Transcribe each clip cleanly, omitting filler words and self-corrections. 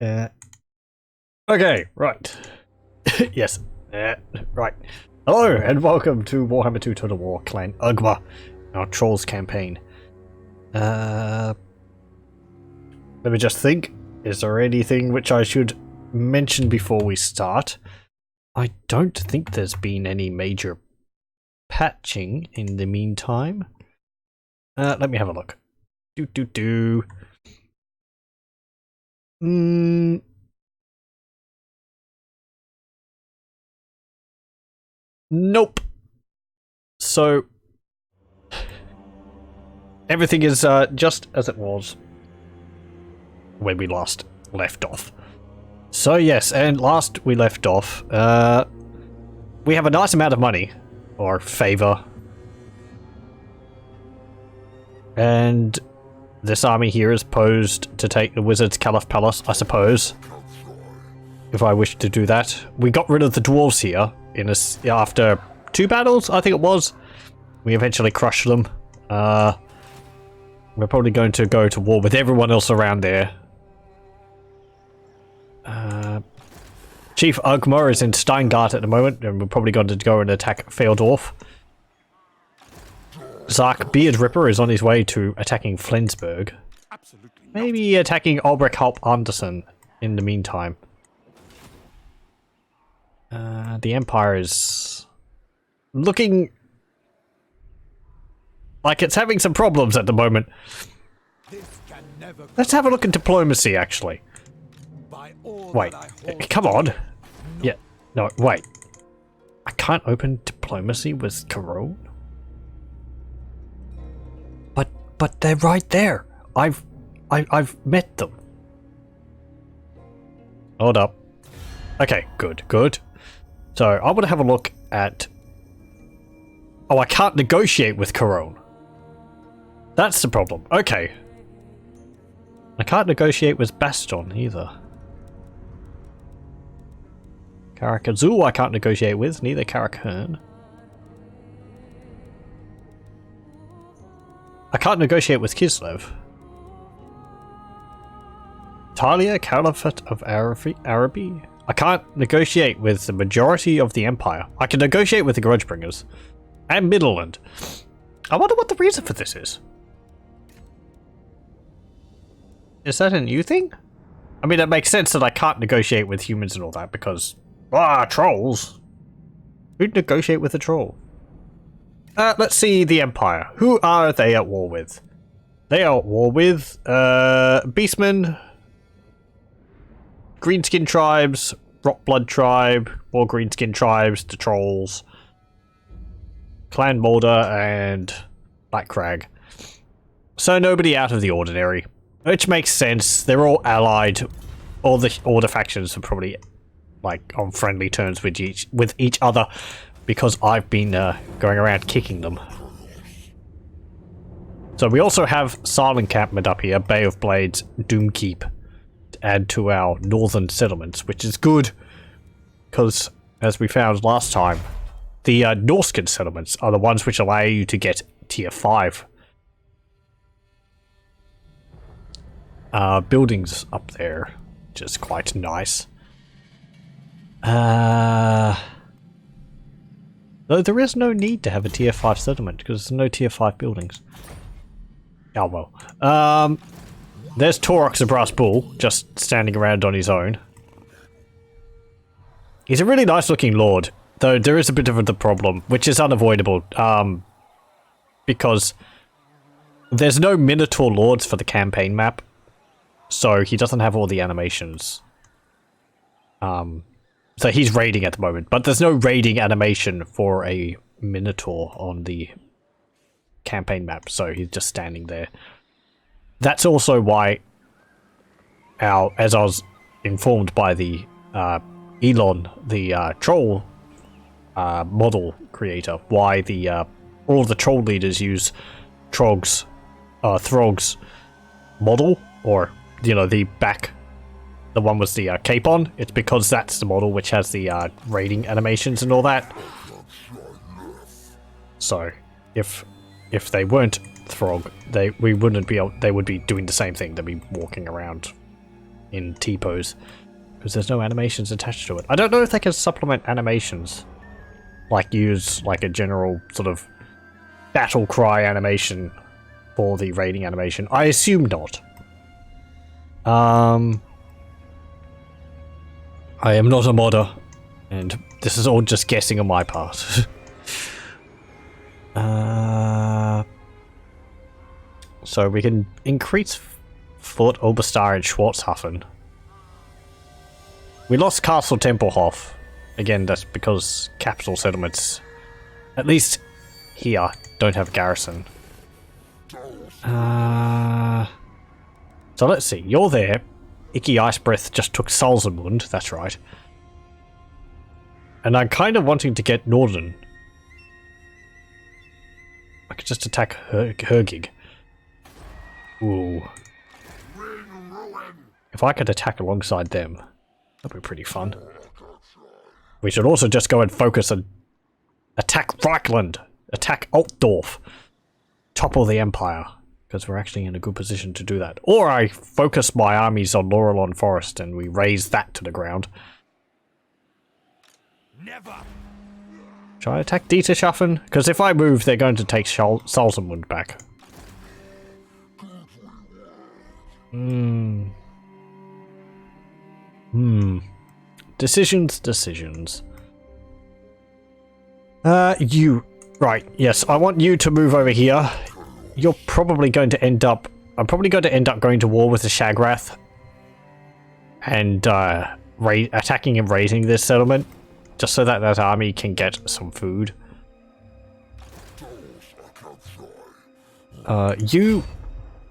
Okay, right. Yes. Right. Hello, and welcome to Warhammer 2 Total War Clan Ugma, our Trollz campaign. Let me just think. Is there anything which I should mention before we start? I don't think there's been any major patching in the meantime. Let me have a look. Nope. So everything is just as it was when we last left off. So yes, and last we left off, we have a nice amount of money, or favor, and this army here is posed to take the Wizard's Caliph Palace, I suppose, if I wish to do that. We got rid of the dwarves here after 2 battles, I think it was. We eventually crushed them. We're probably going to go to war with everyone else around there. Chief Ugma is in Steingart at the moment, and we're probably going to go and attack Pheildorf. Zark Beard Ripper is on his way to attacking Flensburg. Maybe attacking Albrecht Anderson in the meantime. The Empire is looking like it's having some problems at the moment. Let's have a look at diplomacy, actually. Wait, come on. Yeah, no, wait. I can't open diplomacy with Corone? But they're right there. I've met them. Hold up. Okay, good. So I want to have a look at... Oh, I can't negotiate with Corone. That's the problem. Okay. I can't negotiate with Baston either. Karakazul I can't negotiate with, neither Karakern. I can't negotiate with Kislev. Talia, Caliphate of Araby? I can't negotiate with the majority of the Empire. I can negotiate with the Grudgebringers. And Midland. I wonder what the reason for this is. Is that a new thing? I mean, it makes sense that I can't negotiate with humans and all that because... trolls! Who'd negotiate with a troll? Let's see the Empire. Who are they at war with? They are at war with, Beastmen, Greenskin Tribes, Rockblood Tribe, more Greenskin Tribes, the Trolls, Clan Mulder, and Black Crag. So nobody out of the ordinary. Which makes sense. They're all allied. All the factions are probably like on friendly terms with each other because I've been going around kicking them. So we also have Silent Encampment up here, Bay of Blades, Doomkeep, to add to our northern settlements, which is good because, as we found last time, the Norskin settlements are the ones which allow you to get tier 5 buildings up there, which is quite nice. Though there is no need to have a tier 5 settlement because there's no tier 5 buildings. Oh well. There's Torox the Brass Bull just standing around on his own. He's a really nice looking lord, though there is a bit of the problem, which is unavoidable, because there's no Minotaur lords for the campaign map, so he doesn't have all the animations. So he's raiding at the moment, but there's no raiding animation for a Minotaur on the campaign map, so he's just standing there. That's also why as I was informed by the Elon, the troll model creator, why all the troll leaders use Throg's model, or the one with the cape on. It's because that's the model which has the raiding animations and all that. So if they weren't Throg, they would be doing the same thing. They'd be walking around in T-pose because there's no animations attached to it. I don't know if they can supplement animations, like use like a general sort of battle cry animation for the raiding animation. I assume not. I am not a modder, and this is all just guessing on my part. So we can increase Fort Oberstar and Schwarzhafen. We lost Castle Tempelhof. Again, that's because capital settlements, at least here, don't have garrison. So let's see. You're there. Icky Ice Breath just took Salzamund. That's right. And I'm kind of wanting to get Nuln. I could just attack Hergig. Ooh. If I could attack alongside them, that'd be pretty fun. We should also just go and focus and attack Reichland, attack Altdorf, topple the Empire, because we're actually in a good position to do that. Or I focus my armies on Laurelon Forest and we raze that to the ground. Never. Shall I attack Dieterschaffen? Because if I move, they're going to take Salzamund back. Decisions. Right, yes, I want you to move over here. You're probably going to end up... I'm probably going to end up going to war with the Shagrath. And, attacking and raiding this settlement. Just so that that army can get some food.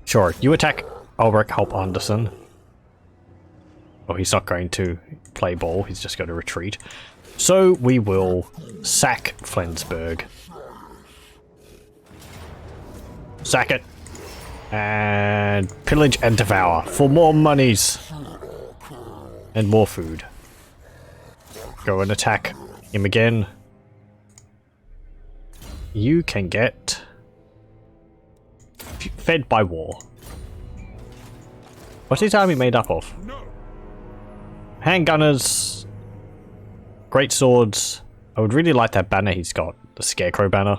Sure, you attack Ulrich Halp Anderson. Oh, he's not going to play ball, he's just going to retreat. So we will sack Flensburg. Sack it. And pillage and devour for more monies. And more food. Go and attack him again. You can get fed by war. What's his army made up of? Handgunners, great swords. I would really like that banner he's got, the Scarecrow banner.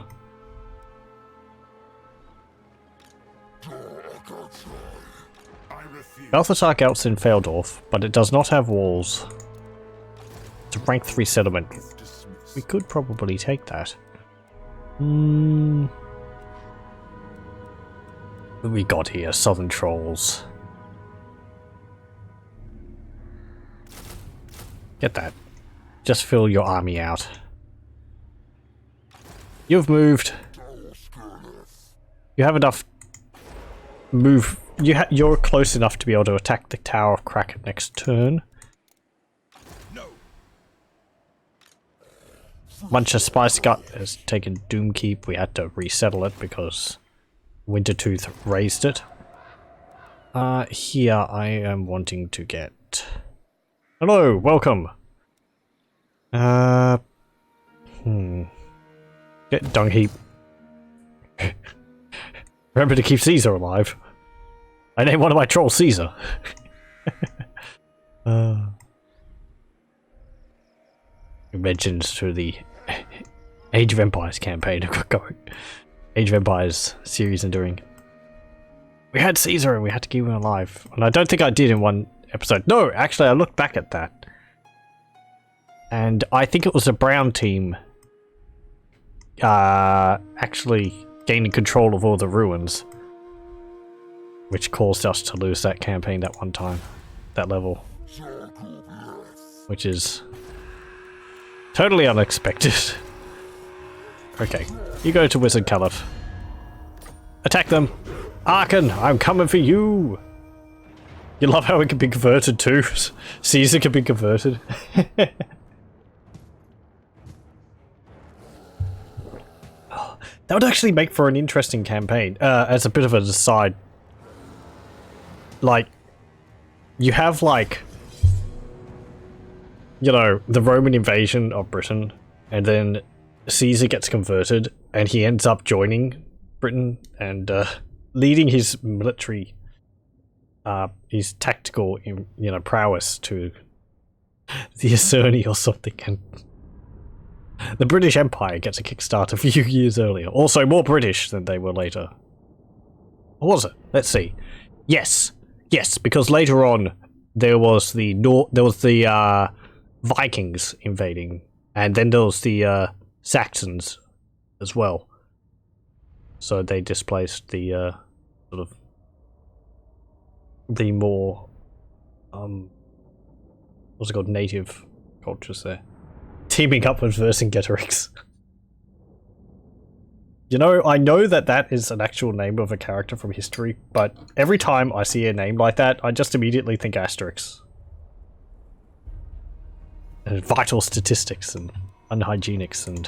Balthasar Gelt's in Pheildorf, but it does not have walls. It's a rank 3 settlement. We could probably take that. What have we got here? Southern Trollz. Get that. Just fill your army out. You've moved. You have enough move. You're close enough to be able to attack the Tower of Kraken next turn. Muncher Spice Gut has taken Doomkeep. We had to resettle it because Wintertooth raised it. Here I am wanting to get... Hello, welcome. Get Dung Heap. Remember to keep Caesar alive. I named one of my trolls Caesar. Mentions to the Age of Empires campaign I've got going. Age of Empires series enduring. We had Caesar and we had to keep him alive. And I don't think I did in one episode. No, actually I looked back at that. And I think it was a brown team actually gaining control of all the ruins. Which caused us to lose that campaign that one time. That level. Which is totally unexpected. Okay, you go to Wizard Caliph. Attack them! Arkan, I'm coming for you! You love how it can be converted too? Caesar can be converted. That would actually make for an interesting campaign. As a bit of an aside. Like, you have like, you know, the Roman invasion of Britain, and then Caesar gets converted, and he ends up joining Britain and leading his military his tactical, prowess to the Acerni or something, and the British Empire gets a kickstart a few years earlier. Also more British than they were later. Or was it? Let's see. Yes, because later on there was the Vikings invading, and then there was the Saxons as well. So they displaced the sort of the more what's it called, native cultures there. Teaming up with Vercingetorix. I know that is an actual name of a character from history, but every time I see a name like that, I just immediately think Asterix. And vital statistics and unhygienics, and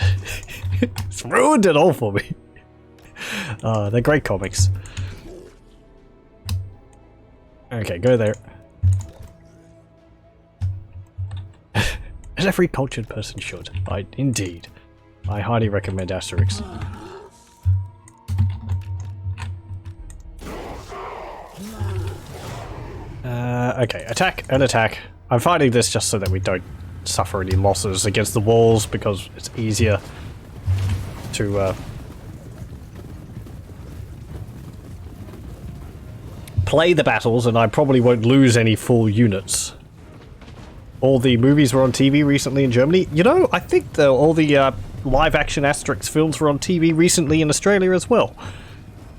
it's ruined it all for me. They're great comics. Okay, go there. As every cultured person should. Indeed. I highly recommend Asterix. Okay, attack and attack. I'm fighting this just so that we don't suffer any losses against the walls, because it's easier to play the battles, and I probably won't lose any full units. All the movies were on TV recently in Germany. I think all the live-action Asterix films were on TV recently in Australia as well.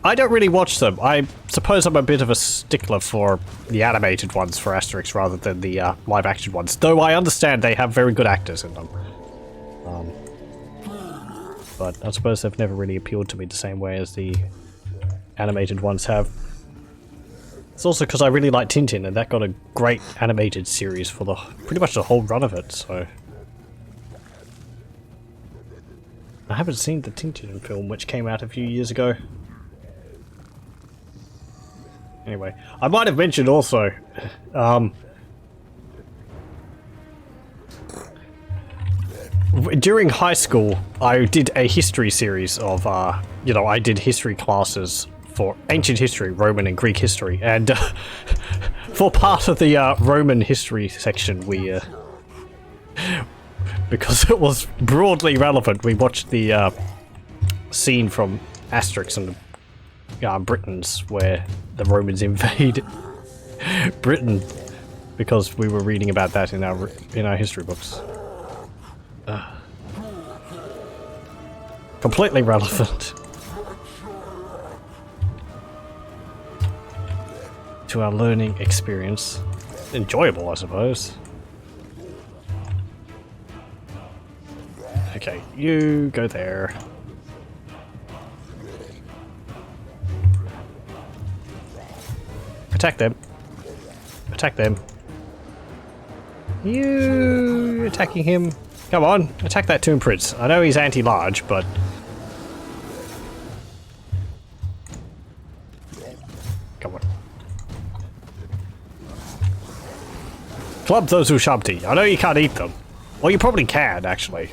I don't really watch them. I suppose I'm a bit of a stickler for the animated ones for Asterix rather than the live-action ones, though I understand they have very good actors in them. But I suppose they've never really appealed to me the same way as the animated ones have. It's also because I really like Tintin, and that got a great animated series for pretty much the whole run of it, so... I haven't seen the Tintin film, which came out a few years ago. Anyway, I might have mentioned also, during high school, I did a history series of, I did history classes for ancient history, Roman and Greek history, and for part of the Roman history section, we, because it was broadly relevant, we watched the scene from Asterix and Britons where the Romans invade Britain, because we were reading about that in our history books. Completely relevant to our learning experience. Enjoyable, I suppose. Okay, you go there. Attack them. Attack them. You attacking him? Come on, attack that Tomb Prince. I know he's anti-large, but... Come on. Club those Ushabti. I know you can't eat them. Well, you probably can, actually.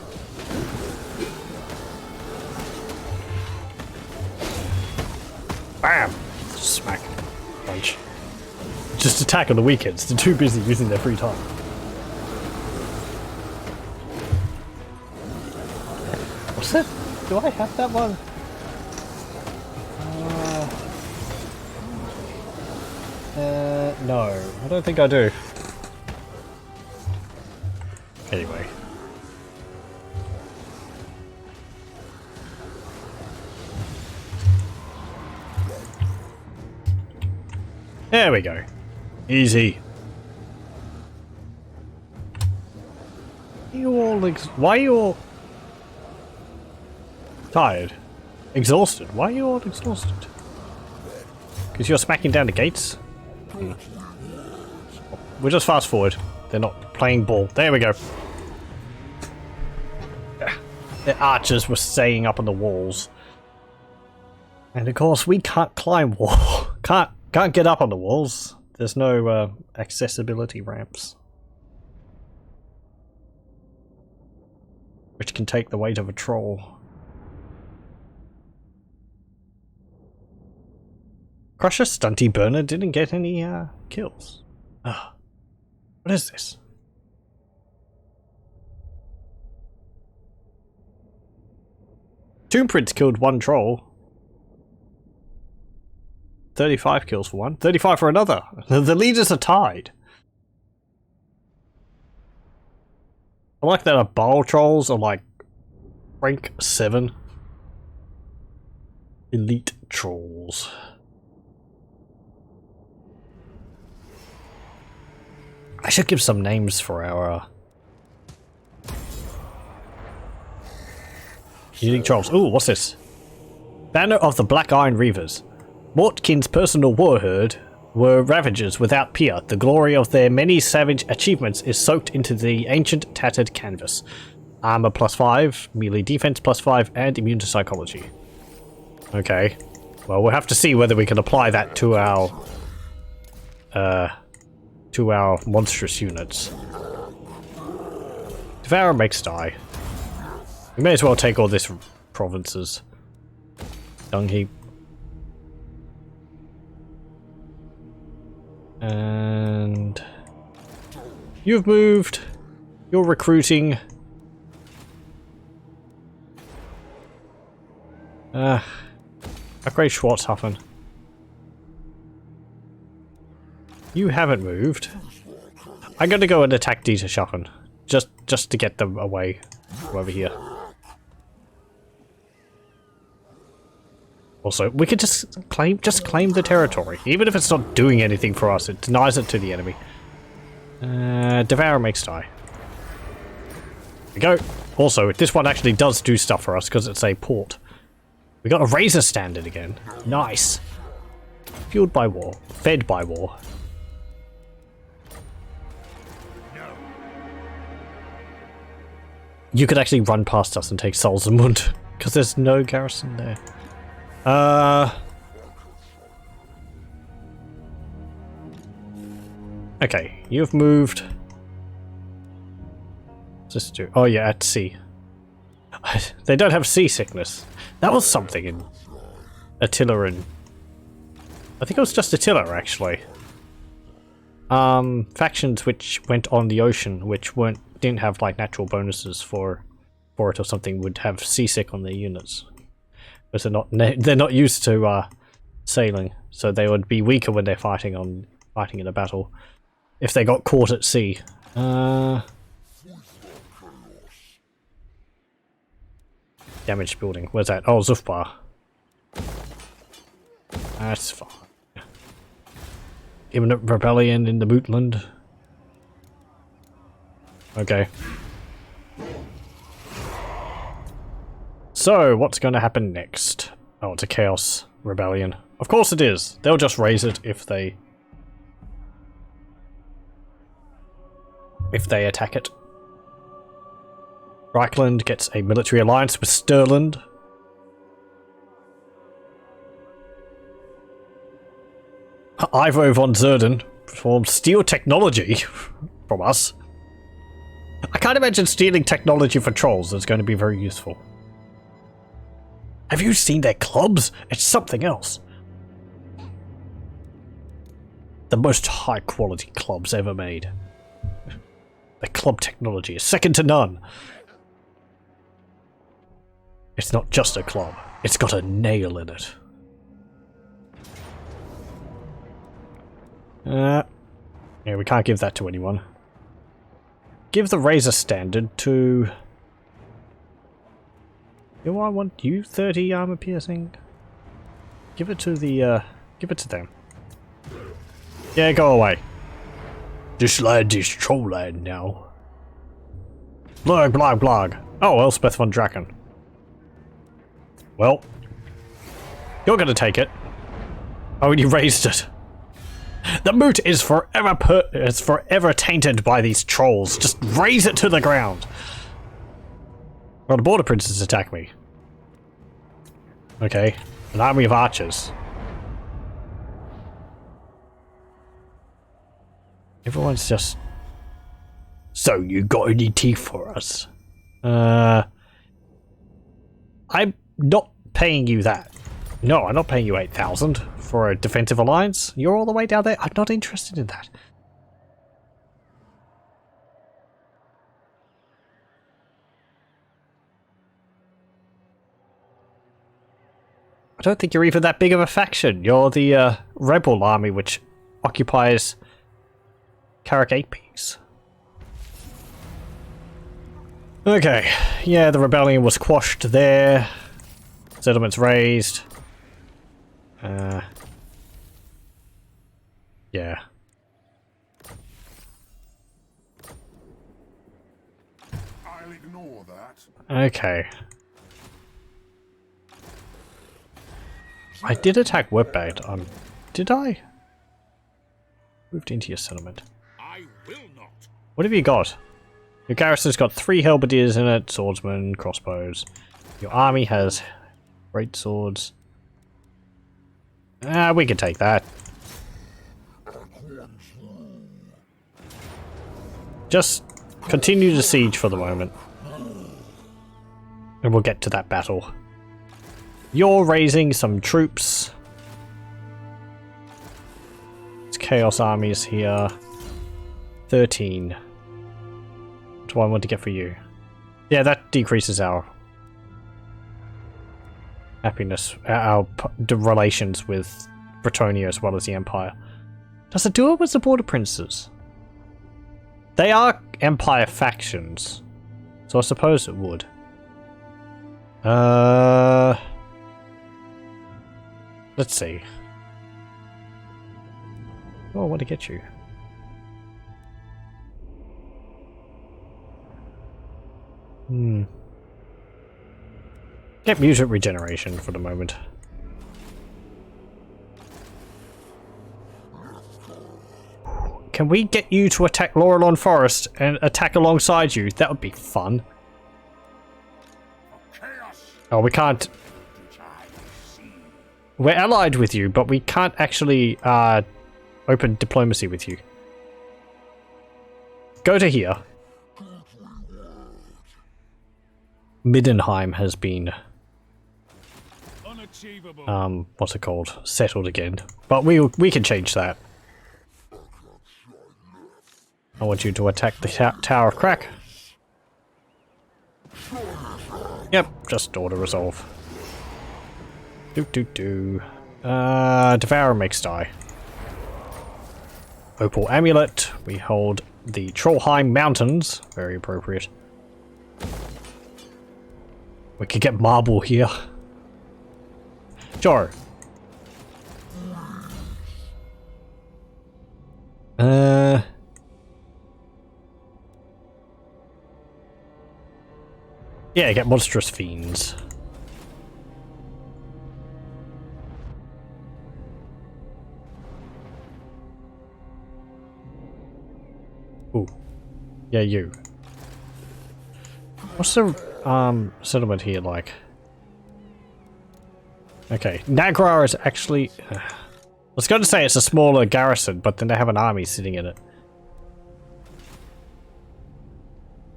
Bam! Smack. Punch. Just attack on the weekends. They're too busy using their free time. What's that? Do I have that one? No. I don't think I do. Anyway. There we go. Easy. Why are you all tired? Exhausted? Why are you all exhausted? Because you're smacking down the gates? We'll just fast forward. They're not playing ball. There we go. The archers were staying up on the walls. And of course we can't climb wall. Can't get up on the walls. There's no accessibility ramps. Which can take the weight of a troll. Crusher Stunty Burner didn't get any kills. Ugh. What is this? Tomb Prince killed one troll. 35 kills for one. 35 for another. The leaders are tied. I like that our bow trolls are like rank 7. Elite trolls. I should give some names for our unique trolls. Ooh, what's this? Banner of the Black Iron Reavers. Mortkin's personal war herd were ravagers without peer. The glory of their many savage achievements is soaked into the ancient tattered canvas. Armor +5, melee defense +5, and immune to psychology. Okay. Well, we'll have to see whether we can apply that to our monstrous units. Devour makes die. We may as well take all this provinces. Dung heap. And you've moved. You're recruiting. Upgrade Schwarzhoffen. You haven't moved. I'm gonna go and attack Dieterschaffen. Just to get them away from over here. Also, we could just claim the territory. Even if it's not doing anything for us, it denies it to the enemy. Devour makes die. There we go. Also, this one actually does do stuff for us because it's a port. We got a razor standard again. Nice. Fueled by war. Fed by war. You could actually run past us and take Solzamund because there's no garrison there. Okay, you've moved. What's this do? Oh yeah, at sea. They don't have seasickness. That was something in Attila and... I think it was just Attila, actually. Factions which went on the ocean, which didn't have like natural bonuses for it or something, would have seasick on their units. Because they're not used to sailing, so they would be weaker when they're fighting in a battle if they got caught at sea. Damaged building. Where's that? Oh, Zufbar. That's fine. Imminent rebellion in the Mootland. Okay. So, what's going to happen next? Oh, it's a Chaos Rebellion. Of course it is. They'll just raise it if they attack it. Reichland gets a military alliance with Stirland. Ivo von Zerden performs steel technology from us. I can't imagine stealing technology for trolls is going to be very useful. Have you seen their clubs? It's something else. The most high quality clubs ever made. The club technology is second to none. It's not just a club. It's got a nail in it. Yeah, we can't give that to anyone. Give the razor standard to... Do I want you 30 armor piercing? Give it to the, give it to them. Yeah, go away. This land is troll land now. Blag, blag, blag. Oh, Elspeth von Draken. Well, you're gonna take it. Oh, and you raised it. The moot is forever tainted by these trolls. Just raise it to the ground. Well, the border princes attack me. Okay, an army of archers. Everyone's just... So, you got any teeth for us? I'm not paying you that. No, I'm not paying you 8,000 for a defensive alliance. You're all the way down there. I'm not interested in that. I don't think you're even that big of a faction. You're the rebel army which occupies Carrick 8 Peaks. Okay, yeah, the rebellion was quashed there. Settlements raised. Yeah. I'll ignore that. Okay. I did attack Webbat. Did I? Moved into your settlement. I will not. What have you got? Your garrison's got 3 halberdiers in it, swordsmen, crossbows. Your army has great swords. We can take that. Just continue the siege for the moment. And we'll get to that battle. You're raising some troops. It's Chaos armies here. 13. What do I want to get for you? Yeah, that decreases our happiness, our relations with Bretonia as well as the Empire. Does it do it with the Border Princes? They are Empire factions, so I suppose it would. Let's see. Oh, I want to get you. Get music regeneration for the moment. Can we get you to attack Laurelon Forest and attack alongside you? That would be fun. Oh, we can't. We're allied with you, but we can't actually open diplomacy with you. Go to here. Middenheim has been what's it called? Settled again. But we can change that. I want you to attack the Tower of Crack. Yep, just auto resolve. Devourer makes die. Opal Amulet. We hold the Trollheim Mountains. Very appropriate. We could get marble here. Sure. Yeah, get monstrous fiends. Ooh. Yeah, you. What's the settlement here like? Okay, Nagra is actually... I was going to say it's a smaller garrison, but then they have an army sitting in it.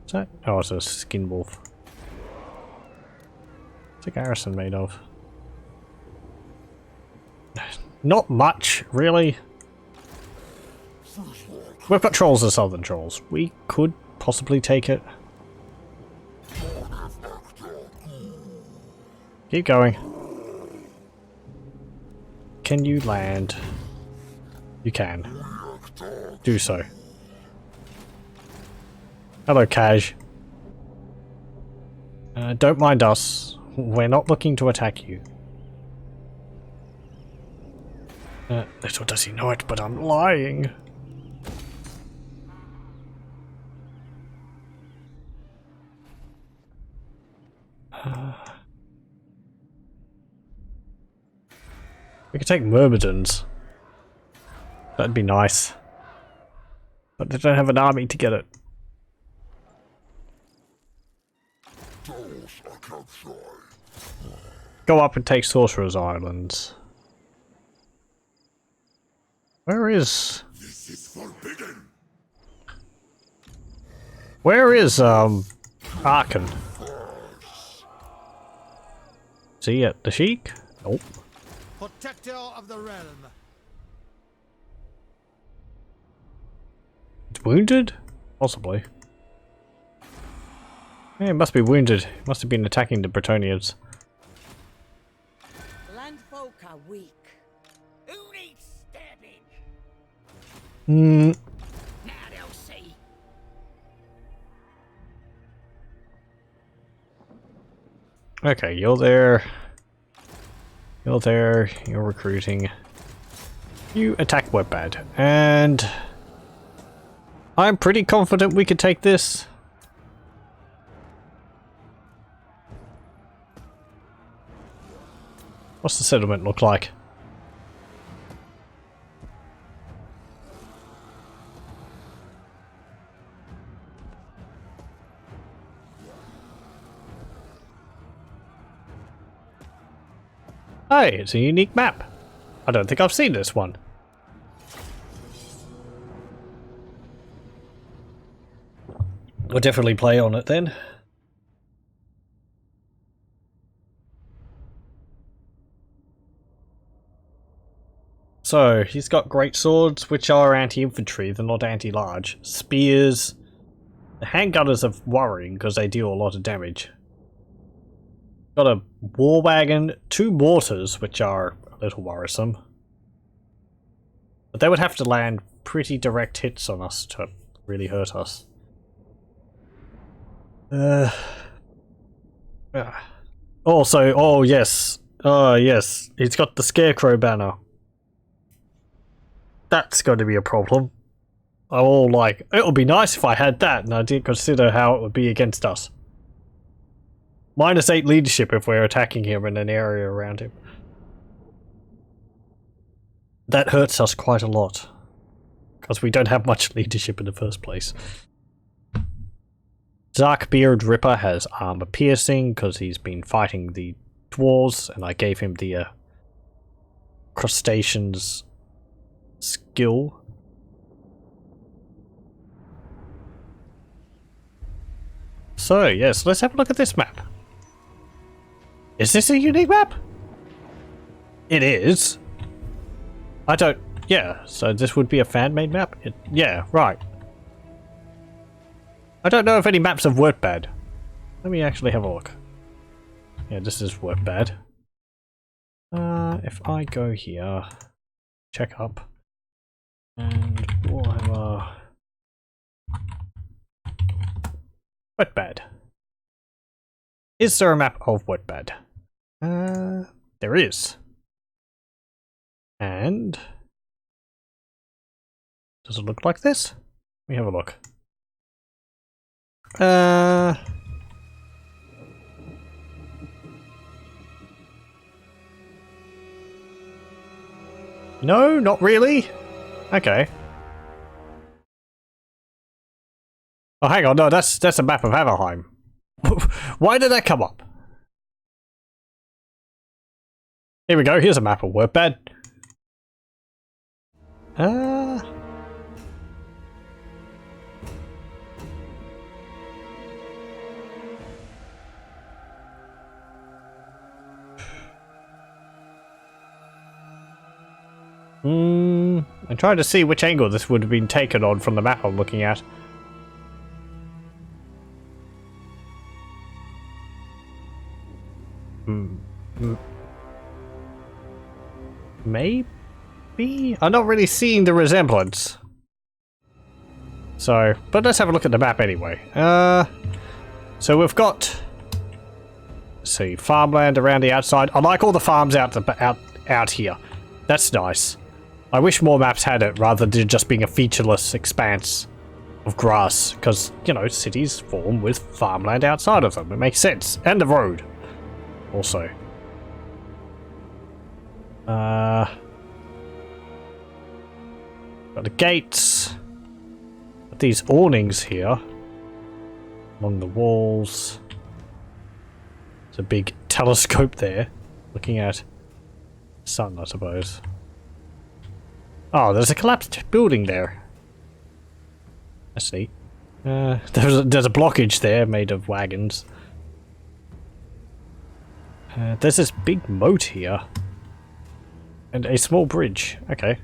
Is that? Oh, it's a skin wolf. What's a garrison made of? Not much, really. We've got trolls and southern trolls. We could possibly take it. Keep going. Can you land? You can. Do so. Hello, Kaj. Don't mind us. We're not looking to attack you. Little does he know it, but I'm lying. We could take Myrmidons. That'd be nice. But they don't have an army to get it. Go up and take Sorcerer's Islands. Where is... This is forbidden. Where is, Arkan? See it, the Sheik? Nope. protector of the realm. Wounded? Possibly. Yeah, it must be wounded. It must have been attacking the Bretonnians. Landfolk are weak. Who needs stabbing? Now they'll see. Okay, you're there. You're there. You're recruiting. You attack Webbad. And I'm pretty confident we could take this. What's the settlement look like? Hey, it's a unique map. I don't think I've seen this one. We'll definitely play on it then. So, he's got great swords, which are anti-infantry, they're not anti-large. Spears. The handgunners are worrying because they deal a lot of damage. Got a war wagon, 2 mortars, which are a little worrisome. But they would have to land pretty direct hits on us to really hurt us. Also, oh yes, he's got the Scarecrow banner. That's going to be a problem. I'm all like, it would be nice if I had that, and I didn't consider how it would be against us. -8 leadership if we're attacking him in an area around him. That hurts us quite a lot. Because we don't have much leadership in the first place. Darkbeard Ripper has armor piercing because he's been fighting the dwarves, and I gave him the crustaceans skill. So, yes, let's have a look at this map. Is this a unique map? It is. I don't... Yeah, so this would be a fan-made map? Yeah, right. I don't know if any maps have worked bad. Let me actually have a look. Yeah, this is worked bad. If I go here, check up, and Warhammer Wetbad. Is there a map of Wetbad? There is. And does it look like this? Let me have a look. No, not really. Okay. Oh, hang on. No, that's a map of Avalheim. Why did that come up? Here we go. Here's a map of Wordbad. I'm trying to see which angle this would have been taken on from the map I'm looking at. Maybe? I'm not really seeing the resemblance. So, but let's have a look at the map anyway. So we've got, let's see, farmland around the outside. I like all the farms out here. That's nice. I wish more maps had it rather than just being a featureless expanse of grass, because, you know, cities form with farmland outside of them. It makes sense. And the road, also. Got the gates. Got these awnings here along the walls. There's a big telescope there, looking at the sun, I suppose. Oh, there's a collapsed building there. That's neat. There's a blockage there made of wagons. There's this big moat here. And a small bridge. Okay.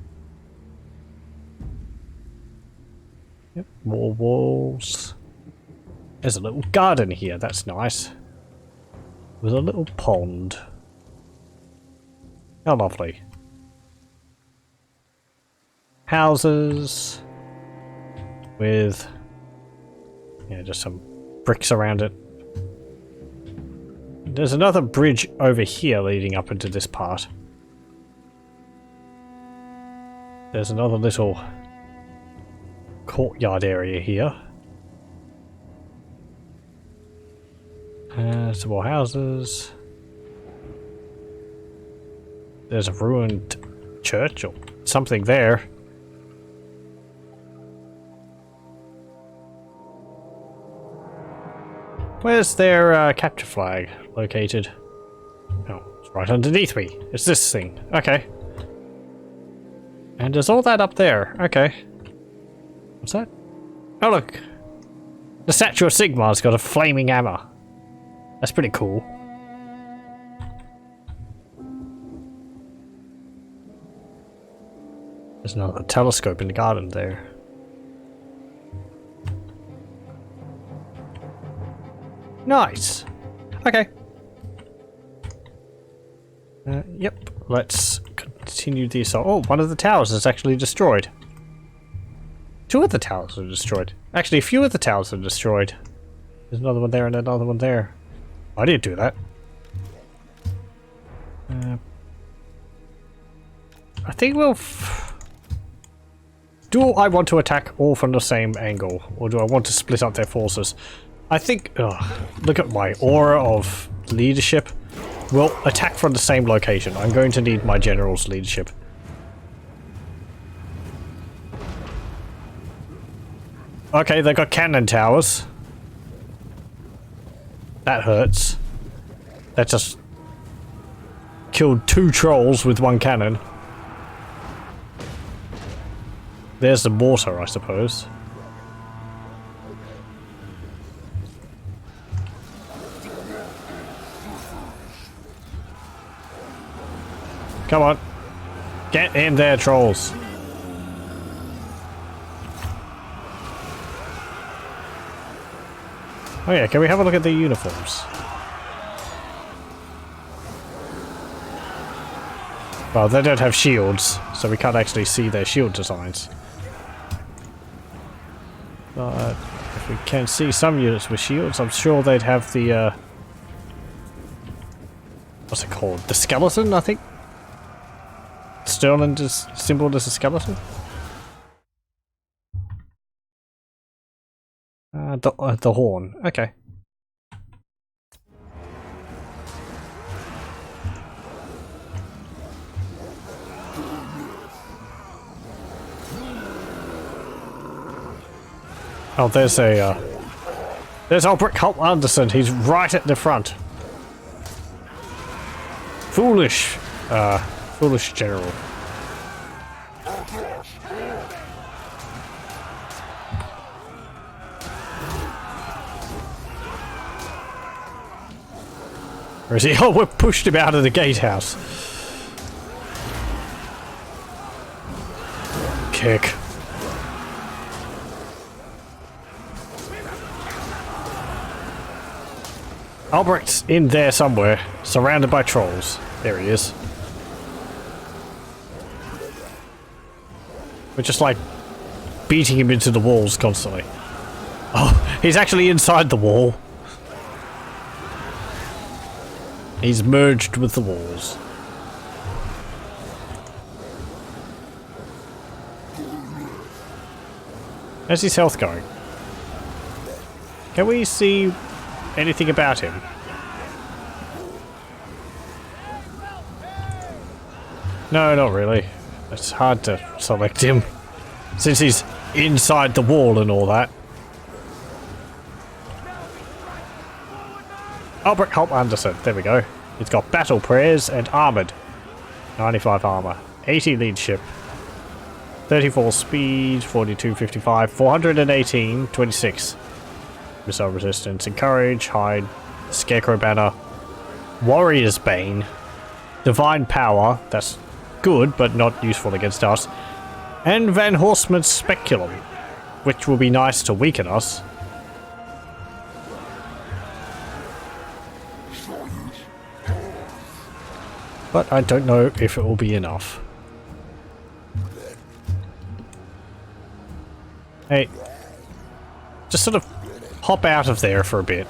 Yep, more walls. There's a little garden here, that's nice. With a little pond. How lovely. Houses. With, yeah, just some bricks around it. There's another bridge over here leading up into this part. There's another little courtyard area here. Some more houses. There's a ruined church or something there. Where's their capture flag located? Oh, it's right underneath me. It's this thing. Okay. And there's all that up there. Okay. What's that? Oh look! The statue of Sigmar's got a flaming hammer. That's pretty cool. There's another telescope in the garden there. Nice! Okay. Yep. Let's continue the assault. Oh, one of the towers is actually destroyed. Two of the towers are destroyed. Actually, a few of the towers are destroyed. There's another one there and another one there. I didn't do that. I think we'll... Do I want to attack all from the same angle? Or do I want to split up their forces? I think... look at my aura of leadership. We'll attack from the same location. I'm going to need my general's leadership. Okay, they got cannon towers. That hurts. That just killed 2 trolls with 1 cannon. There's the mortar, I suppose. Come on. Get in there, trolls. Oh yeah, can we have a look at the uniforms? Well, they don't have shields, so we can't actually see their shield designs. But if we can see some units with shields, I'm sure they'd have the, what's it called? The skeleton, I think? Sterling is symbol as a skeleton? The horn. Okay. Oh, there's a, there's Albrecht Holt Anderson. He's right at the front. Foolish general. Where is he? Oh, we pushed him out of the gatehouse. Kick. Albrecht's in there somewhere, surrounded by trolls. There he is. We're just like beating him into the walls constantly. Oh, he's actually inside the wall. He's merged with the walls. How's his health going? Can we see anything about him? No, not really. It's hard to select him since he's inside the wall and all that. Albrecht Holt Anderson, there we go. He's got battle prayers and armoured. 95 armour, 80 leadership, 34 speed, 42, 55, 418, 26. Missile resistance and courage, hide, scarecrow banner, warrior's bane, divine power, that's good, but not useful against us. And Van Horstman's Speculum, which will be nice to weaken us. But I don't know if it will be enough. Hey, just sort of hop out of there for a bit.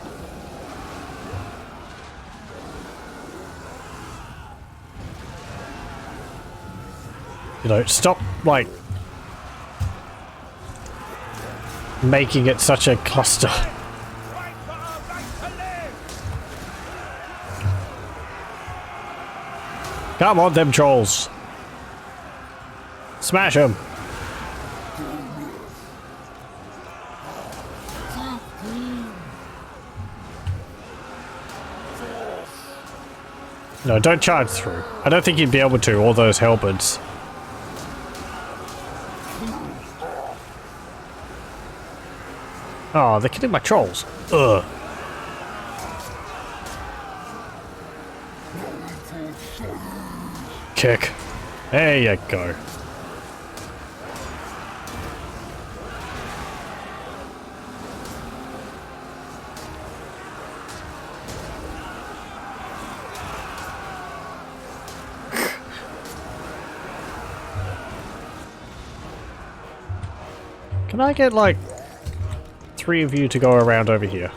You know, stop, like, making it such a cluster. Come on, them trolls. Smash them. No, don't charge through. I don't think you'd be able to, all those halberds. Oh, they're killing my trolls. Ugh. Kick. There you go. Can I get, like, 3 of you to go around over here?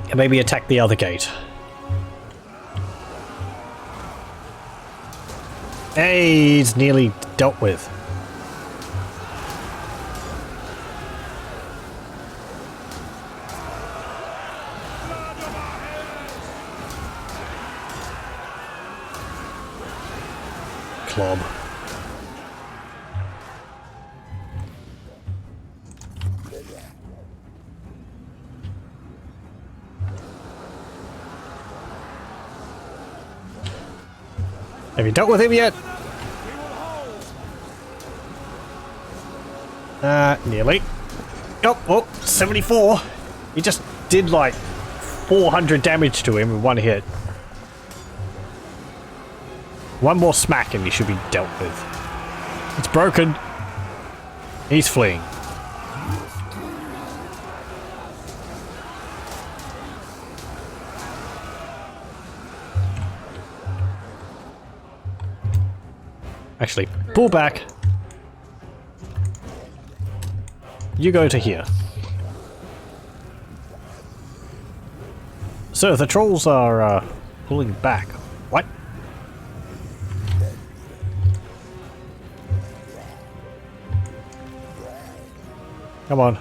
And maybe attack the other gate. Hey, he's nearly dealt with. Club. Have you dealt with him yet? Nearly. Oh, 74. He just did like 400 damage to him in one hit. One more smack and he should be dealt with. It's broken. He's fleeing. Actually, pull back. You go to here. So the trolls are pulling back. What? Come on.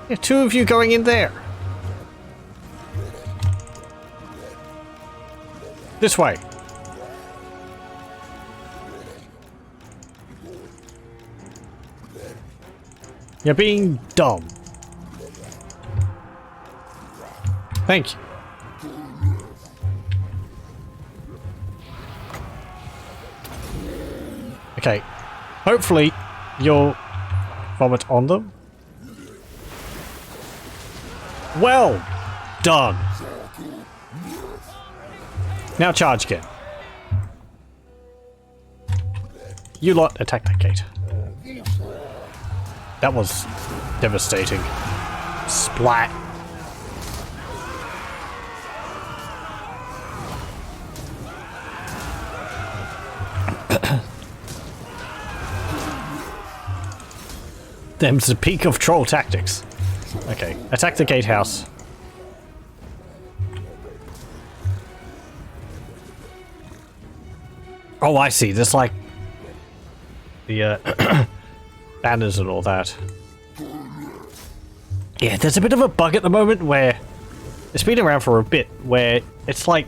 There are 2 of you going in there. This way. You're being dumb. Thank you. Okay. Hopefully you'll vomit on them. Well done. Now charge again. You lot attack that gate. That was devastating. Splat. Them's the peak of troll tactics. Okay, attack the gatehouse. Oh, I see. There's like the banners and all that. Yeah, there's a bit of a bug at the moment where it's been around for a bit, where it's like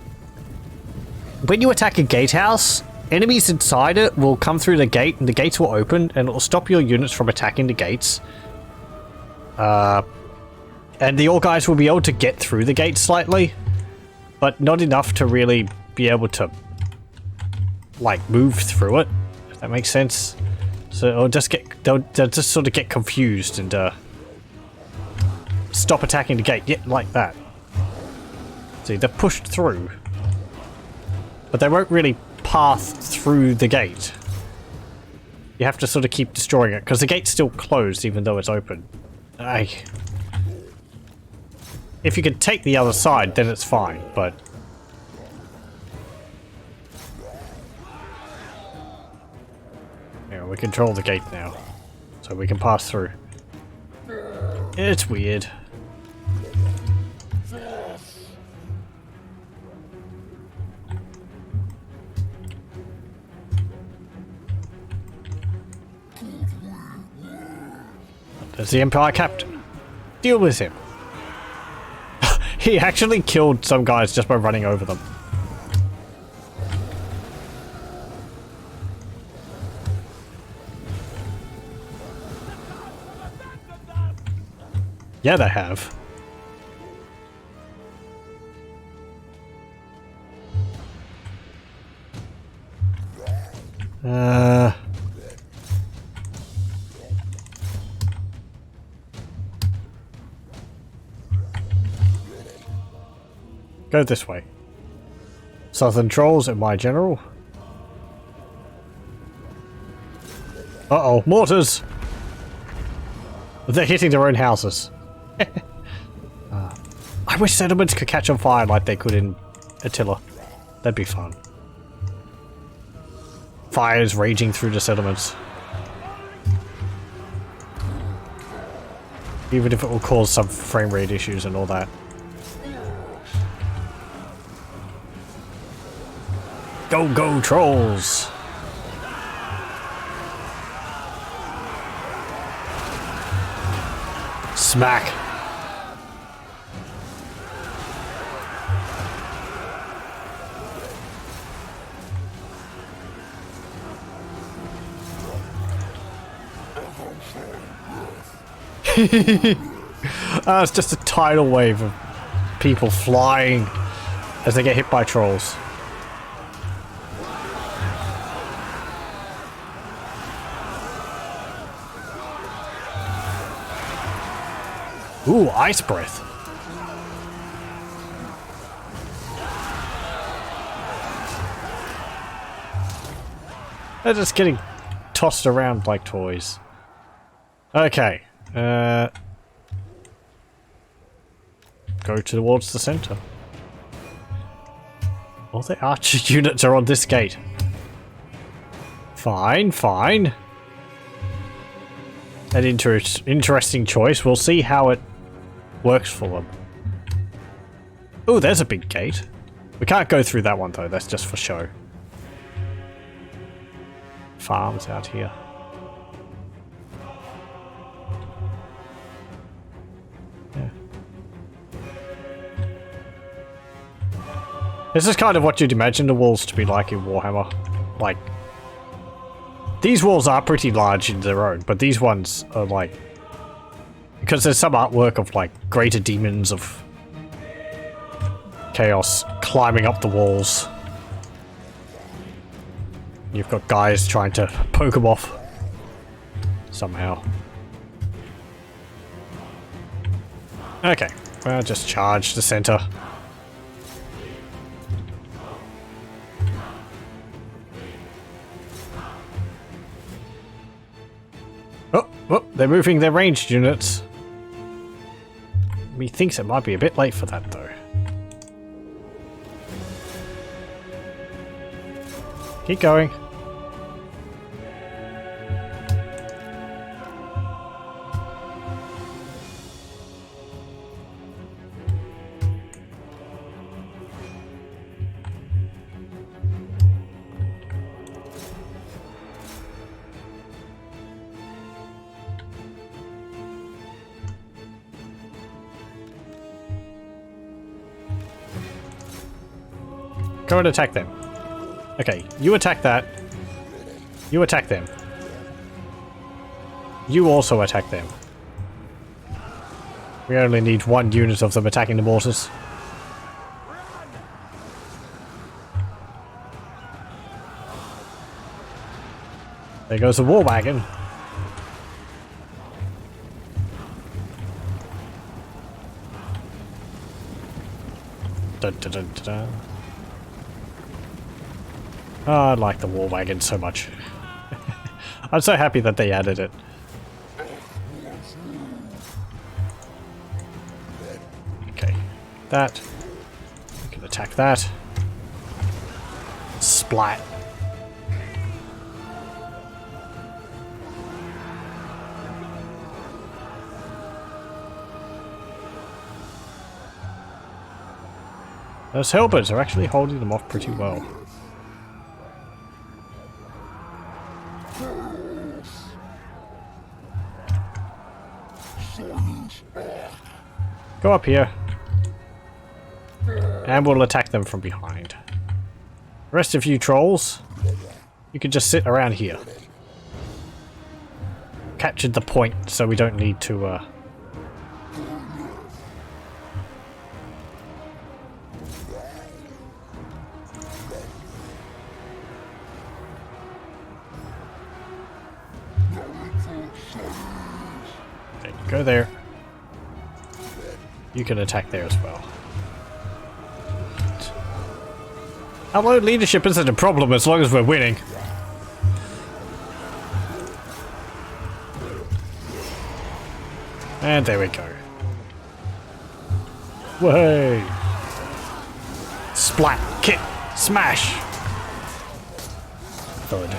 when you attack a gatehouse, enemies inside it will come through the gate and the gates will open and it will stop your units from attacking the gates. And the Orc guys will be able to get through the gate slightly, but not enough to really be able to like move through it, if that makes sense. So it'll just they'll just sort of get confused and stop attacking the gate. Yeah, like that. See, they're pushed through, but they won't really path through the gate. You have to sort of keep destroying it because the gate's still closed even though it's open. If you could take the other side, then it's fine, but yeah, we control the gate now, so we can pass through. It's weird. There's the Empire Captain. Deal with him. He actually killed some guys just by running over them. Yeah, they have. Go this way. Southern Trolls and my general. Uh-oh, mortars! They're hitting their own houses. I wish settlements could catch on fire like they could in Attila. That'd be fun. Fires raging through the settlements. Even if it will cause some frame rate issues and all that. Go, go, trolls! Smack! It's just a tidal wave of people flying as they get hit by trolls. Ooh, ice breath. They're just getting tossed around like toys. Okay. Go towards the center. All the archer units are on this gate. Fine, fine. An interesting choice. We'll see how it works for them. Oh, there's a big gate. We can't go through that one though. That's just for show. Farms out here. Yeah. This is kind of what you'd imagine the walls to be like in Warhammer. Like, these walls are pretty large in their own, but these ones are like, because there's some artwork of like greater demons of chaos climbing up the walls. You've got guys trying to poke them off somehow. Okay, well, just charge the center. Oh, they're moving their ranged units. Methinks it might be a bit late for that, though. Keep going. Go and attack them. Okay, you attack that. You attack them. You also attack them. We only need one unit of them attacking the mortars. There goes the war wagon. Dun, dun, dun, dun, dun. Oh, I like the war wagon so much. I'm so happy that they added it. Okay, that. We can attack that. Splat. Those halberds are actually holding them off pretty well. Go up here. And we'll attack them from behind. The rest of you trolls, you can just sit around here. Captured the point, so we don't need to, Okay, go there. You can attack there as well. Hello, leadership isn't a problem as long as we're winning. And there we go. Way! Splat! Kick! Smash! Thud.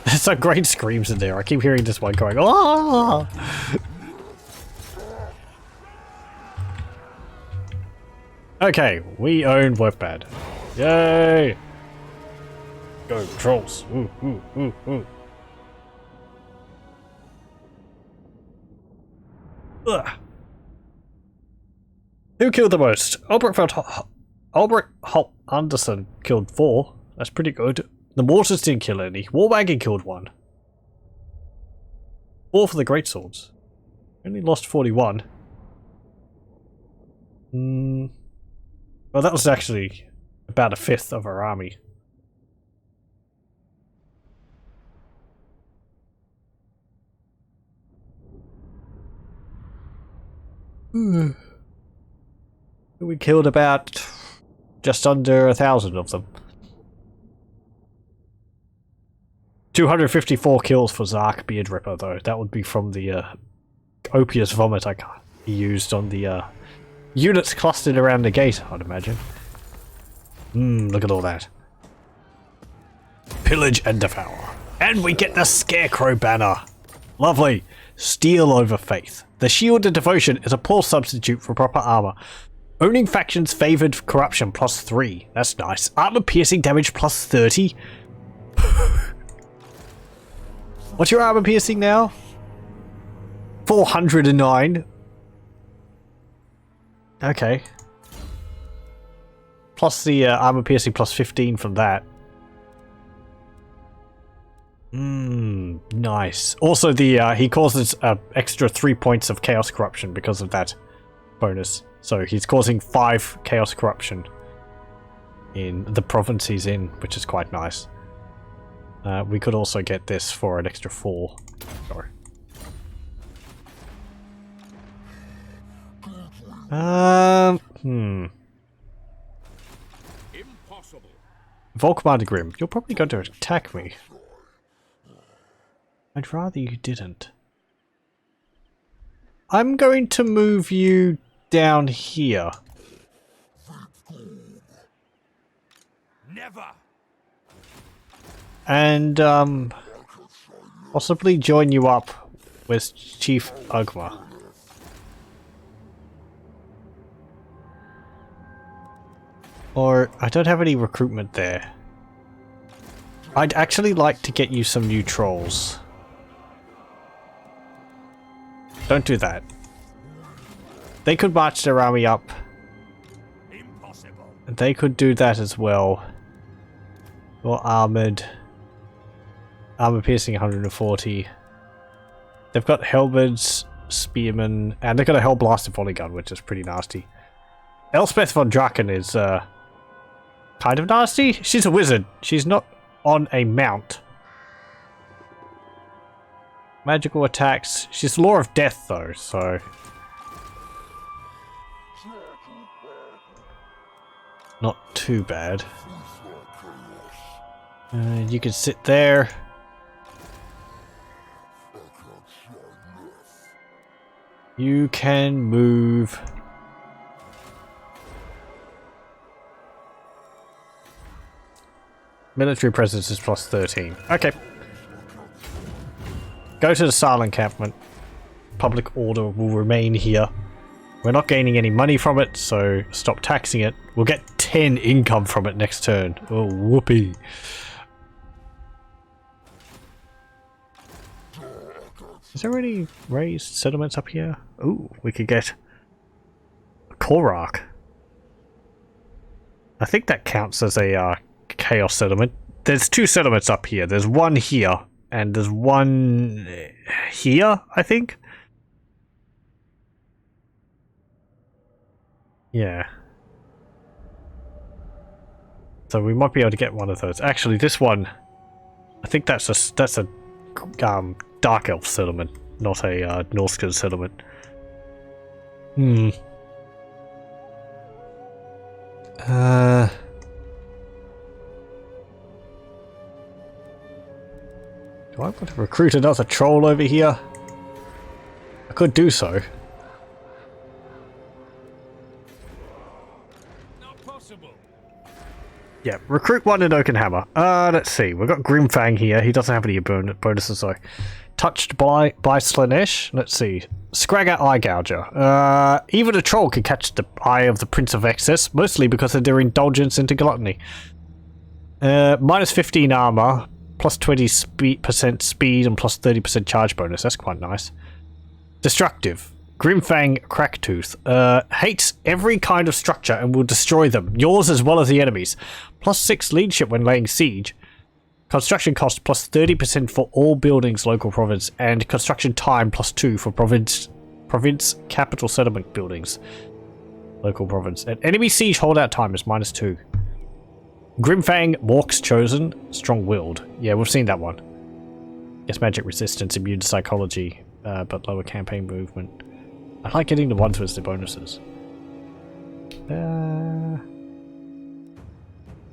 There's some great screams in there. I keep hearing this one going, "Ah!" Okay, we own Workbad. Yay! Go, trolls. Ooh, ooh, ooh, ooh. Ugh. Who killed the most? Albert Holt Anderson killed 4. That's pretty good. The Mortars didn't kill any. Warwagon killed 1. 4 for the Greatswords. Only lost 41. Well, that was actually about 1/5 of our army. We killed about just under 1,000 of them. 254 kills for Zark Beard Ripper, though. That would be from the Opius Vomit I used on the units clustered around the gate, I'd imagine. Look at all that. Pillage and devour. And we get the Scarecrow banner. Lovely. Steel over faith. The shield of devotion is a poor substitute for proper armor. Owning factions favored corruption +3. That's nice. Armor piercing damage +30. What's your armor piercing now? 409. Okay. Plus the armor piercing +15 from that. Nice. Also, the he causes extra 3 points of chaos corruption because of that bonus. So he's causing 5 chaos corruption in the province he's in, which is quite nice. We could also get this for an extra 4. Sorry. Impossible. Volkmar Grim, you're probably going to attack me. I'd rather you didn't. I'm going to move you down here. Never. And possibly join you up with Chief Ugma. Or I don't have any recruitment there. I'd actually like to get you some new trolls. Don't do that. They could march their army up. Impossible. They could do that as well. Or armored. Armor piercing 140. They've got halberds, spearmen, and they've got a hellblaster volley gun, which is pretty nasty. Elspeth von Draken is kind of nasty. She's a wizard. She's not on a mount. Magical attacks. She's Law of Death though, so not too bad. You can sit there. You can move. Military presence is plus 13. Okay. Go to the Sal encampment. Public order will remain here. We're not gaining any money from it, so stop taxing it. We'll get 10 income from it next turn. Oh, whoopee. Is there any raised settlements up here? Ooh, we could get a Korak. I think that counts as a chaos settlement. There's 2 settlements up here. There's one here, and there's one here, I think. Yeah. So we might be able to get one of those. Actually, this one, I think that's a Dark Elf settlement, not a Norscan settlement. Do I want to recruit another troll over here? I could do so. Not possible. Yeah, recruit one in Oakenhammer. Let's see. We've got Grimfang here. He doesn't have any bonuses though. Touched by Slanesh. Let's see. Scragger Eye Gouger. Even a troll can catch the eye of the Prince of Excess, mostly because of their indulgence into gluttony. Minus 15 armor, plus 20% speed, and plus 30% charge bonus. That's quite nice. Destructive. Grimfang Cracktooth. Hates every kind of structure and will destroy them, yours as well as the enemy's. Plus 6 leadership when laying siege. Construction cost plus 30% for all buildings, local province, and construction time plus 2 for province capital settlement buildings, local province. And enemy siege holdout time is minus 2. Grimfang Walks Chosen, strong-willed. Yeah, we've seen that one. Yes, magic resistance, immune to psychology, but lower campaign movement. I like getting the ones with the bonuses.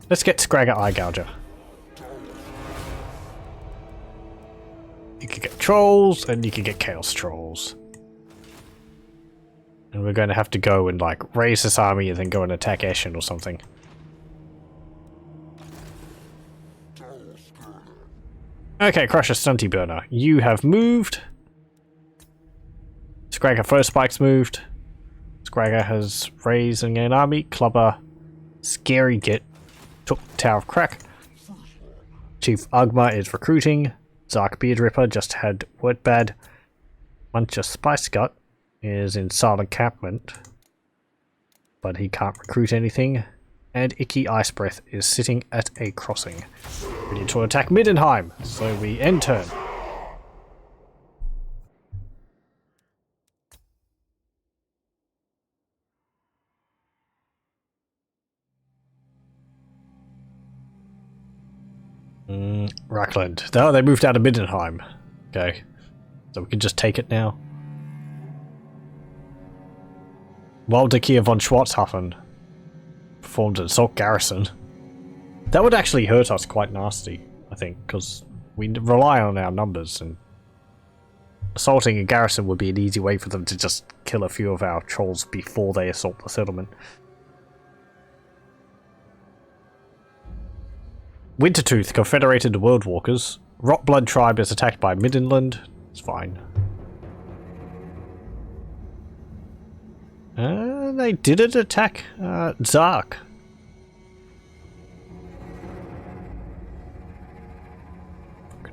Let's get Scragger Eye Gouger. You can get trolls, and you can get chaos trolls. And we're going to have to go and like raise this army and then go and attack Eshin or something. Okay, Crusher Stunty Burner. You have moved. Scragger First Spike's moved. Scragger has raised and gained army. Clubber Scary Git took Tower of Crack. Chief Ugma is recruiting. Zark Beard Ripper just had Word Bad. Muncher Spice Gut is in Silent Encampment, but he can't recruit anything. And Icky Ice Breath is sitting at a crossing, ready to attack Middenheim. So we end turn. Rackland. No, they moved out of Middenheim. Okay. So we can just take it now. Waldekier von Schwarzhafen performed an assault garrison. That would actually hurt us quite nasty, I think, because we rely on our numbers, and assaulting a garrison would be an easy way for them to just kill a few of our trolls before they assault the settlement. Wintertooth, Confederated World Walkers. Rotblood Tribe is attacked by Middenland. It's fine. They didn't attack Zark.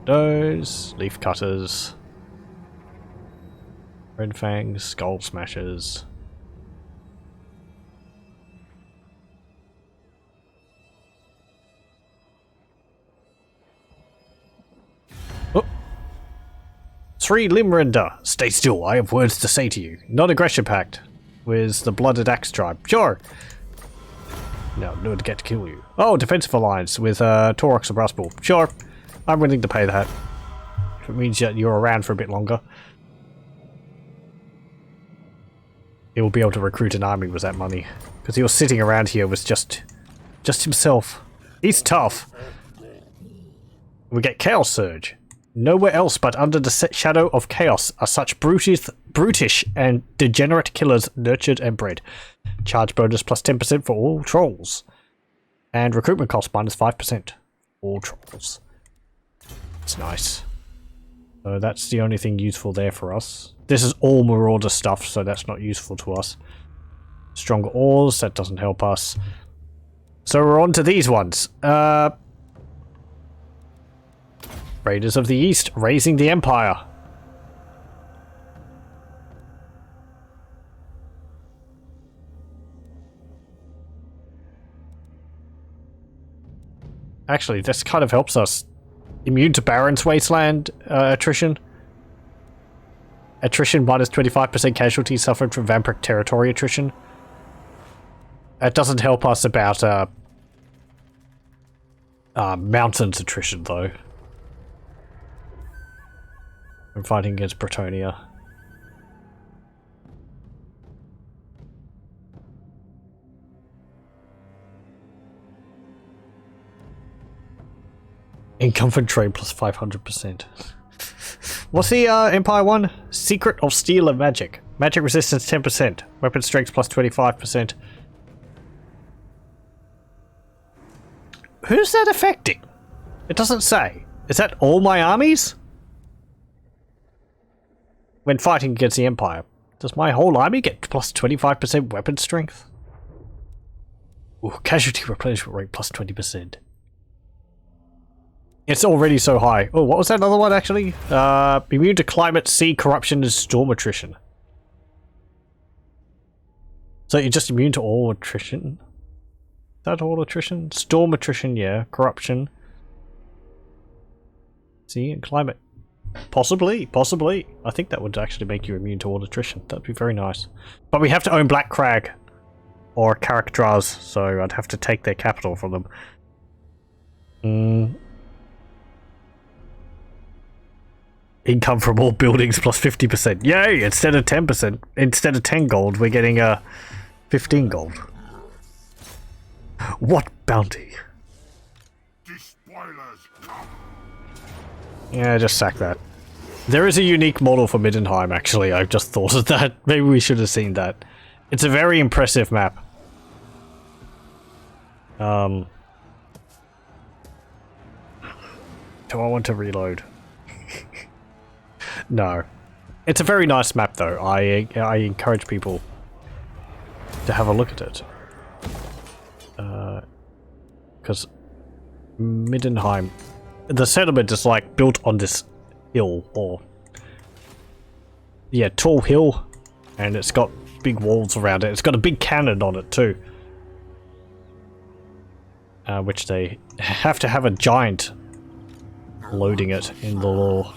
Those Leaf Cutters. Red Fangs, Skull Smashers. Sri Limrender, stay still, I have words to say to you. Non-aggression pact. with the Blooded Axe tribe. Sure! No, no one get to kill you. Oh, defensive alliance with Taurox and Brasspool. Sure, I'm willing to pay that. If it means that you're around for a bit longer. He will be able to recruit an army with that money. Because he was sitting around here with just himself. He's tough. We get Chaos Surge. Nowhere else but under the shadow of chaos are such brutish and degenerate killers nurtured and bred. Charge bonus plus 10% for all trolls. And recruitment cost minus 5%. All trolls. It's nice. So that's the only thing useful there for us. This is all Marauder stuff, so that's not useful to us. Stronger ores, that doesn't help us. So we're on to these ones. Raiders of the East, raising the Empire. Actually, this kind of helps us. Immune to Baron's Wasteland attrition. Attrition minus 25% casualties suffered from Vampiric territory attrition. That doesn't help us about mountains attrition, though. I'm fighting against Bretonia. Income from trade plus 500%. What's the Empire one? Secret of Steel and Magic. Magic resistance 10%. Weapon strength plus 25%. Who's that affecting? It doesn't say. Is that all my armies? When fighting against the Empire, does my whole army get plus 25% weapon strength? Ooh, casualty replenishment rate plus 20%. It's already so high. Oh, what was that other one actually? Immune to climate, sea, corruption, and storm attrition. So you're just immune to all attrition? Is that all attrition? Storm attrition, yeah. Corruption. Sea and climate. Possibly, possibly. I think that would actually make you immune to all attrition. That'd be very nice. But we have to own Black Crag. Or Carrickdraz, so I'd have to take their capital from them. Income from all buildings plus 50%. Yay! Instead of 10%, instead of 10 gold, we're getting 15 gold. What bounty? Yeah, just sack that. There is a unique model for Middenheim, actually. I've just thought of that. Maybe we should have seen that. It's a very impressive map. Do I want to reload? No. It's a very nice map, though. I encourage people to have a look at it. Because Middenheim, the settlement is like built on this hill, or yeah, tall hill, and it's got big walls around it. It's got a big cannon on it too, which they have to have a giant loading it in the lore,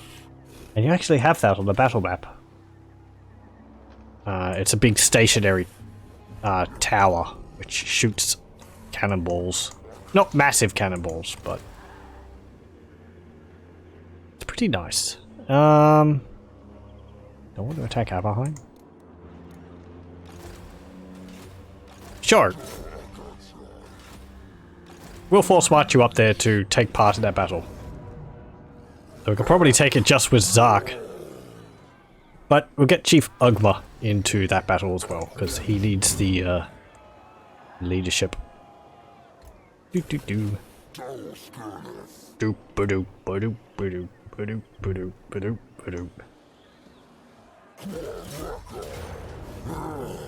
and you actually have that on the battle map. It's a big stationary tower which shoots cannonballs. Not massive cannonballs, but it's pretty nice. Don't want to attack Aberheim. Sure. We'll force march you up there to take part in that battle. So we could probably take it just with Zark. But we'll get Chief Ugma into that battle as well, because he needs the leadership. Do do do. Do ba do ba do ba do ba do ba do ba do ba do.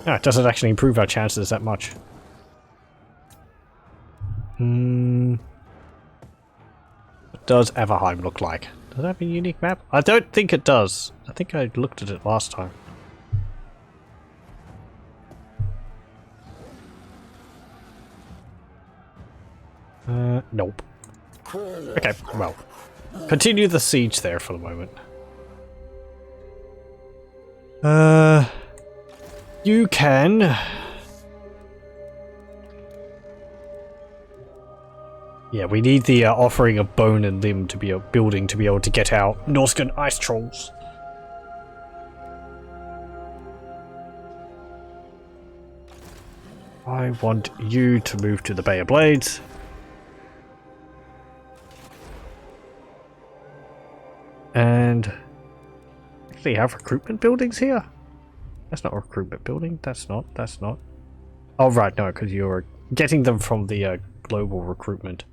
Ah, it doesn't actually improve our chances that much. What does Aberheim look like? Does that have a unique map? I don't think it does. I think I looked at it last time. Nope. Okay, well. Continue the siege there for the moment. You can... Yeah, we need the offering of bone and limb to be a building to be able to get out Norscan ice trolls. I want you to move to the Bay of Blades. And actually have recruitment buildings here? That's not a recruitment building. That's not. Oh right, no, because you're getting them from the global recruitment.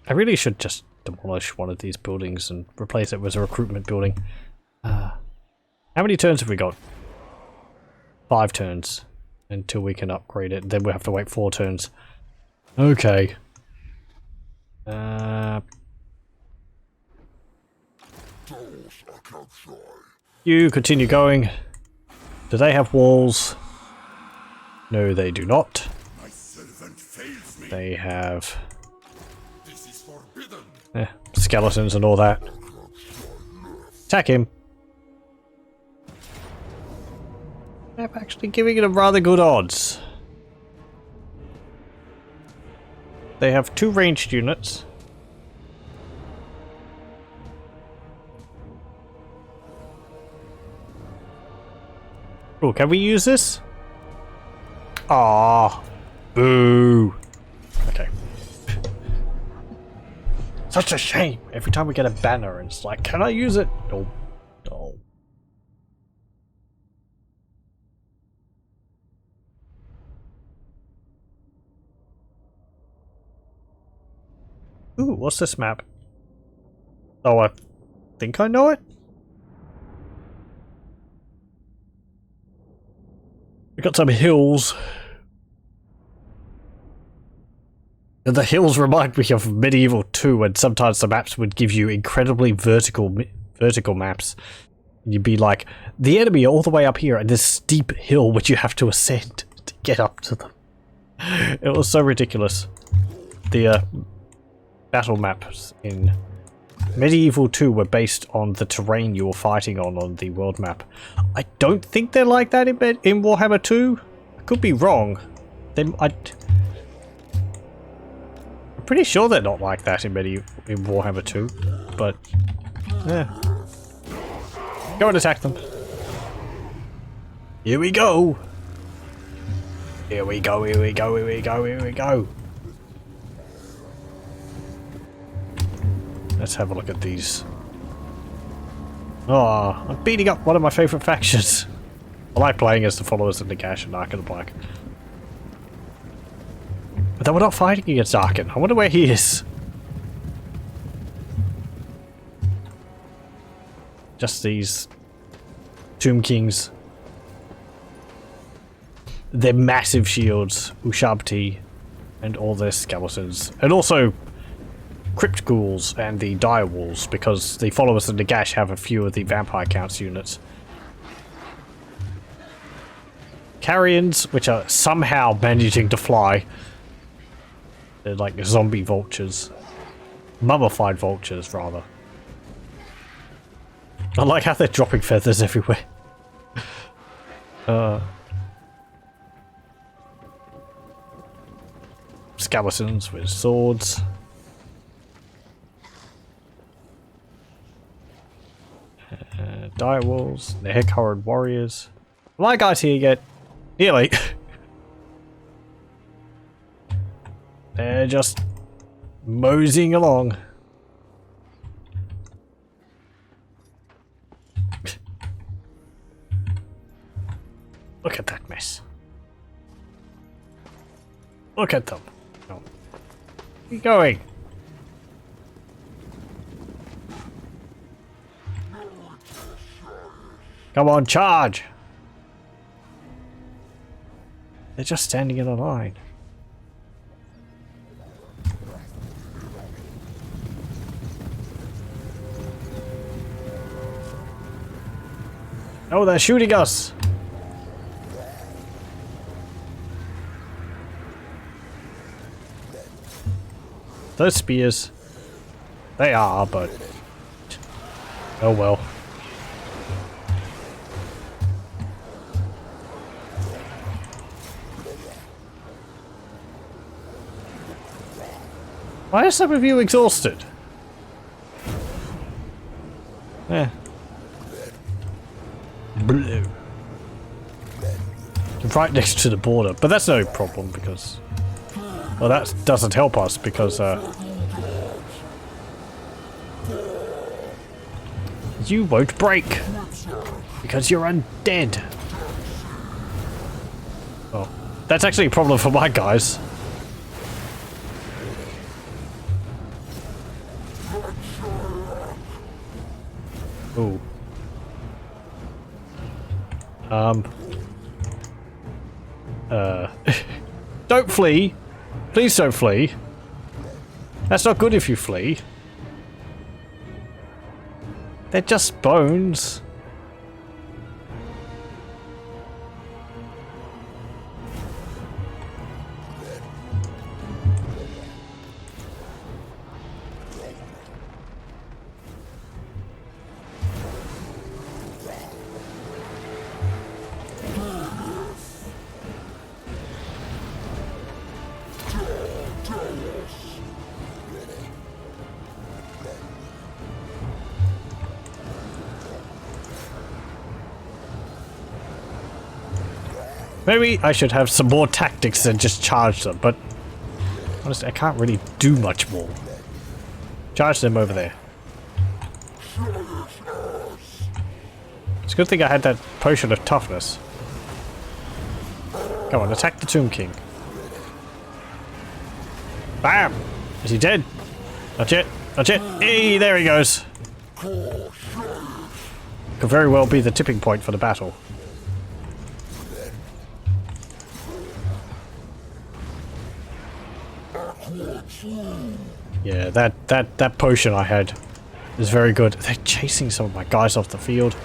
I really should just demolish one of these buildings and replace it with a recruitment building. How many turns have we got? 5 turns until we can upgrade it. Then we'll have to wait 4 turns. Okay. You continue going. Do they have walls? No, they do not. My servant fails me. They have This is forbidden. skeletons and all that. Attack him. I'm actually giving it a rather good odds. They have 2 ranged units. Oh, can we use this? Ah, boo. Okay. Such a shame. Every time we get a banner, and it's like, can I use it? No. No. Ooh, what's this map? Oh, I think I know it. We got some hills. And the hills remind me of Medieval 2, and sometimes the maps would give you incredibly vertical maps. You'd be like, the enemy are all the way up here, and this steep hill which you have to ascend to get up to them. It was so ridiculous. The battle maps in Medieval 2 were based on the terrain you were fighting on the world map. I don't think they're like that in Warhammer 2. I could be wrong. I'm pretty sure they're not like that in Warhammer 2, but yeah. Go and attack them. Here we go. Here we go, here we go, here we go, here we go. Let's have a look at these. Oh, I'm beating up one of my favourite factions. I like playing as the Followers of Nagash and Ark of the Black. But then we're not fighting against Arkin. I wonder where he is. Just these Tomb Kings. Their massive shields, Ushabti, and all their skeletons. And also Crypt Ghouls and the Dire Wolves, because the Followers of Nagash have a few of the Vampire Counts units. Carrions, which are somehow managing to fly. They're like zombie vultures. Mummified vultures, rather. I like how they're dropping feathers everywhere. Skeletons with swords. Dire wolves, the hair-colored warriors. My guys here yet? Nearly. They're just moseying along. Look at that mess. Look at them. Oh. Where are you going? Come on, charge! They're just standing in a line. Oh, they're shooting us! Those spears. They are, but... oh well. Why are some of you exhausted? Yeah. Blue. Right next to the border, but that's no problem because... Well, that doesn't help us because, you won't break! Because you're undead! Oh, that's actually a problem for my guys. Ooh. Don't flee! Please don't flee. That's not good if you flee. They're just bones. Maybe I should have some more tactics than just charge them, but honestly, I can't really do much more. Charge them over there. It's a good thing I had that potion of toughness. Come on, attack the Tomb King. Bam! Is he dead? Not yet. Not yet. Hey, there he goes. Could very well be the tipping point for the battle. Yeah, that potion I had is very good. They're chasing some of my guys off the field.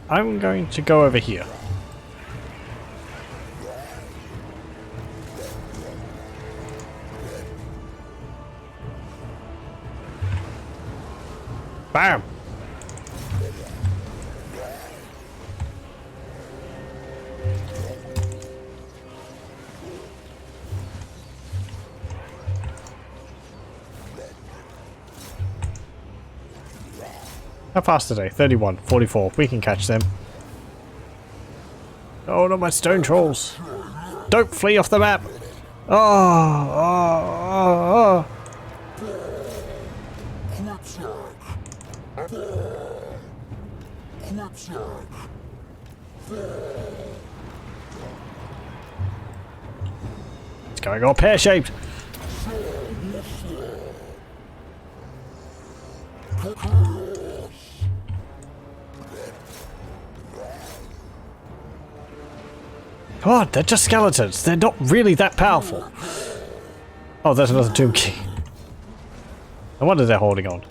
I'm going to go over here. Bam! How fast today? 31, 44. We can catch them. Oh, not my stone trolls. Don't flee off the map. Oh. It's going all pear-shaped. God, they're just skeletons. They're not really that powerful. Oh, there's another Tomb King. No wonder they're holding on.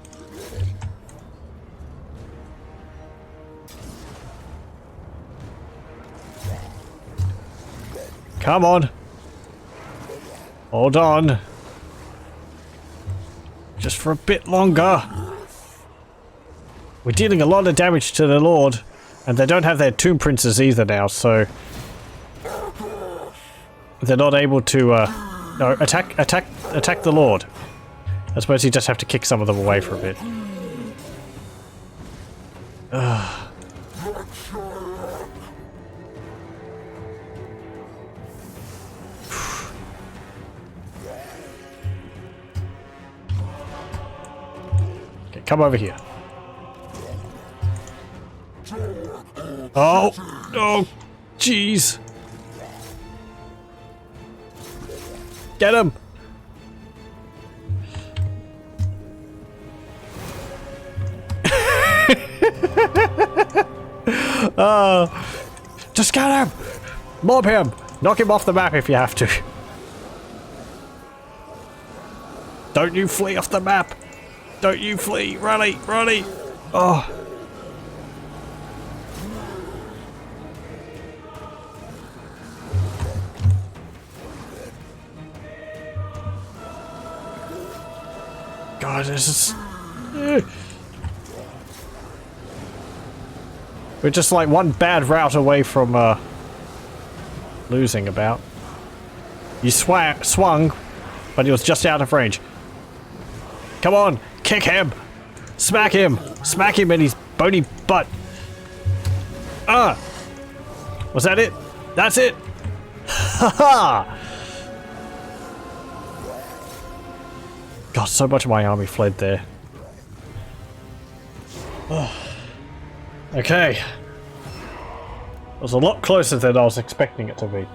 Come on. Hold on. Just for a bit longer. We're dealing a lot of damage to the Lord, and they don't have their Tomb Princes either now, so they're not able to no, attack the Lord. I suppose you just have to kick some of them away for a bit. Ugh. Okay, come over here. Oh, oh, jeez. Get him! Just get him! Mob him! Knock him off the map if you have to. Don't you flee off the map! Don't you flee! Rally! Rally! Oh. God, this is... We're just like one bad route away from losing about. You swung, but he was just out of range. Come on, kick him! Smack him! Smack him in his bony butt! Was that it? That's it! Haha! God, so much of my army fled there. Okay. It was a lot closer than I was expecting it to be.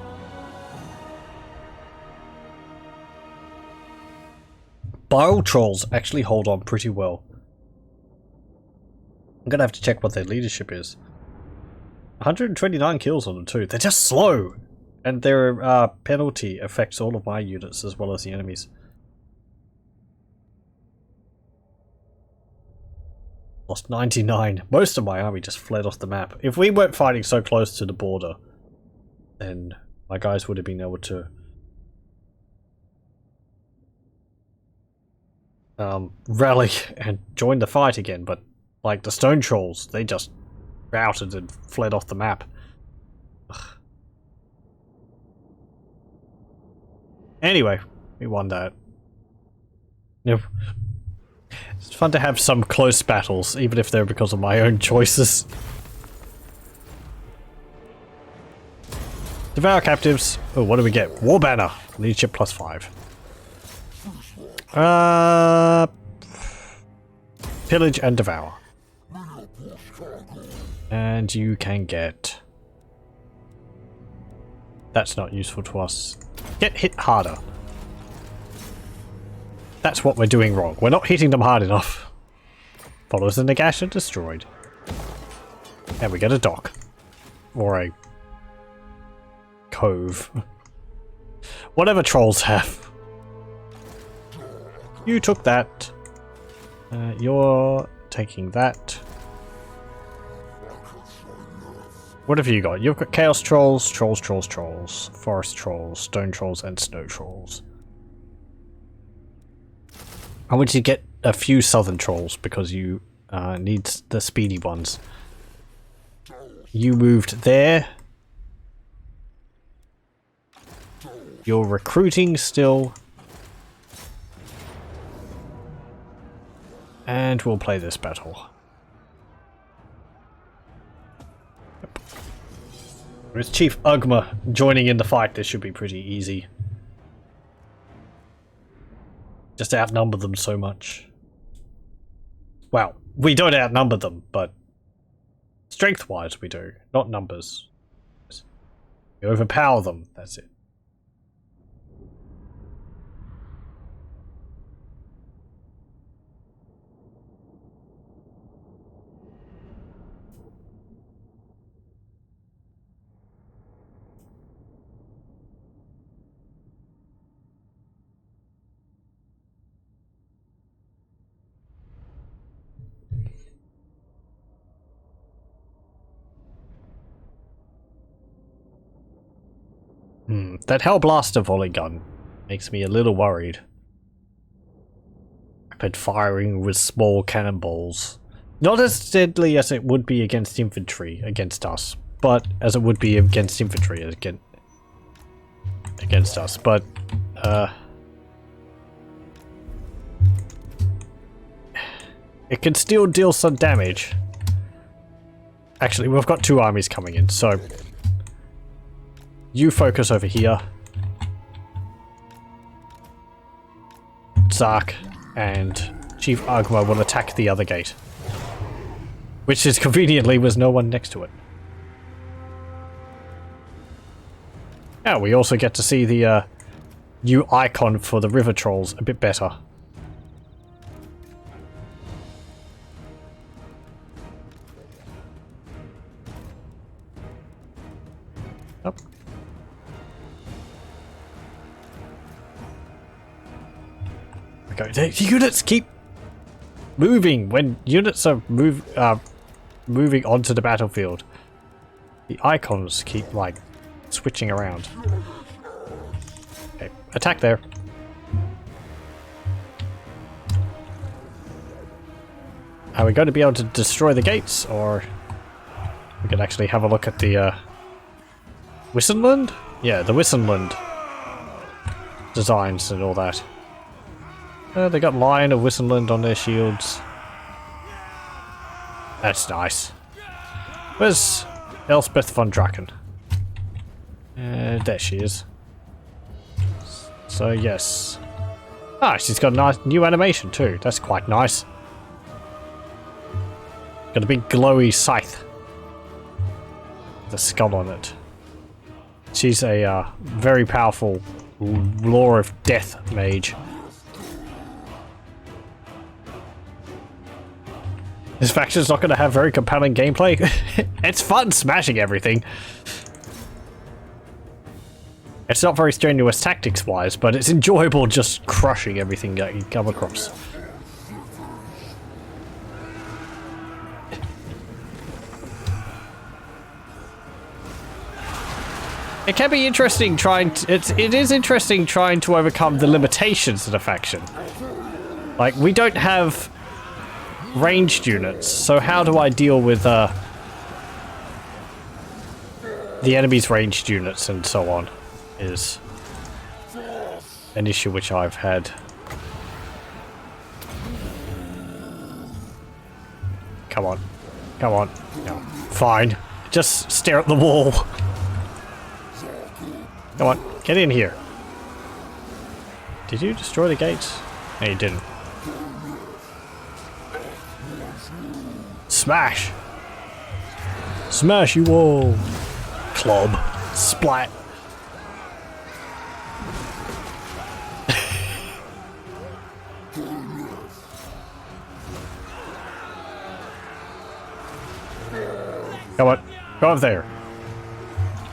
Bile Trollz actually hold on pretty well. I'm gonna have to check what their leadership is. 129 kills on them too. They're just slow! And their penalty affects all of my units as well as the enemies. Lost 99. Most of my army just fled off the map. If we weren't fighting so close to the border, then my guys would have been able to rally and join the fight again, but like the stone trolls, they just routed and fled off the map. Ugh. Anyway, we won that. Yep. It's fun to have some close battles, even if they're because of my own choices. Devour captives. Oh, what do we get? War banner. Leadership +5. Pillage and devour. And you can get... That's not useful to us. Get hit harder. That's what we're doing wrong. We're not hitting them hard enough. Followers of Nagash are destroyed. And we get a dock. Or a... cove. Whatever trolls have. You took that. You're taking that. What have you got? You've got Chaos Trolls, Trolls, Forest Trolls, Stone Trolls, and Snow Trolls. I want you to get a few Southern Trolls because you need the speedy ones. You moved there. You're recruiting still. And we'll play this battle. Yep. With Chief Ugma joining in the fight, this should be pretty easy. Just outnumber them so much. Well, we don't outnumber them, but strength-wise we do, not numbers. We overpower them, that's it. That Hellblaster volley gun makes me a little worried. But firing with small cannonballs. Not as deadly as it would be against infantry against us, but as it would be against infantry against us, but it can still deal some damage. Actually, we've got two armies coming in, so you focus over here. Zark and Chief Ugma will attack the other gate. Which is conveniently was no one next to it. Yeah, we also get to see the new icon for the river trolls a bit better. Up. Okay, the units keep moving when units are moving onto the battlefield. The icons keep like switching around. Okay, attack there. Are we going to be able to destroy the gates, or we can actually have a look at the Wissenland? Yeah, the Wissenland designs and all that. They got Lion of Wissenland on their shields. That's nice. Where's Elspeth von Draken? There she is. So yes. Ah, she's got a nice new animation too. That's quite nice. Got a big glowy scythe. With a skull on it. She's a very powerful Law of Death mage. This faction's not going to have very compelling gameplay. It's fun smashing everything. It's not very strenuous tactics-wise, but it's enjoyable just crushing everything that you come across. It can be interesting trying to, it is interesting trying to overcome the limitations of the faction. Like, we don't have ranged units, so how do I deal with the enemy's ranged units and so on is an issue which I've had. Come on. Come on. No. Fine. Just stare at the wall. Come on, get in here. Did you destroy the gates? No, you didn't. Smash! Smash you all! Club. Splat. Come on, go up there.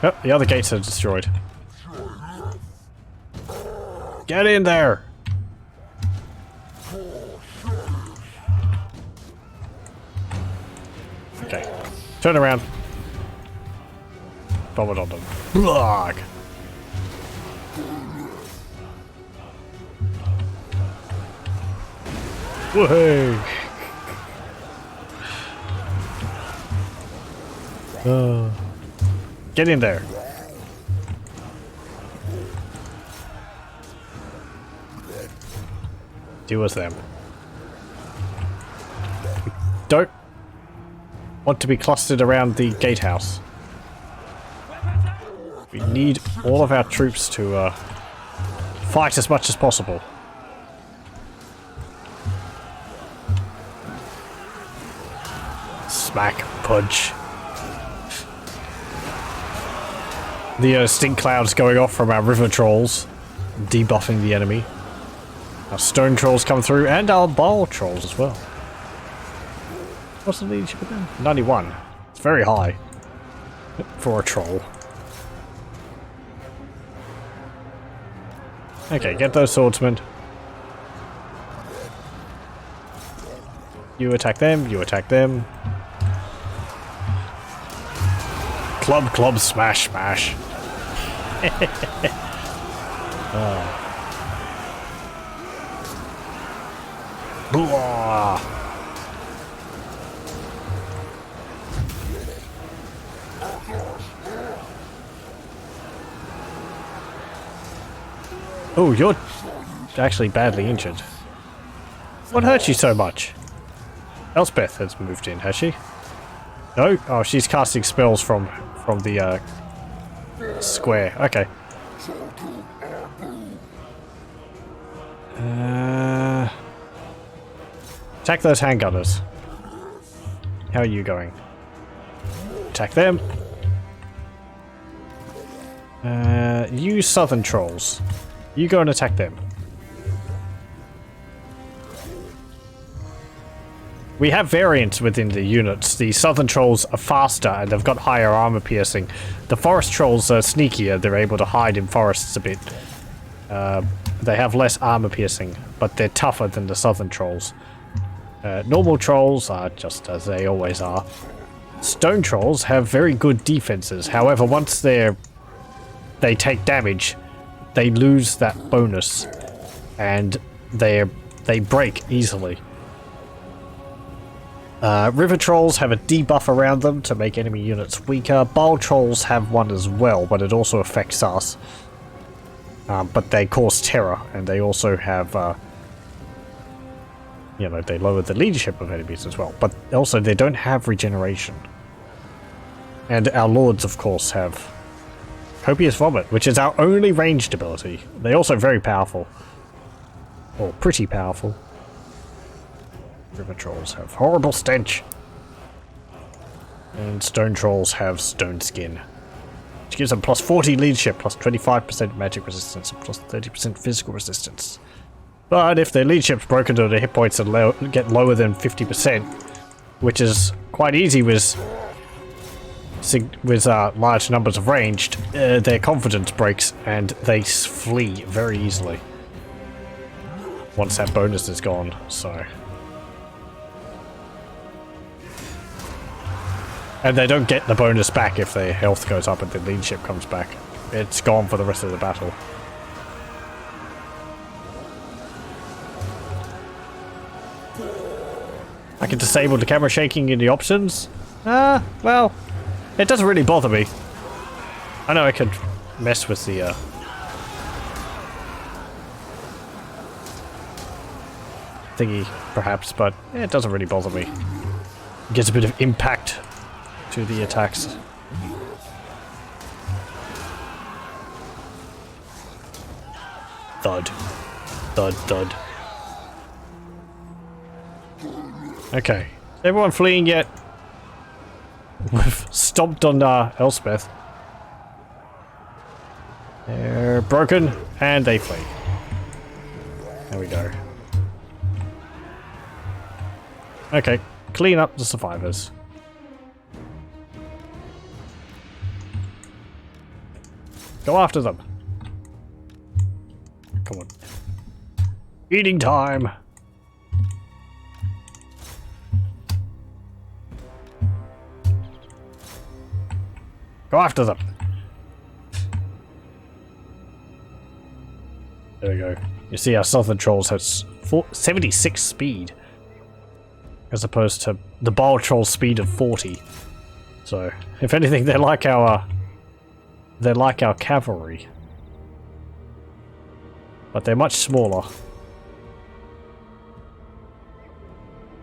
Oh, the other gates are destroyed. Get in there! Okay. Turn around. Bomb it on them. Blog! Woohoo! Get in there. Deal with them. Don't want to be clustered around the gatehouse. We need all of our troops to fight as much as possible. Smack, punch. The stink clouds going off from our river trolls, debuffing the enemy. Our stone trolls come through, and our ball trolls as well. What's the leadership of them? 91. It's very high for a troll. Okay, get those swordsmen. You attack them, you attack them. Club, club, smash, smash. Oh. Blah. Oh, you're actually badly injured. What hurt you so much? Elspeth has moved in, has she? No? Oh, she's casting spells from the square. Okay. Attack those handgunners. How are you going? Attack them. You southern trolls. You go and attack them. We have variants within the units. The southern trolls are faster and they've got higher armor piercing. The forest trolls are sneakier. They're able to hide in forests a bit. They have less armor piercing, but they're tougher than the southern trolls. Normal trolls are just as they always are. Stone trolls have very good defenses. However, once they take damage, they lose that bonus, and they break easily. River Trolls have a debuff around them to make enemy units weaker. Bowl Trolls have one as well, but it also affects us. But they cause terror, and they also have, you know, they lower the leadership of enemies as well. But also they don't have regeneration. And our Lords, of course, have Copious Vomit, which is our only ranged ability. They're also very powerful. Or pretty powerful. River Trolls have Horrible Stench. And Stone Trolls have Stone Skin. Which gives them plus 40 leadership, plus 25% magic resistance, and plus 30% physical resistance. But if their leadership's broken to their hit points and get lower than 50%, which is quite easy with large numbers of ranged, their confidence breaks and they flee very easily. Once that bonus is gone, so... And they don't get the bonus back if their health goes up and the leadership comes back. It's gone for the rest of the battle. I can disable the camera shaking in the options. Well, it doesn't really bother me. I know I could mess with the thingy, perhaps, but it doesn't really bother me. It gives a bit of impact to the attacks. Thud. Thud, thud. Okay. Is everyone fleeing yet? We've stomped on Elspeth. They're broken, and they flee. There we go. Okay, clean up the survivors. Go after them. Come on. Eating time. Go after them. There we go. You see our Southern Trolls has 76 speed. As opposed to the Bowl Troll's speed of 40. So, if anything, they're like our cavalry. But they're much smaller.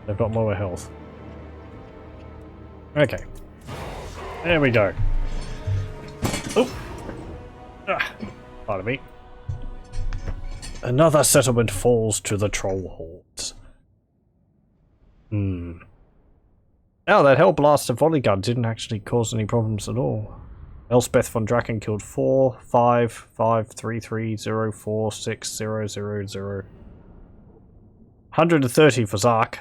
They've got lower health. Okay. There we go. Oh! Pardon me. Another settlement falls to the troll hordes. Oh, that Hellblast and volley gun didn't actually cause any problems at all. Elspeth von Draken killed 4, 5, 5, 3, 3, 0, 4, 6, 0, 0, 0. 130 for Zark.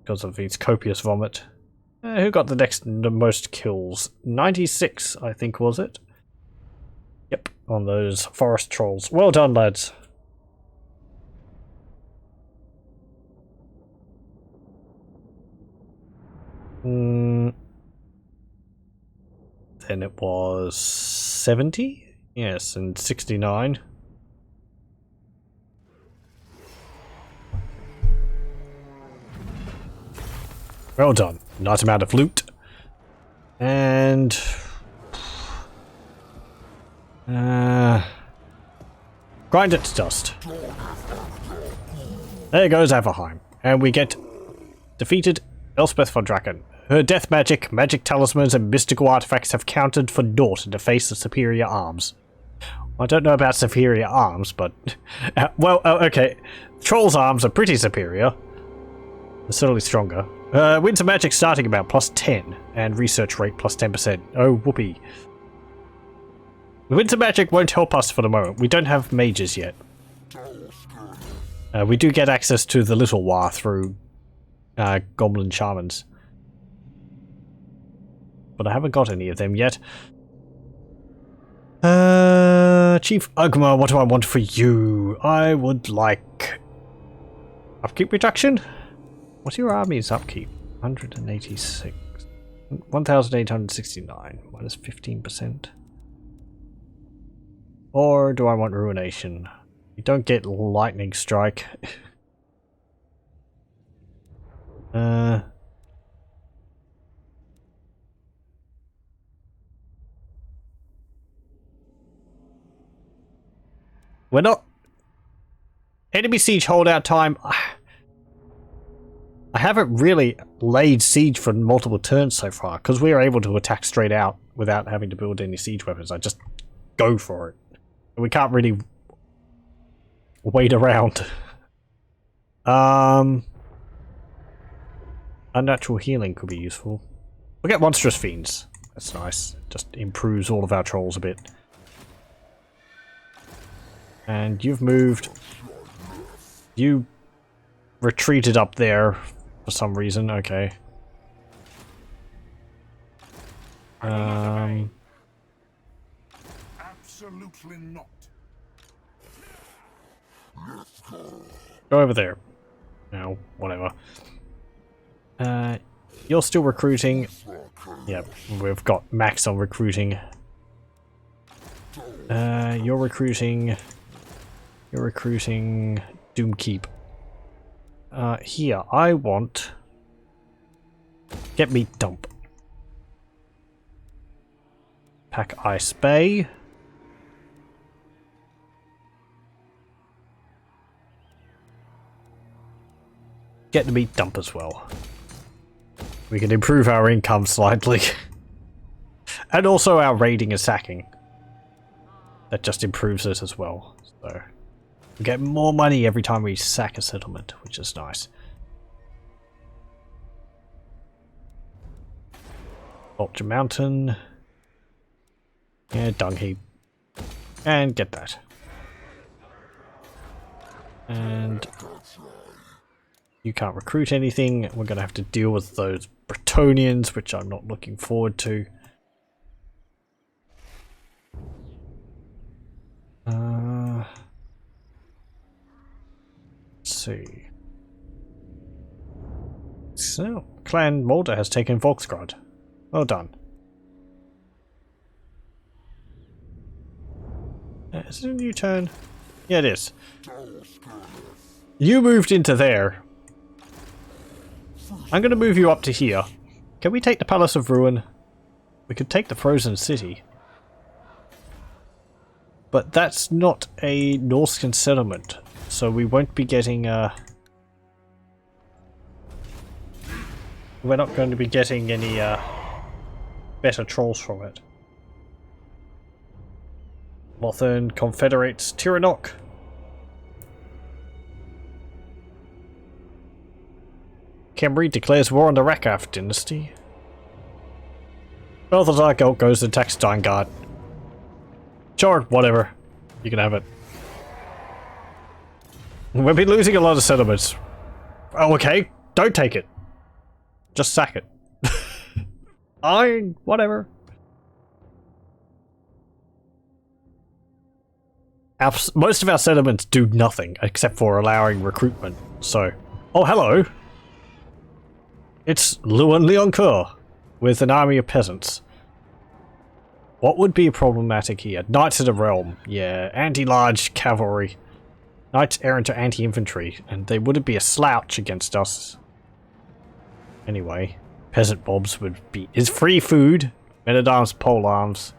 Because of his copious vomit. Who got the most kills? 96, I think, was it? Yep, on those forest trolls. Well done, lads. Then it was 70? Yes, and 69. Well done. Nice amount of loot. And... grind it to dust. There goes Averheim. And we get defeated Elspeth von Draken. Her death magic, magic talismans, and mystical artifacts have counted for naught in the face of superior arms. I don't know about superior arms, but... well, okay. Troll's arms are pretty superior. They're certainly stronger. Winter magic starting about plus 10, and research rate plus 10%. Oh, whoopee. Winter magic won't help us for the moment. We don't have mages yet. We do get access to the Little War through Goblin Shamans. But I haven't got any of them yet. Chief Ugma, what do I want for you? I would like... upkeep reduction? What's your army's upkeep? 186. 1,869. Minus 15%. Or do I want ruination? You don't get lightning strike. We're not... Enemy siege holdout time... I haven't really laid siege for multiple turns so far, because we are able to attack straight out without having to build any siege weapons. I just go for it. We can't really wait around. Unnatural healing could be useful. We'll get monstrous fiends. That's nice. Just improves all of our trolls a bit. And you've moved. You retreated up there for some reason. Okay. Absolutely not. Go over there. No, whatever. You're still recruiting. Yep, we've got max on recruiting. You're recruiting. You're recruiting Doomkeep. Here, I want... Get me dump. Pack Ice Bay. Get the meat dump as well. We can improve our income slightly. And also our raiding and sacking. That just improves it as well. So we get more money every time we sack a settlement, which is nice. Vulture Mountain. Yeah, dung heap. And get that. And you can't recruit anything. We're going to have to deal with those Bretonians, which I'm not looking forward to. Let's see. So, Clan Mulder has taken Volksgrad. Well done. Is it a new turn? Yeah, it is. You moved into there. I'm going to move you up to here. Can we take the Palace of Ruin? We could take the Frozen City. But that's not a Norscan settlement, so we won't be getting we're not going to be getting any better trolls from it. Lothern confederates Tiranoc. Khemri declares war on the Rakaf dynasty. Well, the Dark Elk goes and attacks Steingard. Sure, whatever. You can have it. We'll be losing a lot of settlements. Oh, okay. Don't take it. Just sack it. Whatever. Most of our settlements do nothing except for allowing recruitment. So, oh hello. It's Luan Leoncoeur with an army of peasants. What would be problematic here? Knights of the Realm. Yeah, anti-large cavalry. Knights errant are anti-infantry, and they wouldn't be a slouch against us. Anyway, peasant mobs would be... is free food. Men-at-arms, polearms.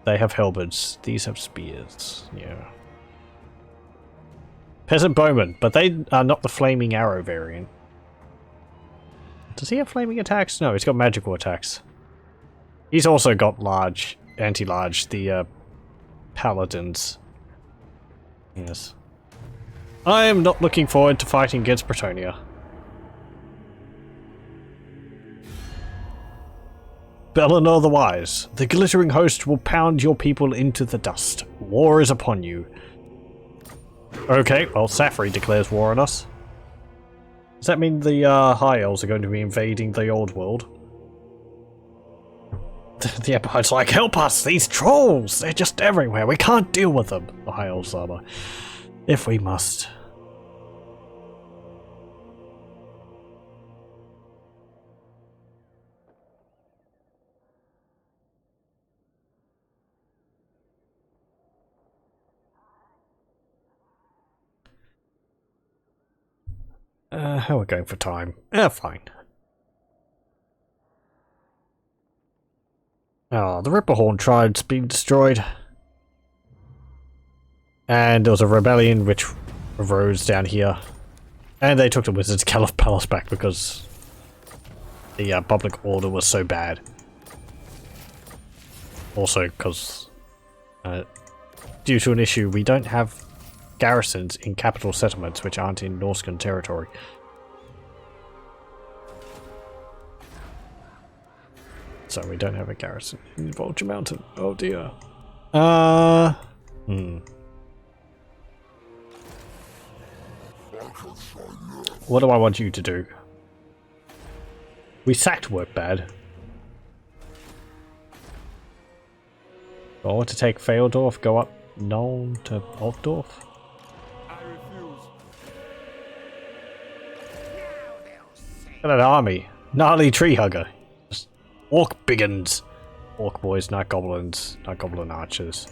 They have halberds. These have spears. Yeah. Peasant bowmen, but they are not the flaming arrow variant. Does he have flaming attacks? No, he's got magical attacks. He's also got large, anti-large, the paladins. Yes. I am not looking forward to fighting against Bretonia. Bellinor the Wise. The glittering host will pound your people into the dust. War is upon you. Okay, well, Safri declares war on us. Does that mean the High Elves are going to be invading the Old World? The Empire's like, help us! These trolls! They're just everywhere! We can't deal with them! The High Elves are. If we must. How are we going for time? Fine. Oh, the Ripperhorn tribe's been destroyed. And there was a rebellion which arose down here. And they took the Wizard's Caliph Palace back because the public order was so bad. Also because, due to an issue, we don't have garrisons in capital settlements which aren't in Norscan territory. So we don't have a garrison in Vulture Mountain. Oh dear. What do I want you to do? We sacked work bad. I want to take Pheildorf, go up Nuln to Altdorf. I refuse. Look at that army. Gnarly tree hugger. Just orc biggins. Orc boys, not goblins, not goblin archers.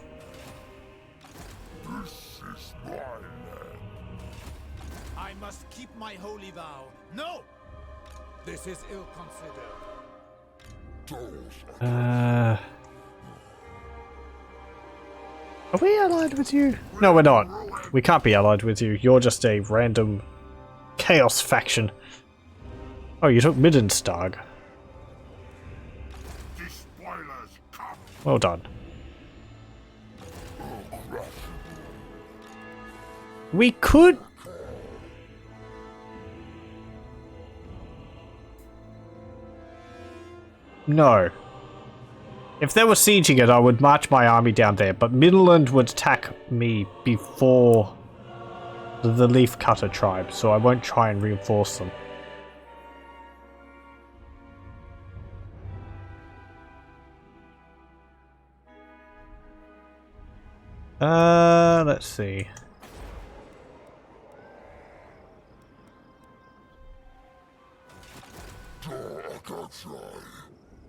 This is my land. I must keep my holy vow. No! This is ill considered. Are we allied with you? No, we're not. We can't be allied with you. You're just a random chaos faction. Oh, you took Middenstag. The spoilers come. Well done. We could... No. If they were sieging it, I would march my army down there, but Midland would attack me before the Leaf Cutter tribe, so I won't try and reinforce them. Let's see.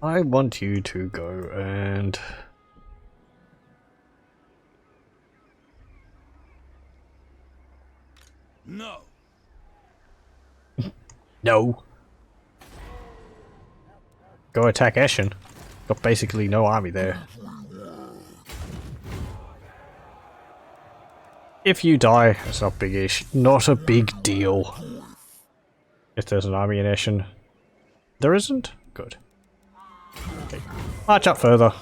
I want you to go and... No! No. Go attack Eschen. Got basically no army there. If you die, it's not big-ish. Not a big deal. If there's an army in Eschen. There isn't? Good. Okay. March up further.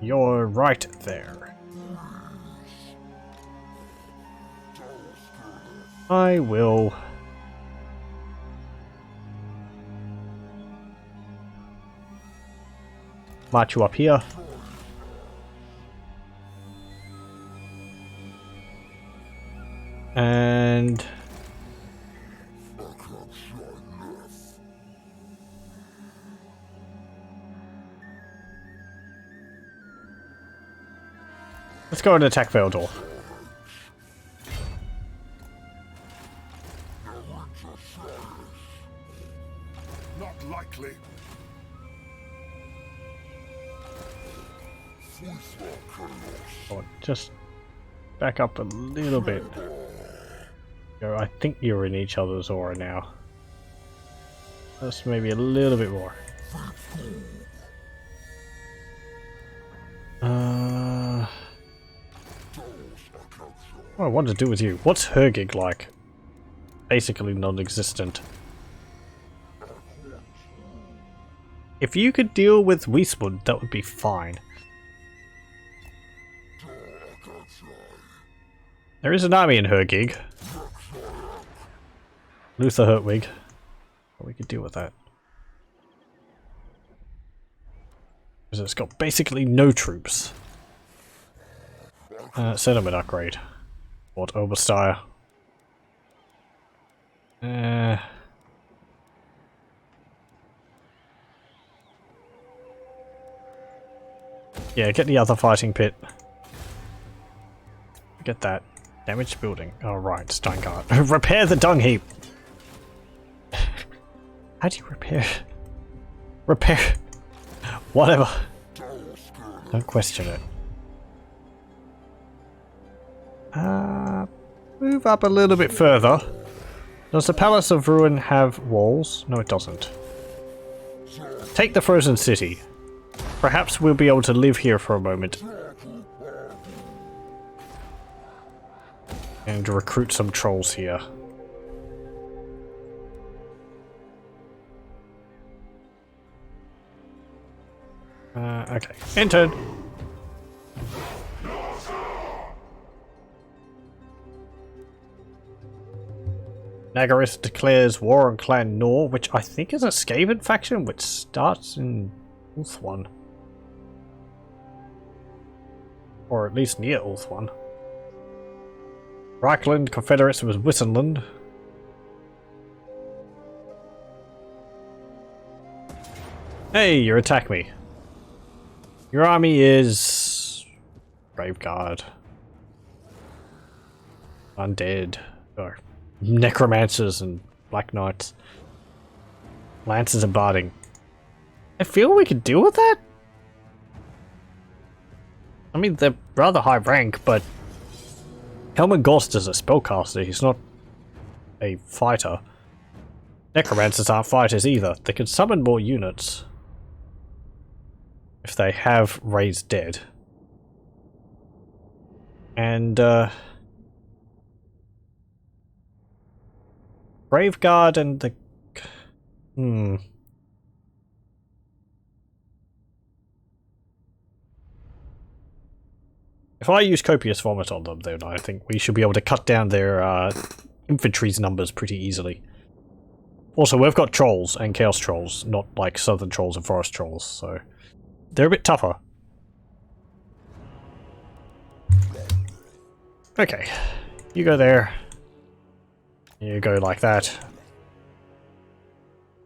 You're right there. I will... march you up here. And... let's go and attack Pheildorf. Not likely. Oh, just back up a little bit. Go, I think you're in each other's aura now. Just maybe a little bit more. What I want to do with you. What's her gig like? Basically non-existent. If you could deal with Weismund, that would be fine. There is an army in her gig. Luther Hertwig. But we could deal with that. Because it's got basically no troops. Settlement upgrade. What Oberstyre? Yeah, get the other fighting pit. Get that. Damaged building. Oh right, Steingart. Repair the dung heap! How do you repair? Repair... Whatever. Don't question it. Move up a little bit further. Does the Palace of Ruin have walls? No, it doesn't. Take the frozen city. Perhaps we'll be able to live here for a moment. And recruit some trolls here. Okay. Enter. Nagash declares war on Clan Nor, which I think is a Skaven faction, which starts in Ulthuan. Or at least near Ulthuan. Reichland confederates with Wissenland. Hey, you attack me. Your army is... Graveguard. Undead. Or necromancers and black knights. Lancers and barding. I feel we could deal with that? I mean, they're rather high rank, but... Helmut Gorst is a spellcaster, he's not a fighter. Necromancers aren't fighters either. They can summon more units. If they have raze dead. And, Graveguard and the... If I use Copious Vomit on them, then I think we should be able to cut down their infantry's numbers pretty easily. Also, we've got trolls and chaos trolls, not like southern trolls and forest trolls, so they're a bit tougher. Okay, you go there. You go like that.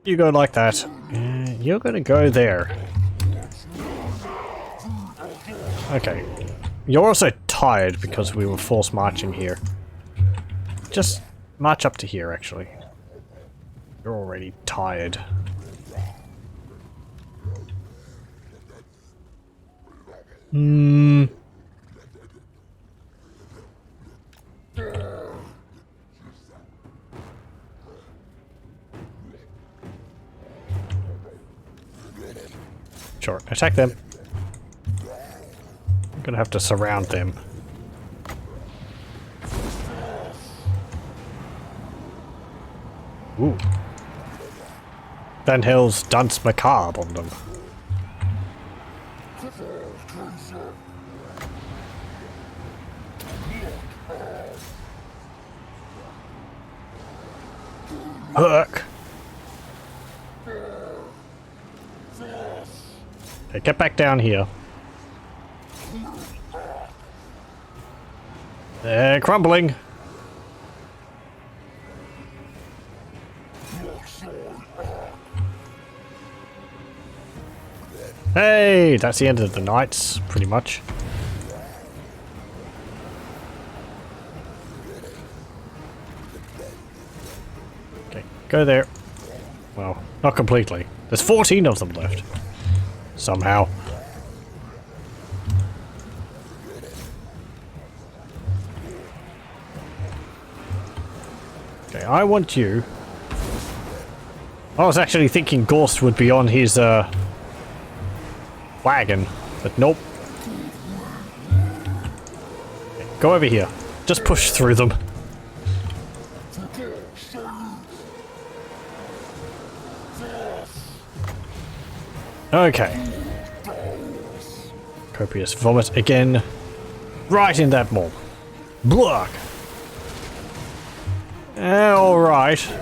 You go like that. And you're gonna go there. Okay. You're also tired because we were forced marching here. Just march up to here, actually. You're already tired. Sure, attack them. I'm gonna have to surround them. Ooh. Van Hell's Dance Macabre on them. Hook! Okay, get back down here. They're crumbling. Hey, that's the end of the knights, pretty much. Okay, go there. Well, not completely. There's 14 of them left. Somehow. Okay, I want you. I was actually thinking Gorst would be on his, wagon, but nope. Okay, go over here. Just push through them. Okay. Copious Vomit again. Right in that maw. Block. Alright.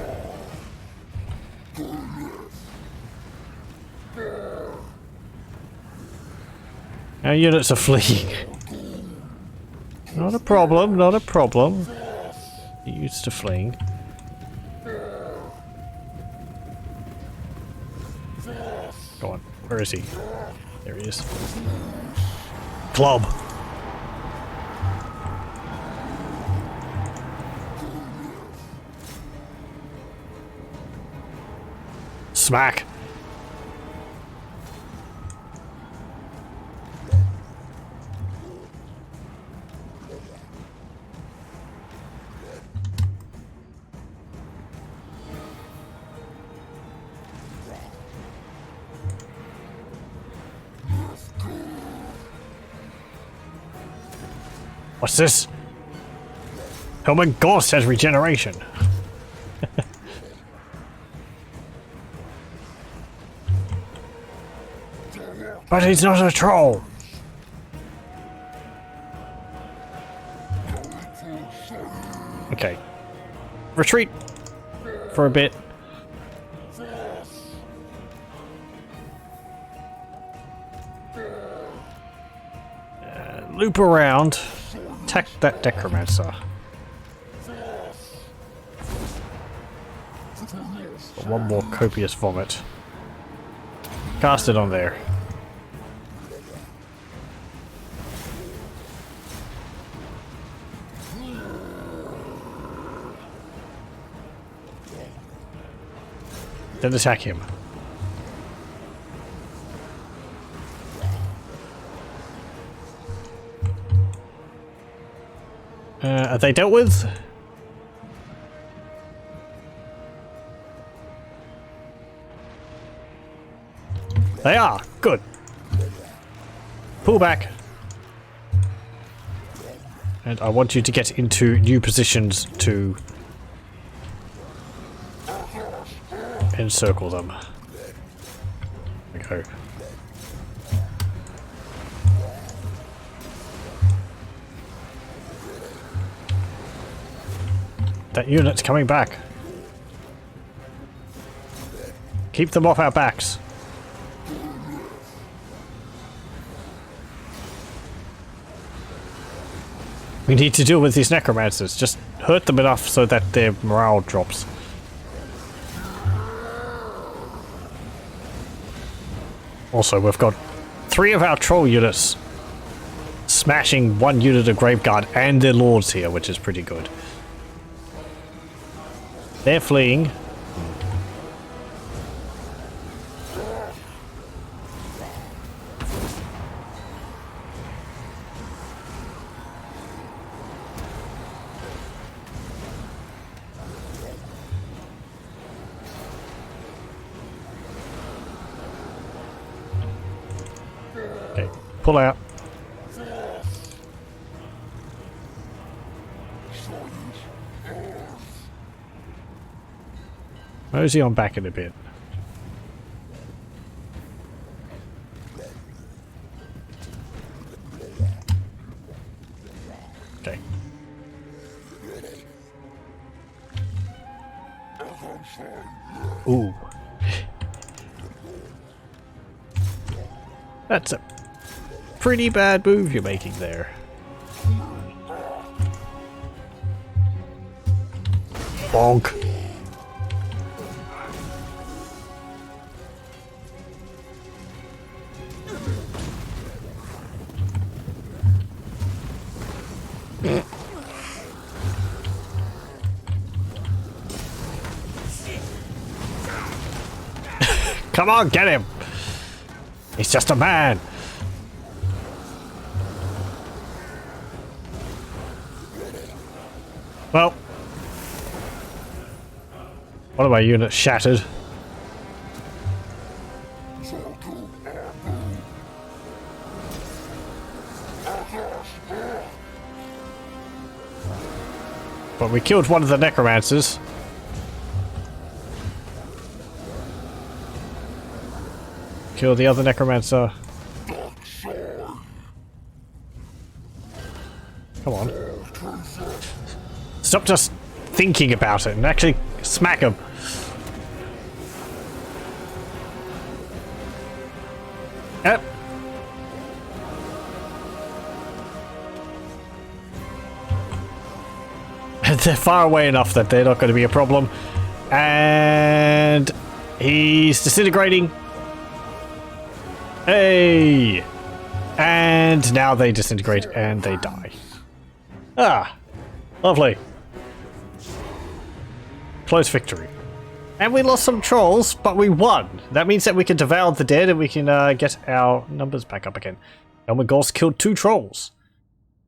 Our units are fleeing. Not a problem, not a problem. You're used to fleeing. Go on, where is he? There he is. Club! Smack! What's this? Helmet Ghost has regeneration. But he's not a troll. Okay. Retreat for a bit. Loop around. Attack that necromancer. One more copious vomit. Cast it on there. Then attack him. Are they dealt with? They are. Good. Pull back. And I want you to get into new positions to encircle them. There we go. That unit's coming back. Keep them off our backs. We need to deal with these necromancers. Just hurt them enough so that their morale drops. Also, we've got 3 of our troll units smashing 1 unit of Graveguard and their lords here, which is pretty good. They're fleeing. Okay, pull out. Mosey on back in a bit. Okay. Ooh. That's a pretty bad move you're making there. Bonk. Come on, get him! He's just a man! Well, one of my units shattered. But we killed one of the necromancers. Kill the other necromancer. Come on. Stop just thinking about it and actually smack him. Yep. They're far away enough that they're not going to be a problem. And he's disintegrating. Hey! And now they disintegrate and they die. Ah! Lovely. Close victory. And we lost some trolls, but we won. That means that we can devour the dead and we can get our numbers back up again. Elmer Goss killed 2 trolls.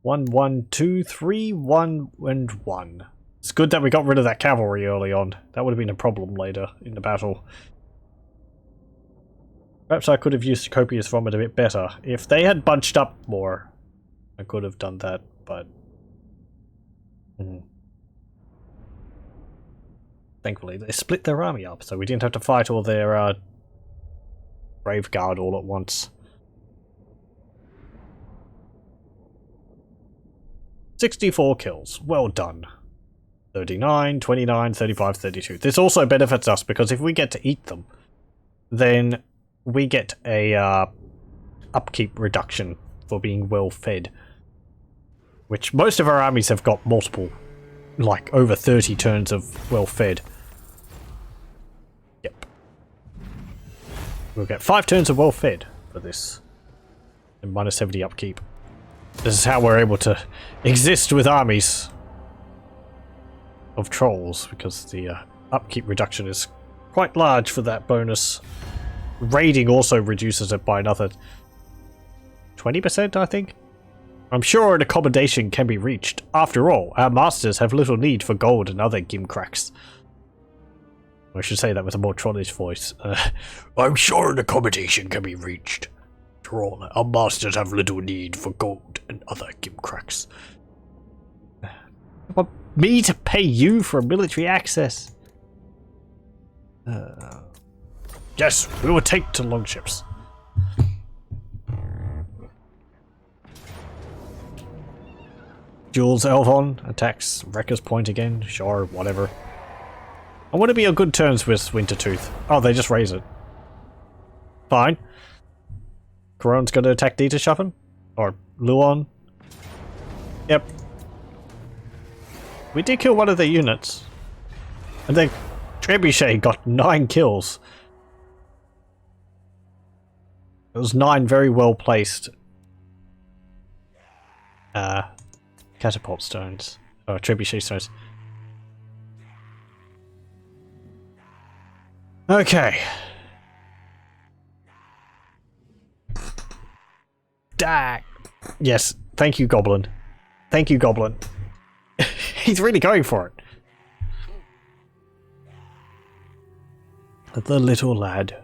1, 1, 2, 3, 1, and 1. It's good that we got rid of that cavalry early on. That would have been a problem later in the battle. Perhaps I could have used copious vomit a bit better. If they had bunched up more, I could have done that, but Thankfully, they split their army up, so we didn't have to fight all their Brave Guard all at once. 64 kills. Well done. 39, 29, 35, 32. This also benefits us because if we get to eat them, then we get a upkeep reduction for being well fed. Which most of our armies have got multiple, like over 30 turns of well fed. Yep. We'll get 5 turns of well fed for this. And minus 70 upkeep. This is how we're able to exist with armies of trolls, because the upkeep reduction is quite large for that bonus. Raiding also reduces it by another 20%, I think. I'm sure an accommodation can be reached. After all, our masters have little need for gold and other gimcracks. I should say that with a more trollish voice. I'm sure an accommodation can be reached. After all, our masters have little need for gold and other gimcracks. Want me to pay you for military access? Yes, we will take to longships. Jules Elvon attacks Wrecker's Point again. Sure, whatever. I want to be on good terms with Wintertooth. Oh, they just raise it. Fine. Coron's going to attack Dieterschaffen? Or Luon? Yep. We did kill one of their units. And then Trebuchet got 9 kills. It was 9 very well placed catapult stones. Or Trebuchet stones. Okay. Dak. Yes, thank you, Goblin. Thank you, Goblin. He's really going for it. The little lad.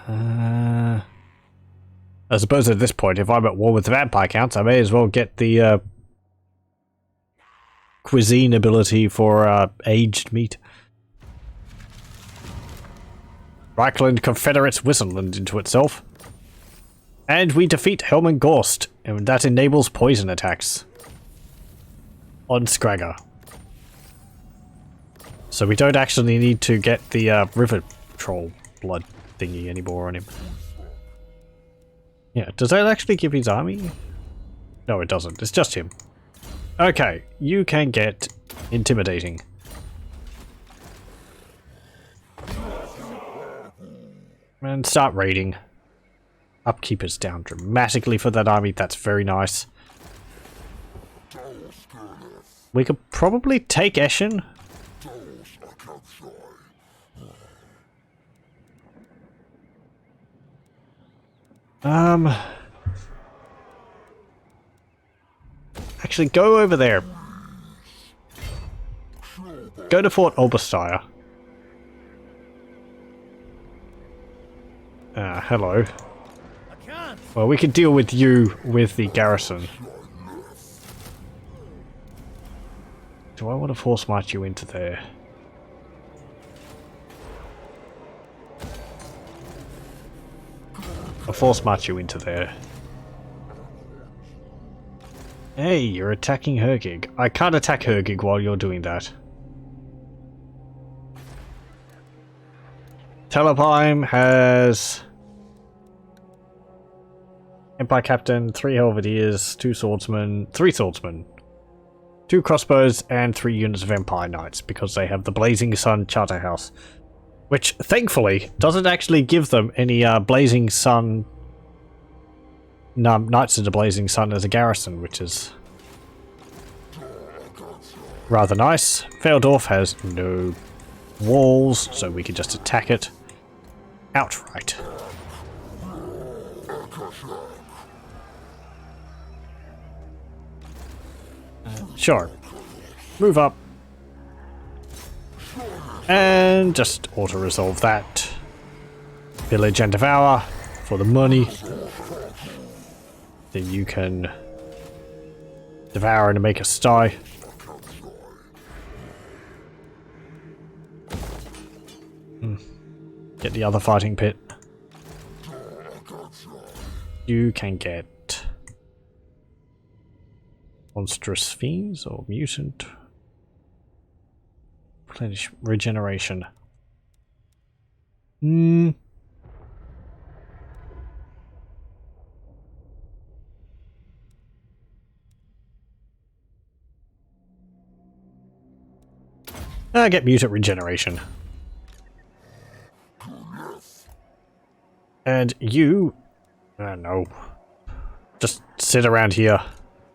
I suppose at this point, if I'm at war with the vampire counts, I may as well get the cuisine ability for aged meat. Reichland Confederates Whistleland into itself. And we defeat Helman Gorst, and that enables poison attacks on Scragger. So we don't actually need to get the river troll blood thingy anymore on him. Yeah, does that actually give his army? No, it doesn't. It's just him. Okay, you can get intimidating. And start raiding. Upkeep is down dramatically for that army. That's very nice. We could probably take Eschen. Actually, go over there. Go to Fort Oberstyre. Hello. Well, we could deal with you with the garrison. Do I want to force march you into there? I'll force march you into there. Hey, you're attacking Hergig. I can't attack Hergig while you're doing that. Telopheim has Empire Captain, 3 Helvetiers, 2 Swordsmen, 3 Swordsmen, 2 Crossbows, and 3 units of Empire Knights, because they have the Blazing Sun Charterhouse. Which, thankfully, doesn't actually give them any Blazing Sun... Knights of the Blazing Sun as a garrison, which is rather nice. Pheildorf has no walls, so we can just attack it outright. Sure. Move up. And just auto-resolve that. Pillage and devour for the money. Then you can Devour to make us die. Get the other fighting pit. You can get monstrous fiends or mutant. Replenish regeneration. Get mutant regeneration. And you... no. Just sit around here.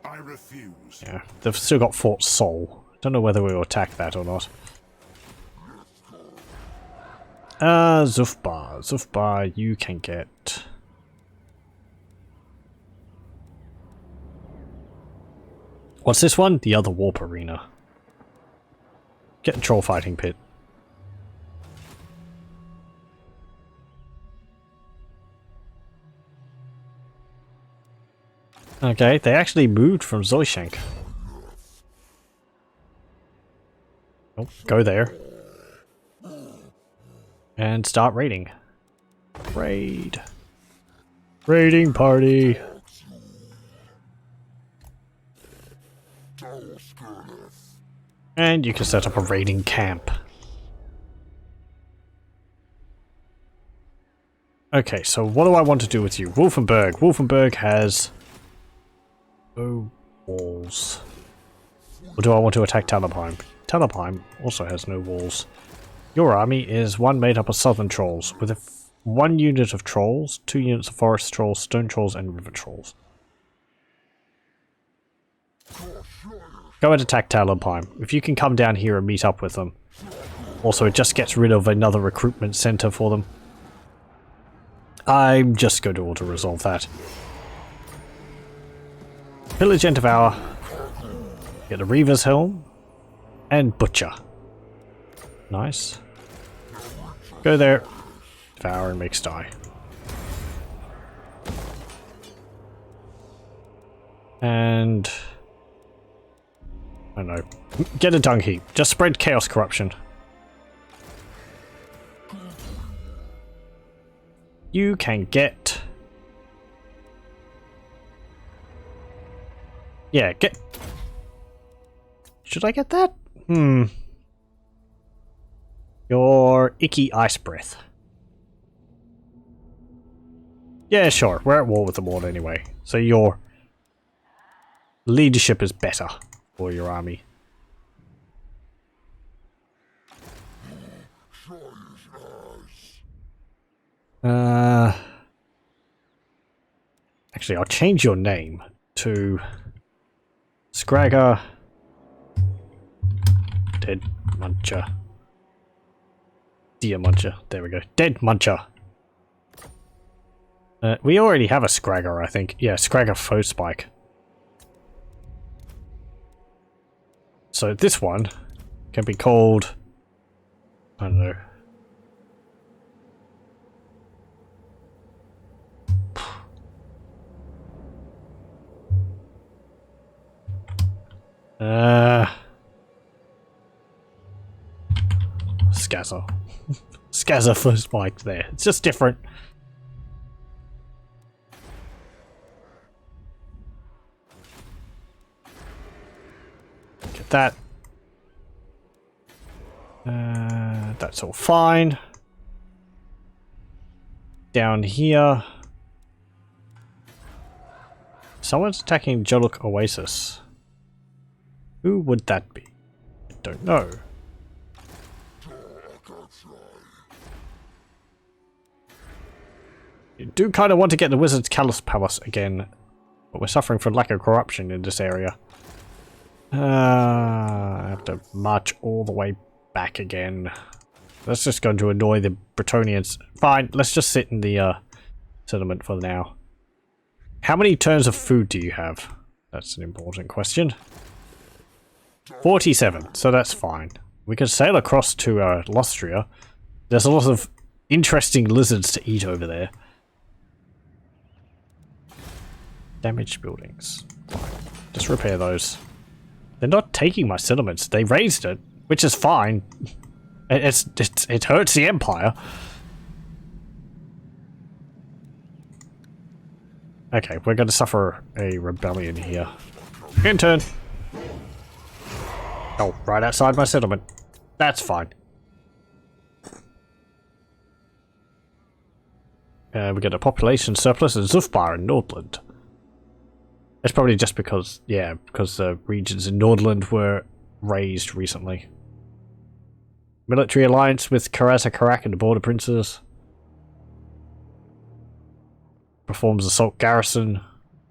I refuse. Yeah, they've still got Fort Sol. Don't know whether we'll attack that or not. Zufbar. Zufbar, you can get... What's this one? The other warp arena. Get the troll fighting pit. Okay, they actually moved from Zoishank. Oh, go there. And start raiding. Raid. Raiding party. And you can set up a raiding camp. Okay, so what do I want to do with you? Wolfenberg. Wolfenberg has... no walls. Or do I want to attack Talabheim? Talabheim also has no walls. Your army is one made up of southern trolls, with one unit of trolls, 2 units of forest trolls, stone trolls, and river trolls. Go and attack Talabheim. If you can come down here and meet up with them. Also, it just gets rid of another recruitment center for them. I'm just going to auto-resolve that. Pillage and Devour. Get the Reaver's Helm. And Butcher. Nice. Go there. Devour and make die. And... I don't know. Get a dung heap. Just spread chaos corruption. You can get... yeah, get... should I get that? Your icky ice breath. Yeah, sure. We're at war with them all anyway. So your leadership is better for your army. Actually, I'll change your name to Scragger Dead Muncher. Dear Muncher. There we go. Dead Muncher. We already have a Scragger, I think. Yeah, Scragger Foe Spike. So this one can be called... I don't know. Scazzer. Scazzer Foe Spike there. It's just different. Get that. That's all fine. Down here. Someone's attacking Joluk Oasis. Who would that be? I don't know. You do kind of want to get the Wizard's Callus Palace again, but we're suffering from lack of corruption in this area. I have to march all the way back again. That's just going to annoy the Bretonians. Fine, let's just sit in the settlement for now. How many turns of food do you have? That's an important question. 47, so that's fine. We can sail across to Lostria. There's a lot of interesting lizards to eat over there. Damaged buildings. Fine. Just repair those. They're not taking my settlements. They raised it, which is fine. It hurts the Empire. Okay, we're going to suffer a rebellion here. In turn. Oh, right outside my settlement. That's fine. We get a population surplus in Zufbar and Nordland. It's probably just because, yeah, because the regions in Nordland were raised recently. Military alliance with Karak and the Border Princes. Performs assault garrison.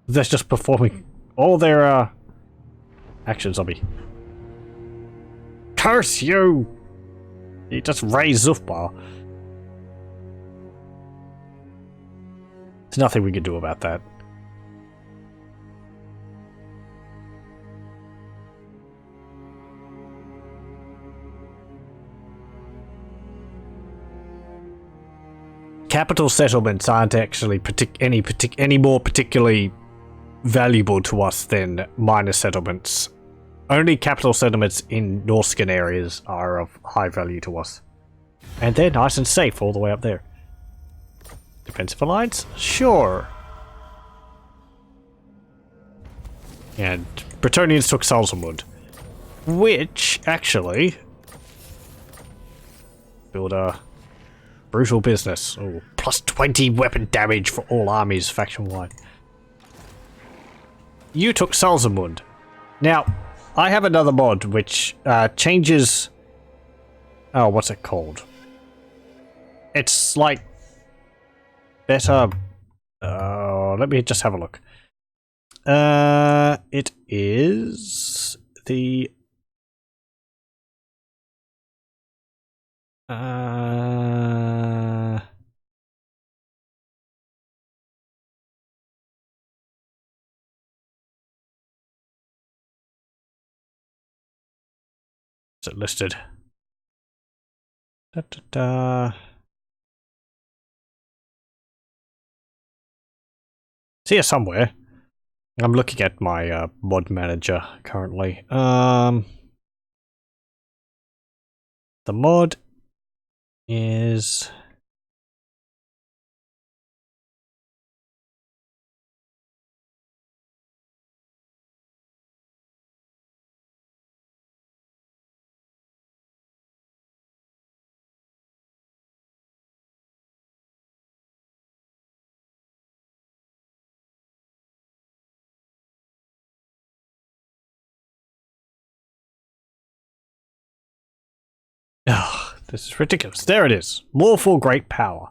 They're just performing all their actions on me. Curse you! You just raised Zufbar. There's nothing we can do about that. Capital settlements aren't actually any more particularly valuable to us than minor settlements. Only capital settlements in Norscan areas are of high value to us. And they're nice and safe all the way up there. Defensive alliance? Sure. And Bretonnians took Salzamund. Which, actually... build a brutal business. Oh, plus 20 weapon damage for all armies faction-wide. You took Salzamund. Now, I have another mod which changes... oh, what's it called? It's like... better... let me just have a look. It is... the... is it listed? Da, da, da. It's here somewhere. I'm looking at my mod manager currently. The mod is... ugh, this is ridiculous. There it is. Lawful great power.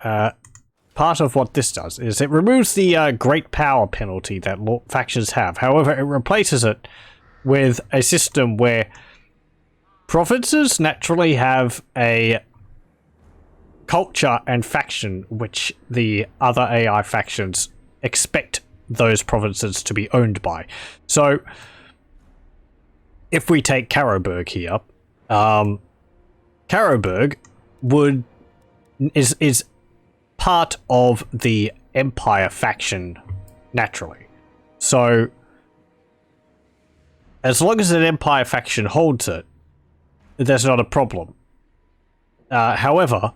Part of what this does is it removes the great power penalty that factions have. However, it replaces it with a system where provinces naturally have a culture and faction which the other AI factions expect those provinces to be owned by. So, if we take Karroburg here, Karroburg is part of the Empire faction naturally. So as long as an Empire faction holds it, there's not a problem. However,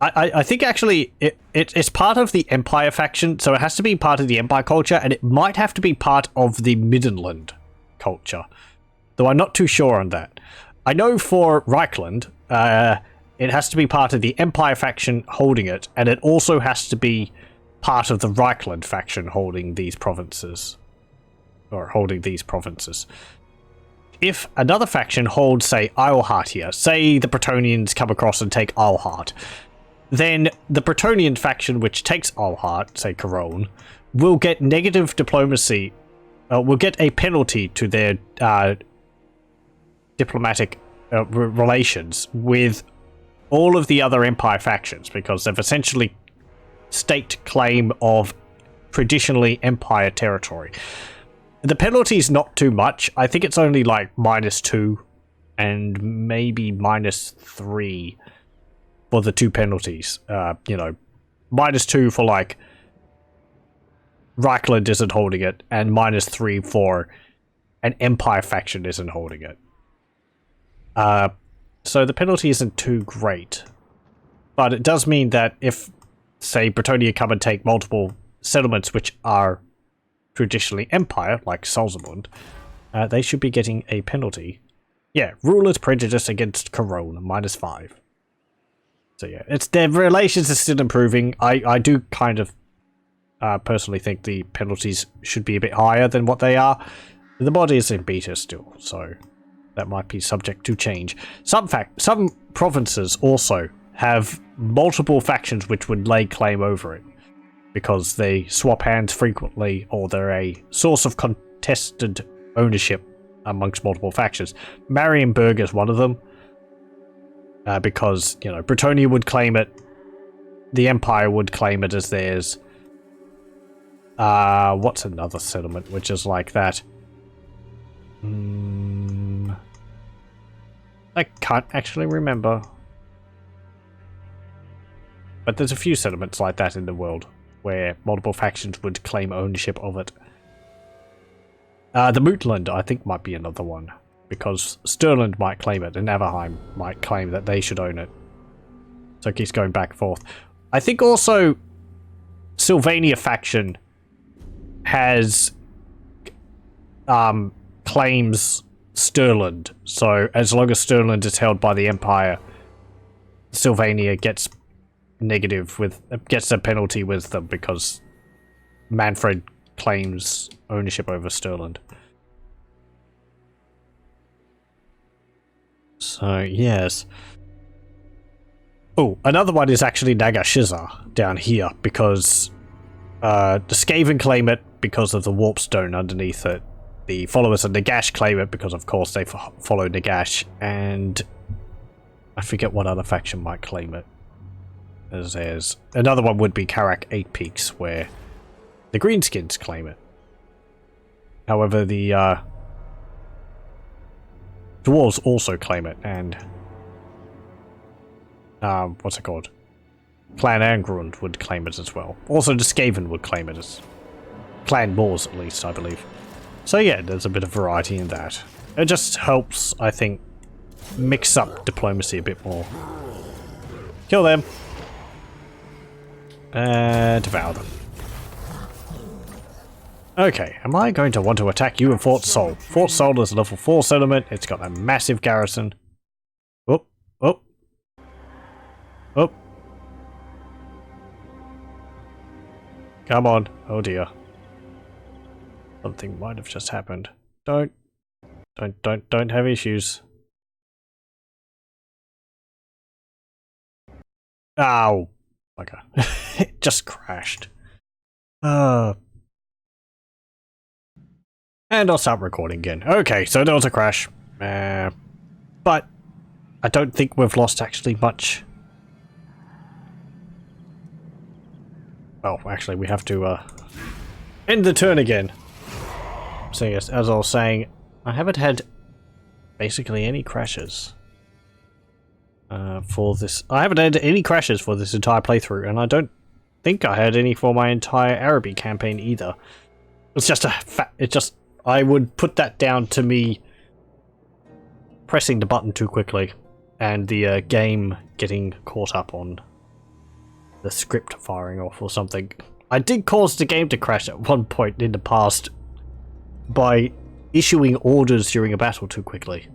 I think actually it's part of the Empire faction, so it has to be part of the Empire culture, and it might have to be part of the Middenland culture. Though I'm not too sure on that. I know for Reichland, it has to be part of the Empire faction holding it, and it also has to be part of the Reichland faction holding these provinces. Or holding these provinces. If another faction holds, say, Eilhart here, say the Bretonnians come across and take Eilhart, then the Bretonnian faction which takes Eilhart, say Cologne, will get negative diplomacy, will get a penalty to their diplomatic relations with all of the other Empire factions, because they've essentially staked claim of traditionally Empire territory. The penalty is not too much. I think it's only like -2 and maybe -3 for the two penalties. You know, -2 for like Reichland isn't holding it, and -3 for an Empire faction isn't holding it. So the penalty isn't too great. But it does mean that if, say, Bretonnia come and take multiple settlements which are traditionally Empire, like Salzamund, they should be getting a penalty. Yeah, Ruler's Prejudice against Corone, -5. So yeah, it's their relations are still improving. I do kind of personally think the penalties should be a bit higher than what they are. The body is in beta still, so that might be subject to change. Some provinces also have multiple factions which would lay claim over it, because they swap hands frequently, or they're a source of contested ownership amongst multiple factions. Marienburg is one of them, because, you know, Bretonnia would claim it, the Empire would claim it as theirs. What's another settlement which is like that? I can't actually remember. But there's a few settlements like that in the world, where multiple factions would claim ownership of it. The Mootland, I think, might be another one, because Stirland might claim it, and Averheim might claim that they should own it. So it keeps going back and forth. I think also Sylvania faction has claims Stirland, so as long as Stirland is held by the Empire, Sylvania gets a penalty with them, because Manfred claims ownership over Stirland. So yes. Oh, another one is actually Nagashizar down here, because the Skaven claim it because of the warpstone underneath it. The followers of Nagash claim it because, of course, they follow Nagash, and I forget what other faction might claim it. There's another one would be Karak 8 Peaks, where the Greenskins claim it. However, the Dwarves also claim it, and what's it called? Clan Erengrad would claim it as well. Also, the Skaven would claim it as Clan Moors, at least, I believe. So yeah, there's a bit of variety in that. It just helps, I think, mix up diplomacy a bit more. Kill them. Devour them. Okay, am I going to want to attack you in Fort Sol? Fort Sol is a level 4 settlement. It's got a massive garrison. Oh, oh. Oh. Come on. Oh dear. Something might have just happened. Don't have issues. Ow. Okay. It just crashed. And I'll start recording again. Okay, so there was a crash. But I don't think we've lost actually much. Oh, actually we have to end the turn again. So yes, as I was saying, I haven't had basically any crashes for this. I haven't had any crashes for this entire playthrough, and I don't think I had any for my entire Araby campaign either. It's just I would put that down to me pressing the button too quickly, and the game getting caught up on the script firing off or something. I did cause the game to crash at one point in the past by issuing orders during a battle too quickly,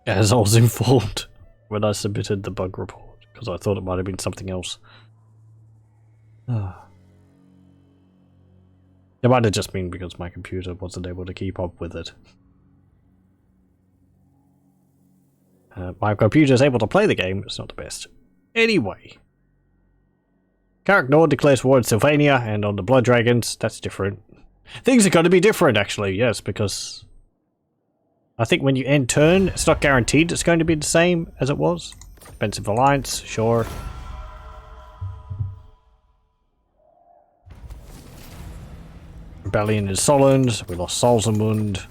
as I was informed when I submitted the bug report, because I thought it might have been something else. It might have just been because my computer wasn't able to keep up with it. My computer is able to play the game, it's not the best. Anyway. Karak Nord declares war on Sylvania and on the Blood Dragons. That's different. Things are going to be different, actually, yes, because I think when you end turn, it's not guaranteed it's going to be the same as it was. Defensive Alliance, sure. Rebellion in Solent, we lost Salzamund.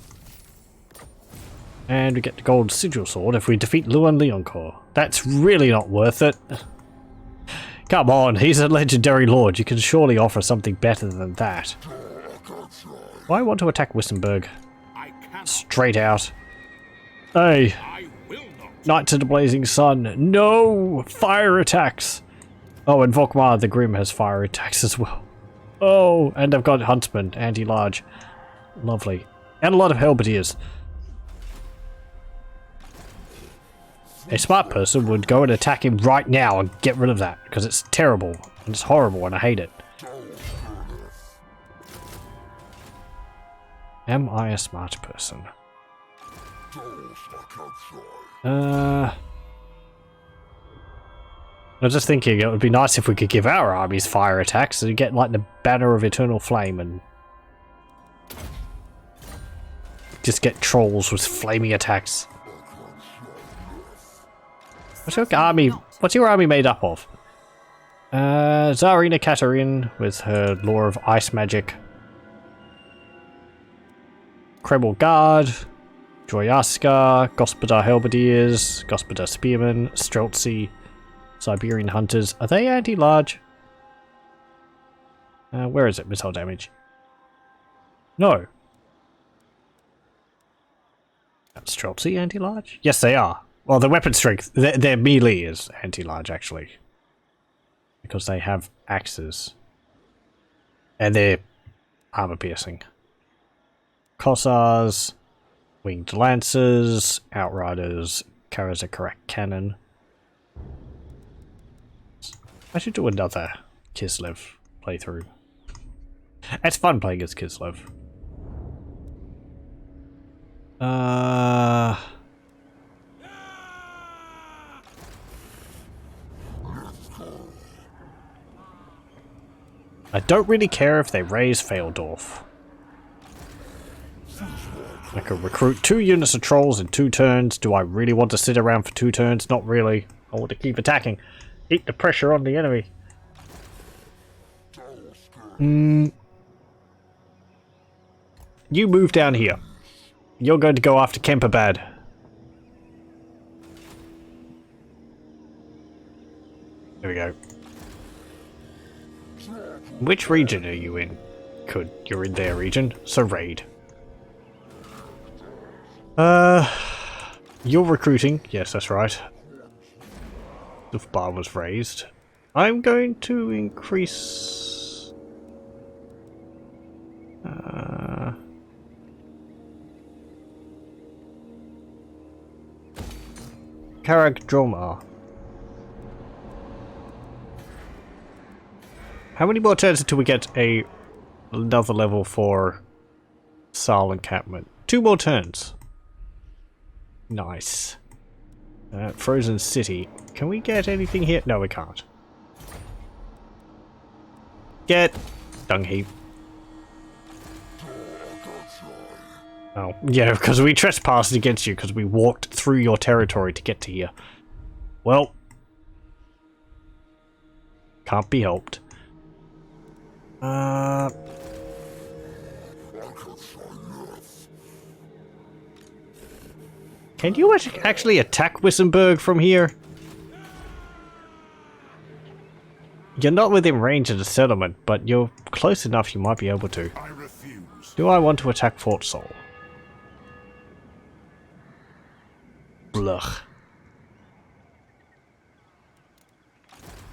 And we get the Gold Sigil Sword if we defeat Luan Leoncourt. That's really not worth it. Come on, he's a legendary lord. You can surely offer something better than that. Why want to attack Wissenberg? I cannot. Straight out. Hey, I will not. Knights of the Blazing Sun. No! Fire attacks! Oh, and Vokmar the Grim has fire attacks as well. Oh, and I've got Huntsman, anti-large. Lovely. And a lot of Halberdiers. A smart person would go and attack him right now and get rid of that, because it's terrible, and it's horrible, and I hate it. Am I a smart person? I was just thinking it would be nice if we could give our armies fire attacks and get like the Banner of Eternal Flame and just get trolls with flaming attacks. What's your army made up of? Tsarina Katarine with her lore of ice magic. Kreml Guard, Droyaska, Gospodar Halberdiers, Gospodar Spearmen, Streltsy, Siberian Hunters. Are they anti-large? Where is it? Missile damage. No. Streltsy anti-large? Yes, they are. Well, the weapon strength, their melee is anti-large, actually. Because they have axes. And they're armor-piercing. Kossars, Winged Lancers, Outriders, Karazakarak Cannon. I should do another Kislev playthrough. It's fun playing as Kislev. I don't really care if they raze Pheildorf. I could recruit 2 units of trolls in 2 turns. Do I really want to sit around for 2 turns? Not really. I want to keep attacking. Eat the pressure on the enemy. You move down here. You're going to go after Kemperbad. There we go. Which region are you in? You're in their region, so raid. You're recruiting. Yes, that's right. The bar was raised. I'm going to increase... Karag Dromar. How many more turns until we get another level for Sal encampment? 2 more turns. Nice. Frozen City. Can we get anything here? No, we can't. Get dung heap. Oh, yeah, because we trespassed against you because we walked through your territory to get to here. Well, can't be helped. Can you actually attack Wissenberg from here? You're not within range of the settlement, but you're close enough you might be able to. I refuse. Do I want to attack Fort Sol? Blech.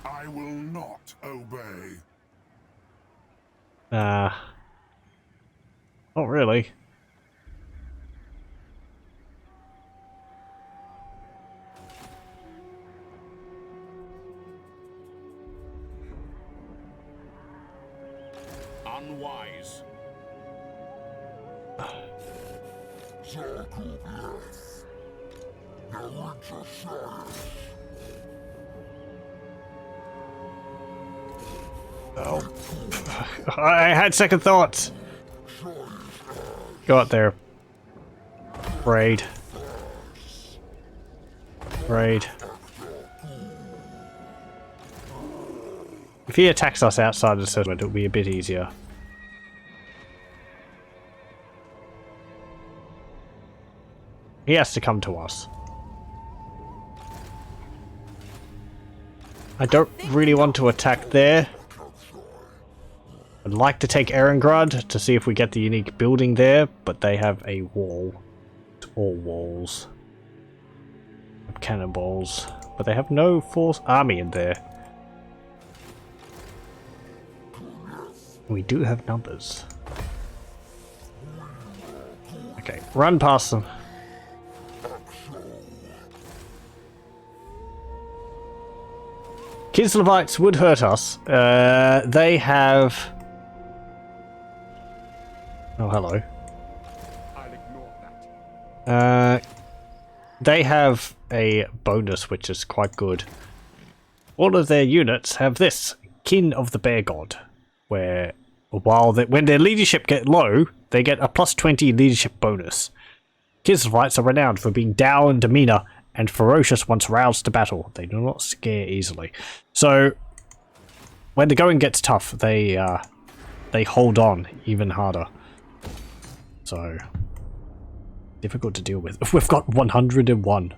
I will not obey. Not really. Unwise. Oh. I had second thoughts. Go out there. Raid. Raid. If he attacks us outside the settlement, it'll be a bit easier. He has to come to us. I don't really want to attack there. I'd like to take Erengrad to see if we get the unique building there, but they have a wall. It's all walls. Cannonballs. But they have no force army in there. We do have numbers. Okay, run past them. Kislevites would hurt us. They have... Oh, hello. I'll ignore that. They have a bonus which is quite good. All of their units have this, Kin of the Bear God, where when their leadership get low, they get a +20 leadership bonus. Kislevites are renowned for being dour in demeanor and ferocious once roused to battle. They do not scare easily. So, when the going gets tough, they hold on even harder. So, difficult to deal with. We've got 101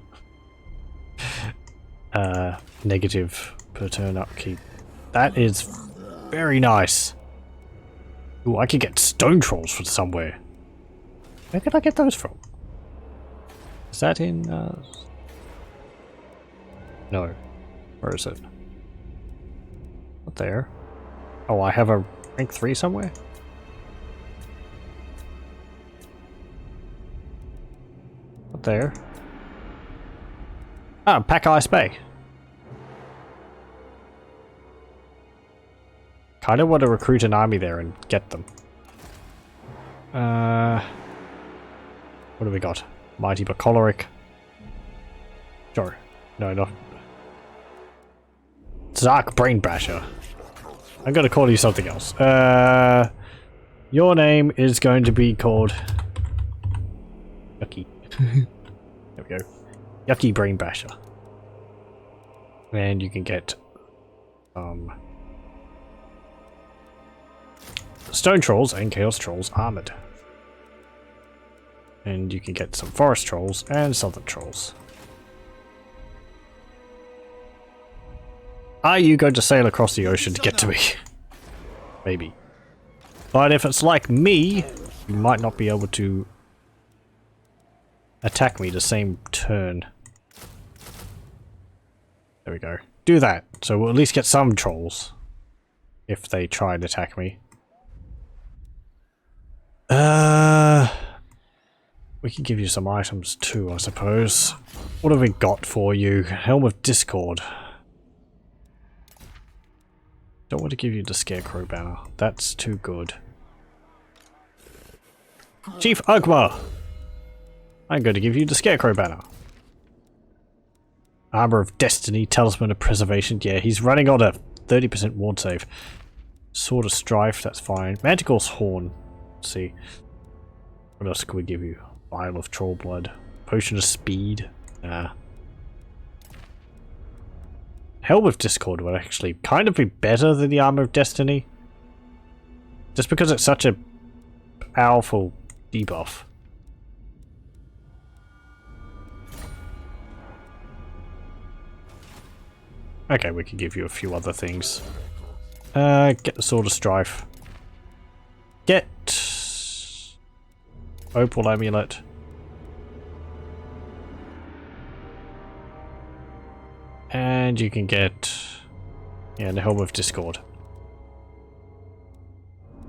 negative per turn upkeep. That is very nice. Ooh, I could get stone trolls from somewhere. Where could I get those from? Is that in... No. Where is it? Not there. Oh, I have a rank 3 somewhere? Not there. Ah, Pack Ice Bay. Kind of want to recruit an army there and get them. What do we got? Mighty but choleric. Sure. No, not. Zark Brain Basher. I'm gonna call you something else. Your name is going to be called Yucky. There we go. Yucky Brain Basher. And you can get Stone Trolls and Chaos Trolls armored. And you can get some Forest Trolls and Southern Trolls. Are you going to sail across the ocean to get to me? Maybe. But if it's like me, you might not be able to attack me the same turn. There we go. Do that. So we'll at least get some trolls. If they try and attack me. We can give you some items too, I suppose. What have we got for you? Helm of Discord. Don't want to give you the Scarecrow banner. That's too good. Chief Ugma! I'm going to give you the Scarecrow banner. Armor of Destiny, Talisman of Preservation. Yeah, he's running on a 30% ward save. Sword of Strife, that's fine. Manticore's Horn. Let's see. What else can we give you? Vial of Troll Blood. Potion of Speed. Helm of Discord would actually kind of be better than the Armor of Destiny. Just because it's such a powerful debuff. Okay, we can give you a few other things. Get the Sword of Strife. Get Opal Amulet. And you can get the Helm of Discord.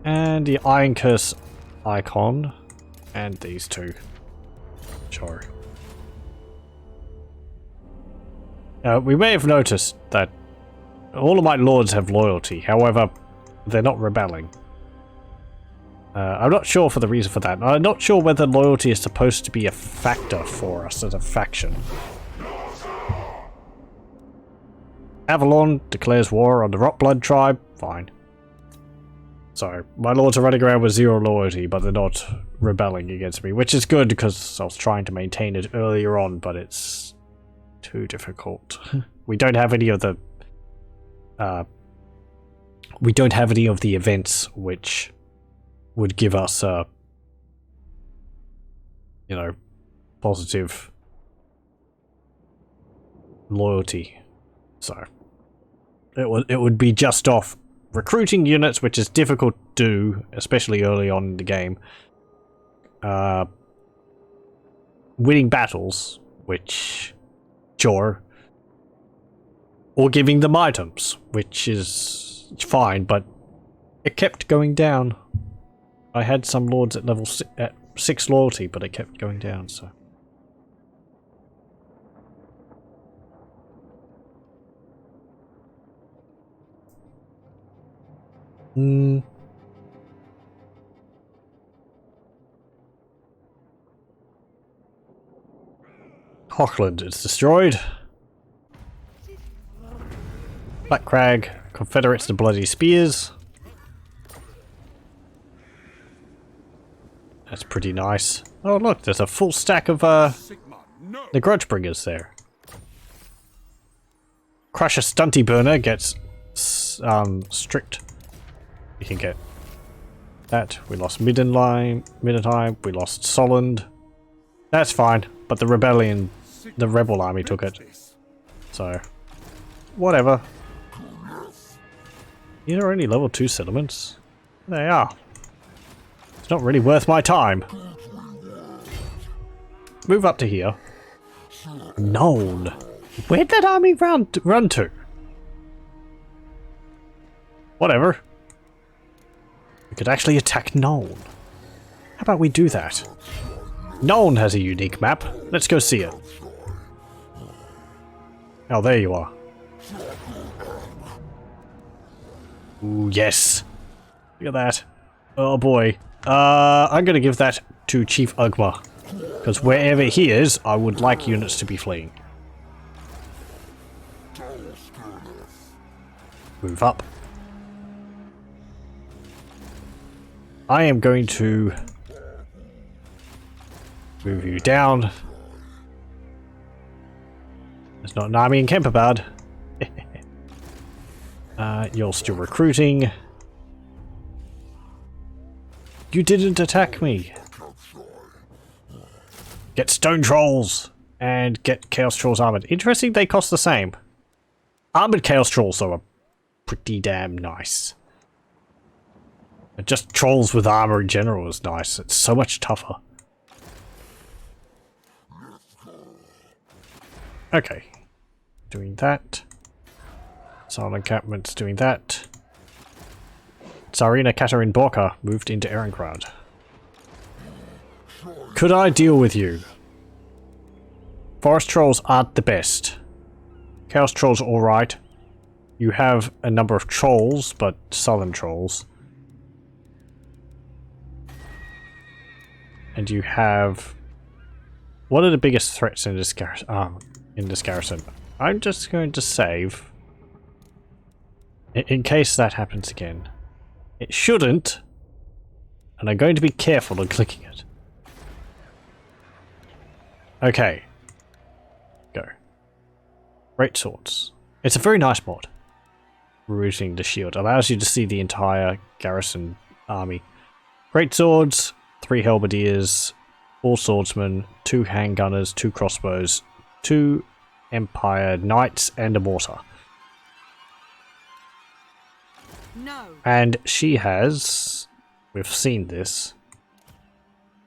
And the Iron Curse icon. And these two. Sure. We may have noticed that all of my lords have loyalty, however, they're not rebelling. I'm not sure for the reason for that. I'm not sure whether loyalty is supposed to be a factor for us as a faction. Avalon declares war on the Rotblood tribe. Fine. So, my lords are running around with 0 loyalty, but they're not rebelling against me, which is good because I was trying to maintain it earlier on, but it's too difficult. We don't have any of the events which would give us positive loyalty. So it would be just off recruiting units, which is difficult to do, especially early on in the game. Winning battles, which, sure, or giving them items, which is fine, but it kept going down. I had some lords at level at 6 loyalty, but it kept going down, so. Hochland is destroyed. Black Crag, Confederates the Bloody Spears. That's pretty nice. Oh look, there's a full stack of Sigma, no. the Grudgebringers there. Crusher Stunty Burner gets strict. We can get that. We lost Middenheim, we lost Solland. That's fine, but the rebel army took it. So, whatever. These are only level 2 settlements. They are. It's not really worth my time. Move up to here. Nuln. Where'd that army run to? Whatever. We could actually attack Nuln. How about we do that? Nuln has a unique map. Let's go see it. Oh, there you are. Ooh, yes. Look at that. Oh boy. I'm gonna give that to Chief Ugma. Because wherever he is, I would like units to be fleeing. Move up. I am going to move you down. There's not an army in Kemperbad. You're still recruiting. You didn't attack me. Get Stone Trolls and get Chaos Trolls armored. Interesting, they cost the same. Armored Chaos Trolls though are pretty damn nice. Just Trolls with armor in general is nice. It's so much tougher. Okay. Doing that. Silent encampments doing that. Tsarina Katerin Borka moved into Erengrad. Could I deal with you? Forest Trolls aren't the best. Chaos Trolls are alright. You have a number of Trolls, but Southern Trolls. And you have... What are the biggest threats in this garrison? I'm just going to save. In case that happens again. It shouldn't. And I'm going to be careful on clicking it. Okay. Go. Great Swords. It's a very nice mod. Routing the shield. Allows you to see the entire garrison army. Great Swords. 3 halberdiers, 4 swordsmen, 2 handgunners, 2 crossbows, 2 Empire Knights, and a mortar. No. And she has, we've seen this,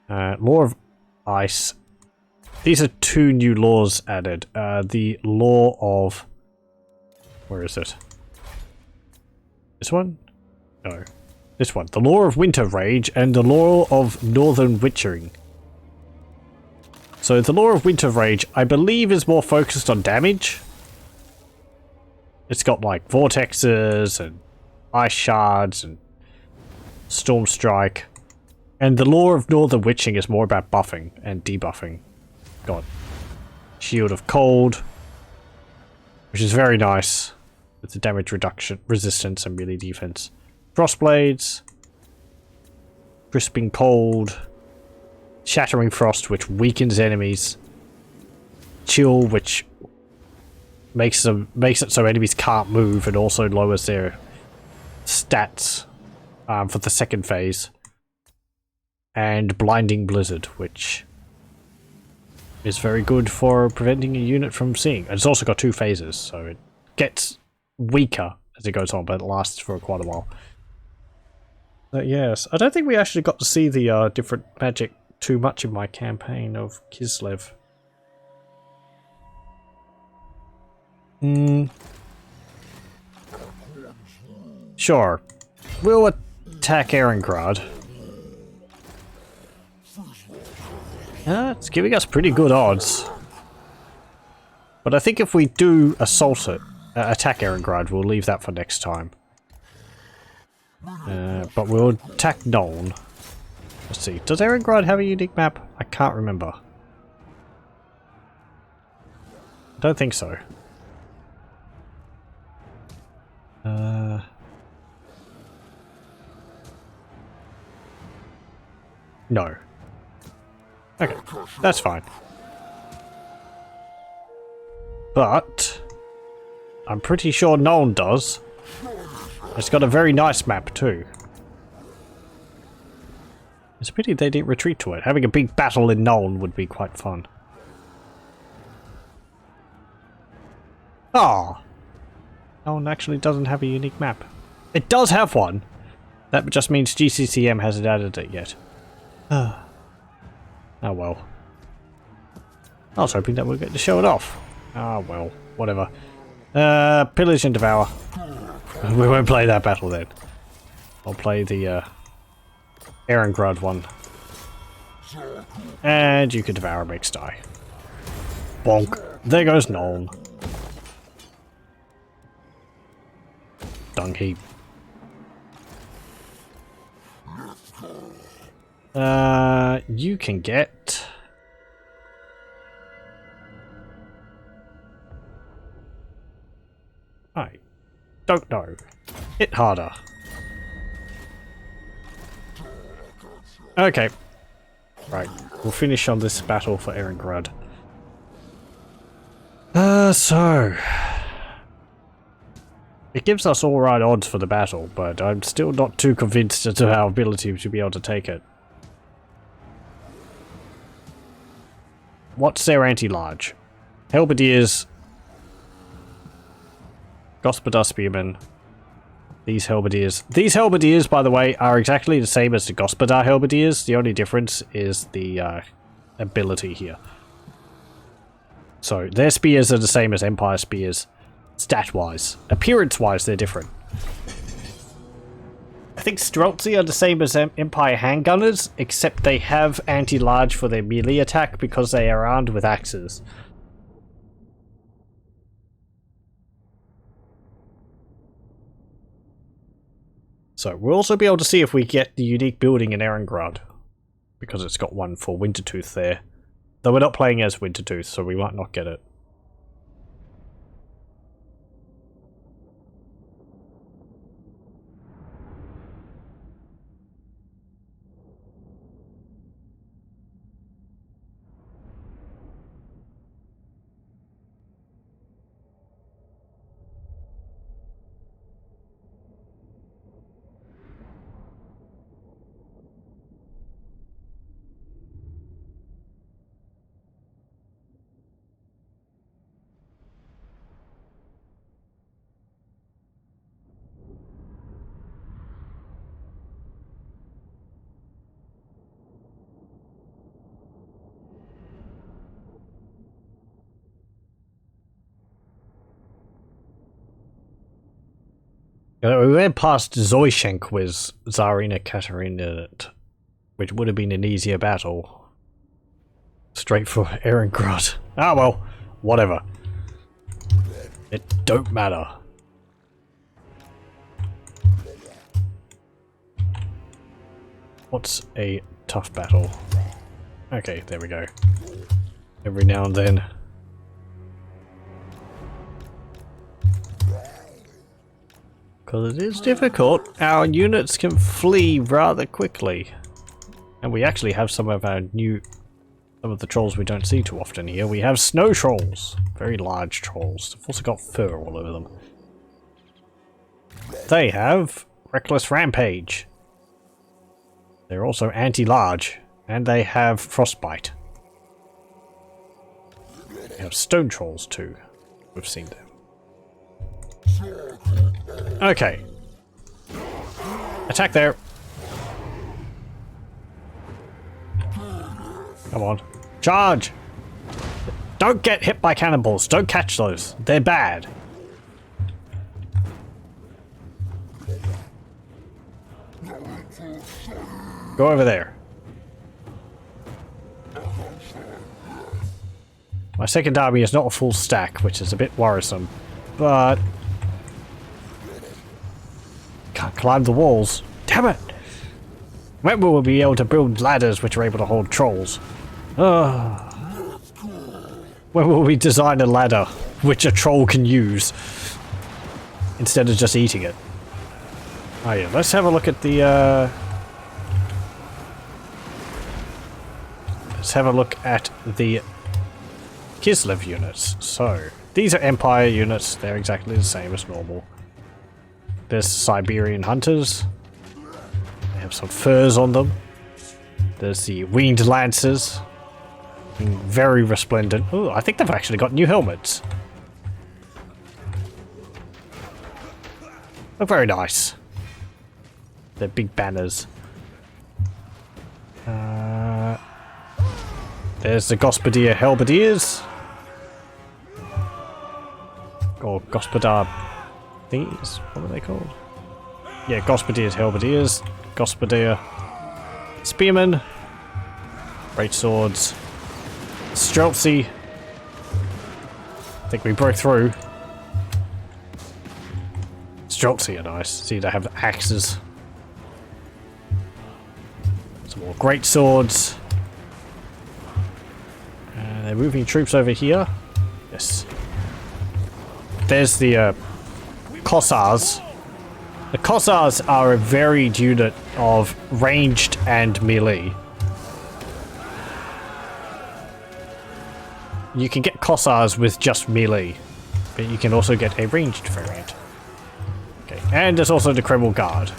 Law of Ice. These are 2 new laws added. The Law of, where is it? This one? No. This one. The Law of Winter Rage and the Law of Northern Witchering. So the Law of Winter Rage, I believe, is more focused on damage. It's got like vortexes and ice shards and storm strike. And the Law of Northern Witching is more about buffing and debuffing. Got Shield of Cold, which is very nice with the damage reduction, resistance, and melee defense. Frostblades, Crisping Cold, Shattering Frost, which weakens enemies, Chill, which makes it so enemies can't move and also lowers their stats for the second phase, and Blinding Blizzard, which is very good for preventing a unit from seeing. And it's also got 2 phases, so it gets weaker as it goes on, but it lasts for quite a while. But yes, I don't think we actually got to see the different magic too much in my campaign of Kislev. Sure. We'll attack Erengrad. It's giving us pretty good odds. But I think if we do assault it, attack Erengrad, we'll leave that for next time. But we'll attack Nuln. Let's see. Does Erengrad have a unique map? I can't remember. I don't think so. No. Okay, that's fine. But I'm pretty sure Nuln does. It's got a very nice map too. It's a pity they didn't retreat to it. Having a big battle in Nuln would be quite fun. Ah, Nuln actually doesn't have a unique map. It does have one. That just means GCCM hasn't added it yet. Oh well. I was hoping that we'd get to show it off. Ah well, whatever. Pillage and Devour. We won't play that battle then. I'll play the Erengrad one. And you can devour makes die. Bonk. There goes Nuln. Dung heap. You can get... I don't know. Hit harder. Okay. Right. We'll finish on this battle for Erengrad. So... It gives us alright odds for the battle, but I'm still not too convinced as to our ability to be able to take it. What's their anti-large? Halberdiers, Gospodar Spearmen, these Halberdiers. These Halberdiers, by the way, are exactly the same as the Gospodar Halberdiers. The only difference is the ability here. So, their spears are the same as Empire spears, stat-wise. Appearance-wise, they're different. I think Trollz are the same as Empire handgunners, except they have anti-large for their melee attack because they are armed with axes. So we'll also be able to see if we get the unique building in Erengrad, because it's got one for Wintertooth there. Though we're not playing as Wintertooth, so we might not get it. We went past Zoishenk with Tsarina Katerina in it, which would have been an easier battle. Straight for Erengrad. Ah well, whatever. It don't matter. What's a tough battle? Okay, there we go. Every now and then. Because it is difficult, our units can flee rather quickly. And we actually have some of the trolls we don't see too often here. We have snow trolls. Very large trolls. They've also got fur all over them. They have Reckless Rampage. They're also anti-large. And they have Frostbite. They have stone trolls too. We've seen them. Okay. Attack there. Come on. Charge! Don't get hit by cannonballs. Don't catch those. They're bad. Go over there. My second army is not a full stack, which is a bit worrisome, but can't climb the walls. Damn it! When will we be able to build ladders which are able to hold trolls? When will we design a ladder which a troll can use instead of just eating it? Oh yeah, let's have a look at the let's have a look at the Kislev units. So, these are Empire units. They're exactly the same as normal. There's Siberian hunters. They have some furs on them. There's the winged lancers. Being very resplendent. Oh, I think they've actually got new helmets. Oh, very nice. They're big banners. There's the Gospodir Halberdiers. Or Gospodar thingies. What are they called? Yeah, Gospodir's Halberdiers. Gospodir Spearmen. Great swords. Streltsy. I think we broke through. Streltsy are nice. See, they have axes. Some more great swords. They're moving troops over here. Yes. There's the Kossars. The Kossars are a varied unit of ranged and melee. You can get Kossars with just melee, but you can also get a ranged variant. Okay, and there's also the Kreml Guard,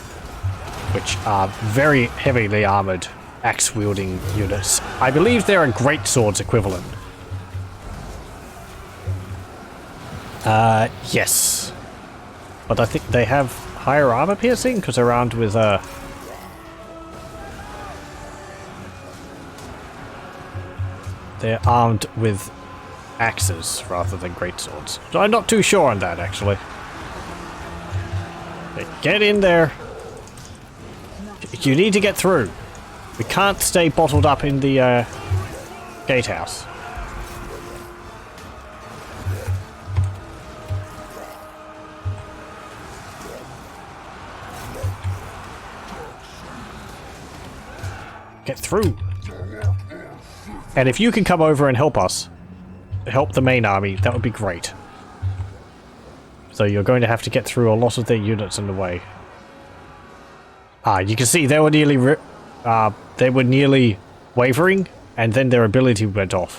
which are very heavily armored, axe-wielding units. I believe they're a great swords equivalent. Yes. But I think they have higher armor piercing, because they're armed with, they're armed with axes rather than great swords. So I'm not too sure on that, actually. Okay, get in there. You need to get through. We can't stay bottled up in the gatehouse. Get through. And if you can come over and help us, help the main army, that would be great. So you're going to have to get through a lot of their units in the way. You can see they were nearly wavering, and then their ability went off.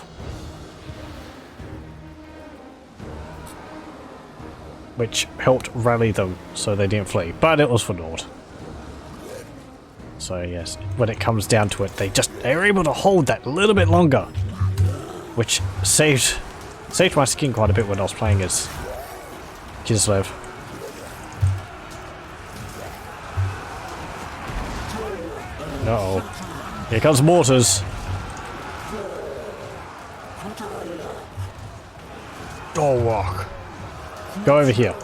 Which helped rally them so they didn't flee, but it was for naught. So yes, when it comes down to it, they were able to hold that a little bit longer, which saved my skin quite a bit when I was playing as Kislev. Uh-oh. Here comes mortars. Oh, walk. Go over here.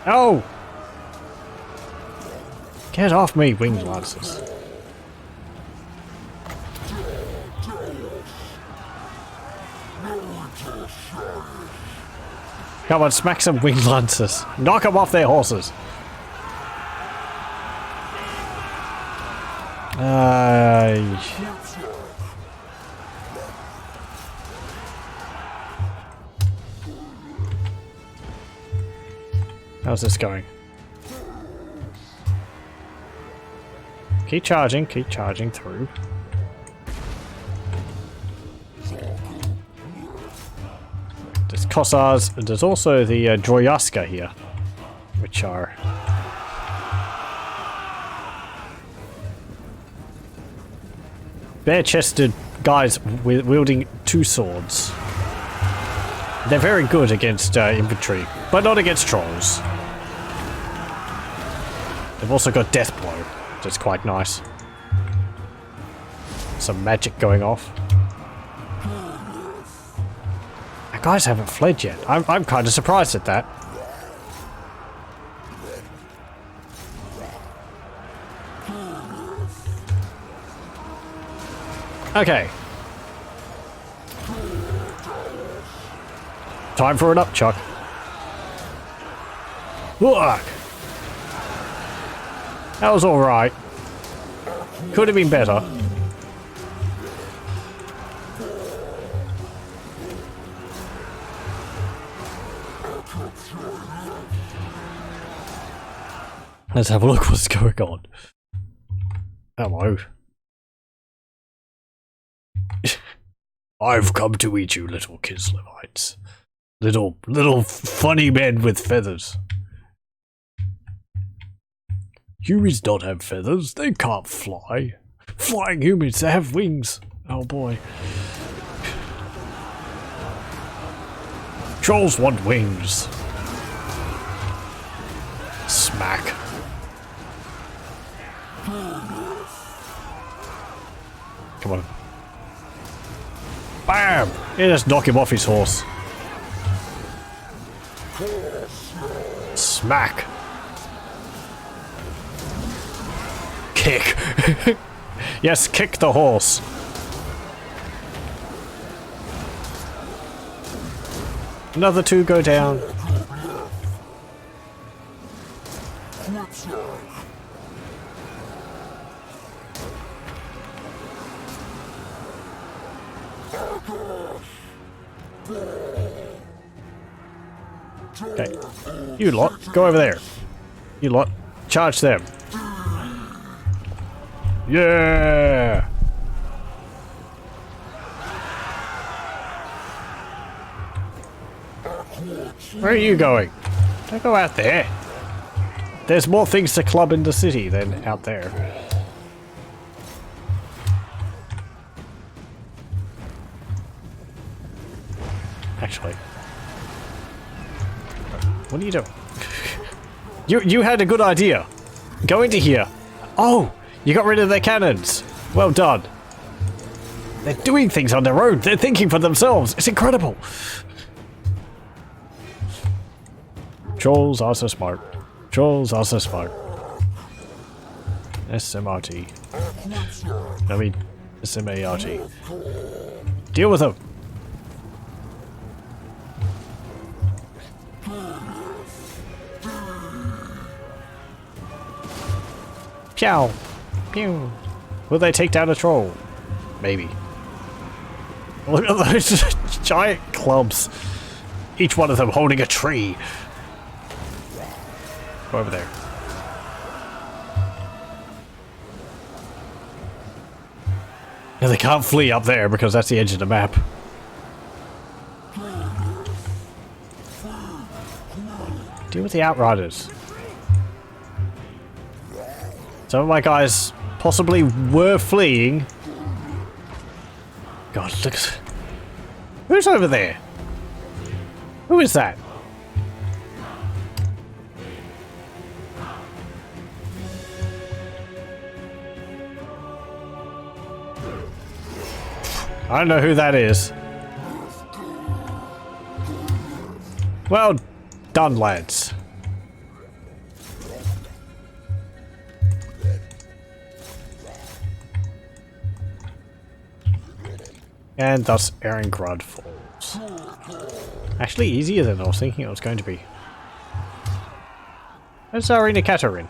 Oh! Get off me, winged lancers. Come on, smack some winged lancers. Knock them off their horses. How's this going? Keep charging through. There's Kossars, and there's also the Droyaska here, which are bare-chested guys wielding two swords. They're very good against infantry, but not against trolls. They've also got death blow, that's quite nice. Some magic going off. Our guys haven't fled yet. I'm kind of surprised at that. Okay. Time for an upchuck. Look! That was alright. Could have been better. Let's have a look what's going on. Hello. I've come to eat you, little Kislevites. Little funny men with feathers. Humans don't have feathers, they can't fly. Flying humans, they have wings. Oh boy. Trolls want wings. Smack. Come on. Bam! Yeah, just knock him off his horse. Smack. Kick. Yes, kick the horse. Another two go down. Okay. You lot, go over there. You lot, charge them. Yeah! Where are you going? Don't go out there. There's more things to club in the city than out there. Actually. What are you doing? You had a good idea. Go into here. Oh! You got rid of their cannons. Well done. They're doing things on their own. They're thinking for themselves. It's incredible. Trolls are so smart. Trolls are so smart. SMRT. I mean, SMART. Deal with them. Pew! Pew! Will they take down a troll? Maybe. Look at those giant clubs. Each one of them holding a tree. Go over there. Yeah, they can't flee up there because that's the edge of the map. Deal with the Outriders. Some of my guys possibly were fleeing. God, look. Who's over there? Who is that? I don't know who that is. Well done, lads. And thus Erengrad falls. Actually easier than I was thinking it was going to be. Where's Tsarina Katerin?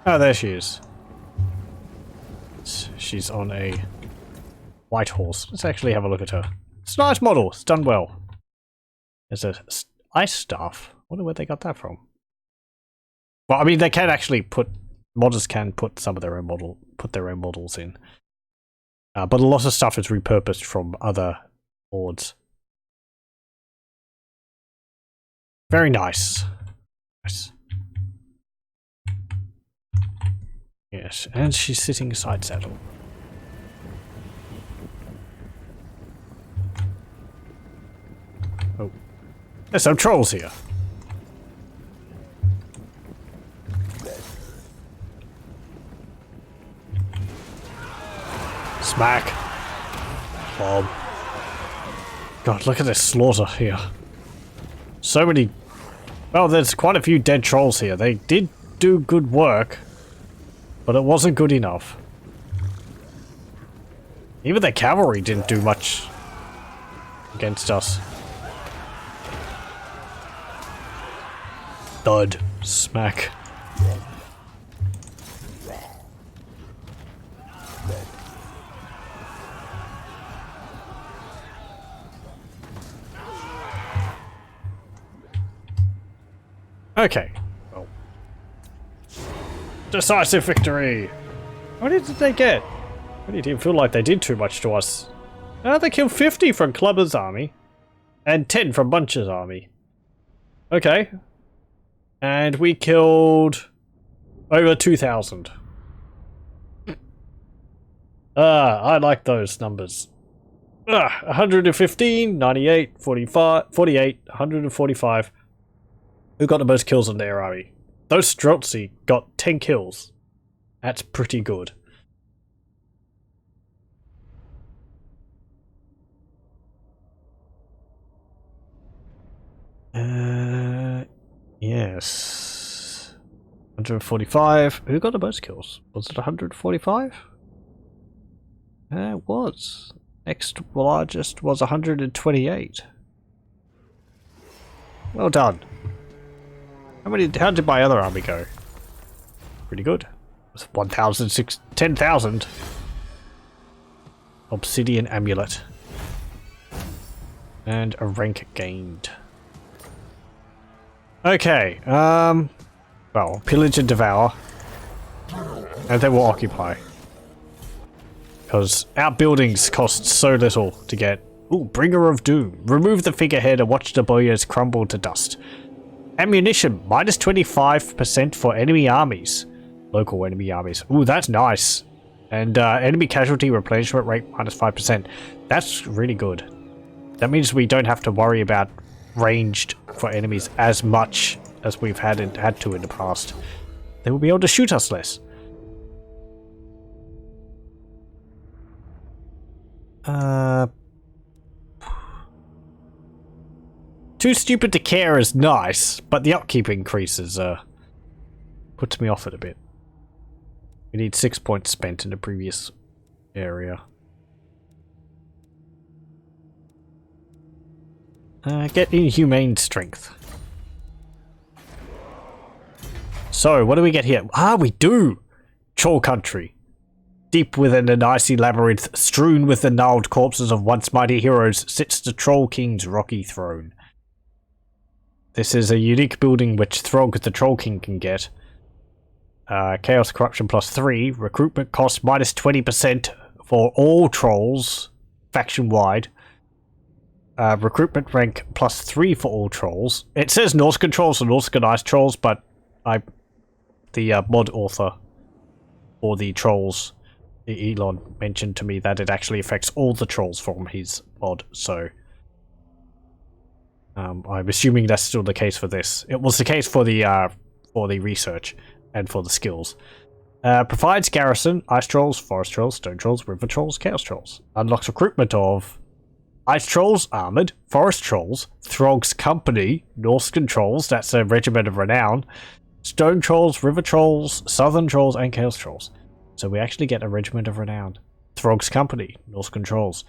Oh, there she is. She's on a white horse. Let's actually have a look at her. It's a nice model. It's done well. There's a ice staff. I wonder where they got that from. Well, I mean, they can actually put... Modders can put some of their own models in. But a lot of stuff is repurposed from other boards. Very nice. Nice. Yes, and she's sitting side saddle. Oh. There's some trolls here. Smack. Bob. God, look at this slaughter here. So many... Well, there's quite a few dead trolls here. They did do good work, but it wasn't good enough. Even the cavalry didn't do much against us. Thud. Smack. Okay. Well. Decisive victory! What did they get? I didn't feel like they did too much to us. They killed 50 from Clubber's army. And 10 from Bunch's army. Okay. And we killed over 2,000. I like those numbers. 115, 98, 45, 48, 145. Who got the most kills in their army? Those Trollz got 10 kills. That's pretty good. Yes. 145. Who got the most kills? Was it 145? It was. Next largest was 128. Well done. How did my other army go? Pretty good. It was 1,006, 10,000. Obsidian amulet. And a rank gained. Okay, well, pillage and devour. And then we'll occupy. Because our buildings cost so little to get. Ooh, Bringer of Doom. Remove the figurehead and watch the boyars crumble to dust. Ammunition, minus 25% for enemy armies. Local enemy armies. Ooh, that's nice. And enemy casualty replenishment rate, minus 5%. That's really good. That means we don't have to worry about ranged for enemies as much as we've had to in the past. They will be able to shoot us less. Too stupid to care is nice, but the upkeep increases puts me off it a bit. We need 6 points spent in the previous area. Get inhumane strength. So, what do we get here? We do! Troll country. Deep within an icy labyrinth, strewn with the gnarled corpses of once mighty heroes, sits the Troll King's rocky throne. This is a unique building which Throg the Troll King can get. Chaos Corruption +3, recruitment cost minus 20% for all trolls, faction-wide. Recruitment rank +3 for all trolls. It says Norscan trolls and Norscan ice trolls, but the mod author for the trolls, Elon, mentioned to me that it actually affects all the trolls from his mod, so I'm assuming that's still the case for this. It was the case for the research and for the skills. Provides garrison, ice trolls, forest trolls, stone trolls, river trolls, chaos trolls. Unlocks recruitment of ice trolls, armored, forest trolls, Throg's company, Norscan trolls, that's a regiment of renown, stone trolls, river trolls, southern trolls, and chaos trolls. So we actually get a regiment of renown. Throg's company, Norscan trolls.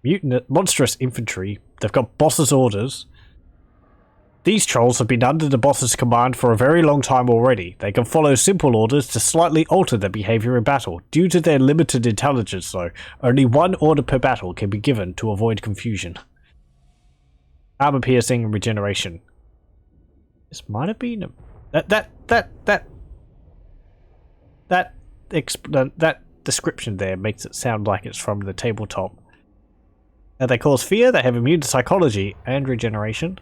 Mutant, monstrous infantry. They've got boss's orders. These trolls have been under the boss's command for a very long time already. They can follow simple orders to slightly alter their behavior in battle. Due to their limited intelligence, though, only one order per battle can be given to avoid confusion. Armor piercing and regeneration. This might have been that description there makes it sound like it's from the tabletop. They cause fear. They have immune to psychology and regeneration.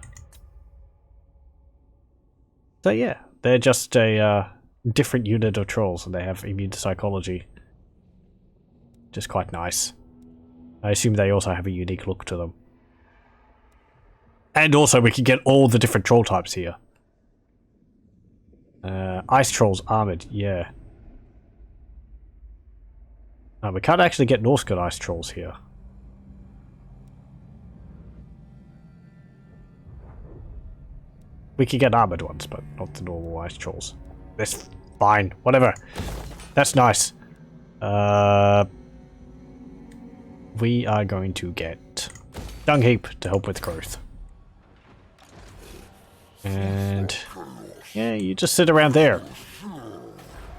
So yeah, they're just a different unit of trolls, and they have immune to psychology. Just quite nice. I assume they also have a unique look to them. And also we can get all the different troll types here. Ice trolls armored, yeah. We can't actually get Norscan ice trolls here. We could get armored ones, but not the normal ice trolls. That's fine, whatever. That's nice. We are going to get dung heap to help with growth. And yeah, you just sit around there.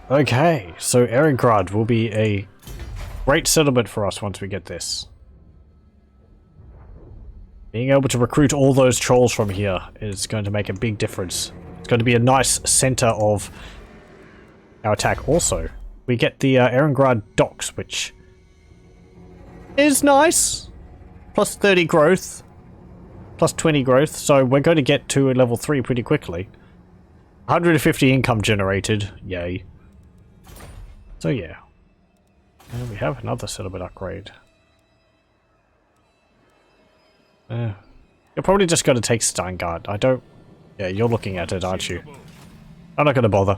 Okay, so Erengrad will be a great settlement for us once we get this. Being able to recruit all those trolls from here is going to make a big difference. It's going to be a nice center of our attack. Also, we get the Erengrad docks, which is nice. Plus 30 growth. Plus 20 growth, so we're going to get to a level 3 pretty quickly. 150 income generated, yay. So yeah. And we have another settlement upgrade. You're probably just going to take Steingart. I don't... Yeah, you're looking at it, aren't you? I'm not going to bother.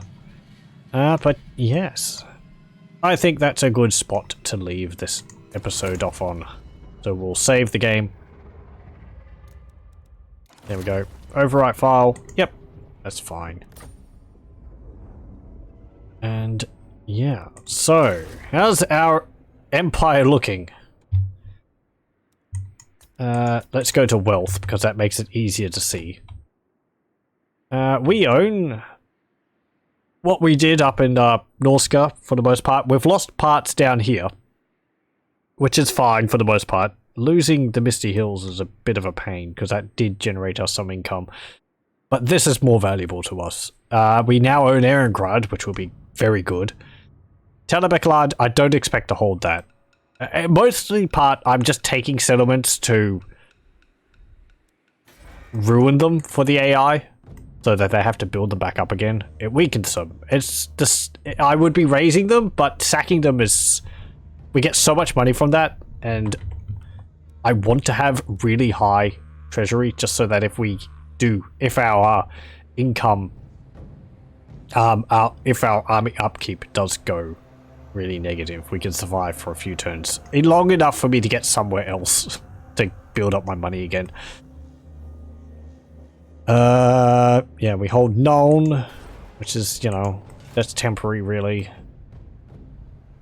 But yes. I think that's a good spot to leave this episode off on. So we'll save the game. There we go. Overwrite file. Yep. That's fine. And yeah. So, how's our empire looking? Let's go to wealth, because that makes it easier to see. We own what we did up in Norska, for the most part. We've lost parts down here, which is fine for the most part. Losing the Misty Hills is a bit of a pain, because that did generate us some income. But this is more valuable to us. We now own Erengrad, which will be very good. Talabekland, I don't expect to hold that. Mostly part, I'm just taking settlements to ruin them for the AI, so that they have to build them back up again. It weakens them. It's just, I would be raising them, but sacking them is... We get so much money from that, and I want to have really high treasury, just so that if our income, if our army upkeep does go really negative, we can survive for a few turns. Long enough for me to get somewhere else to build up my money again. Yeah, we hold Nuln, which is, you know, that's temporary really.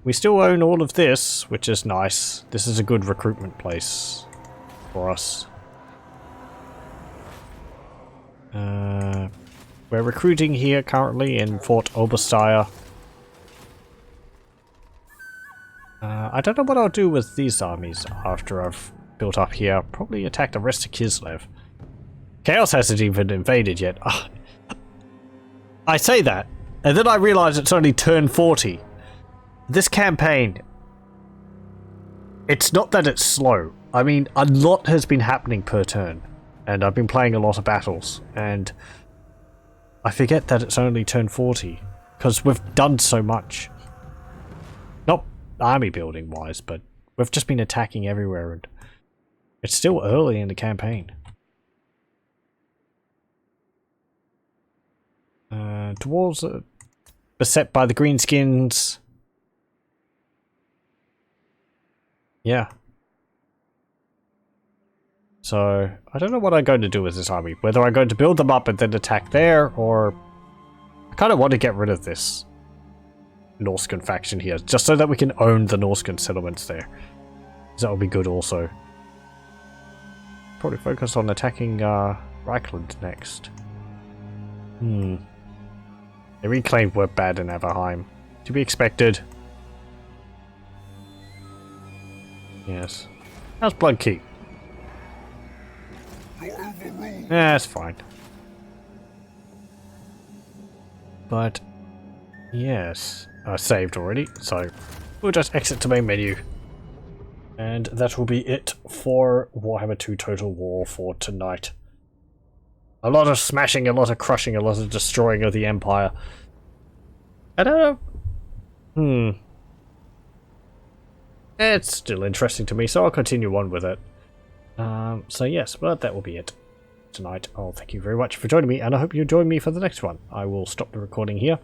We still own all of this, which is nice. This is a good recruitment place for us. We're recruiting here currently in Fort Oberstyre. I don't know what I'll do with these armies after I've built up here. Probably attack the rest of Kislev. Chaos hasn't even invaded yet. I say that, and then I realize it's only turn 40. This campaign, it's not that it's slow. I mean, a lot has been happening per turn, and I've been playing a lot of battles, and I forget that it's only turn 40, because we've done so much. Not army building wise, but we've just been attacking everywhere, and it's still early in the campaign. Dwarves are beset by the greenskins. Yeah. So, I don't know what I'm going to do with this army. Whether I'm going to build them up and then attack there, or... I kind of want to get rid of this Norscan faction here, just so that we can own the Norscan settlements there. That would be good also. Probably focus on attacking Reichland next. The reclaimed were bad in Averheim. To be expected. Yes. How's Bloodkeep? Yeah, it's fine. But, yes. I saved already, so we'll just exit to main menu. And that will be it for Warhammer 2 Total War for tonight. A lot of smashing, a lot of crushing, a lot of destroying of the Empire. I don't know. It's still interesting to me, so I'll continue on with it. So yes, but that will be it. tonight, I'll thank you very much for joining me, and I hope you join me for the next one. I will stop the recording here.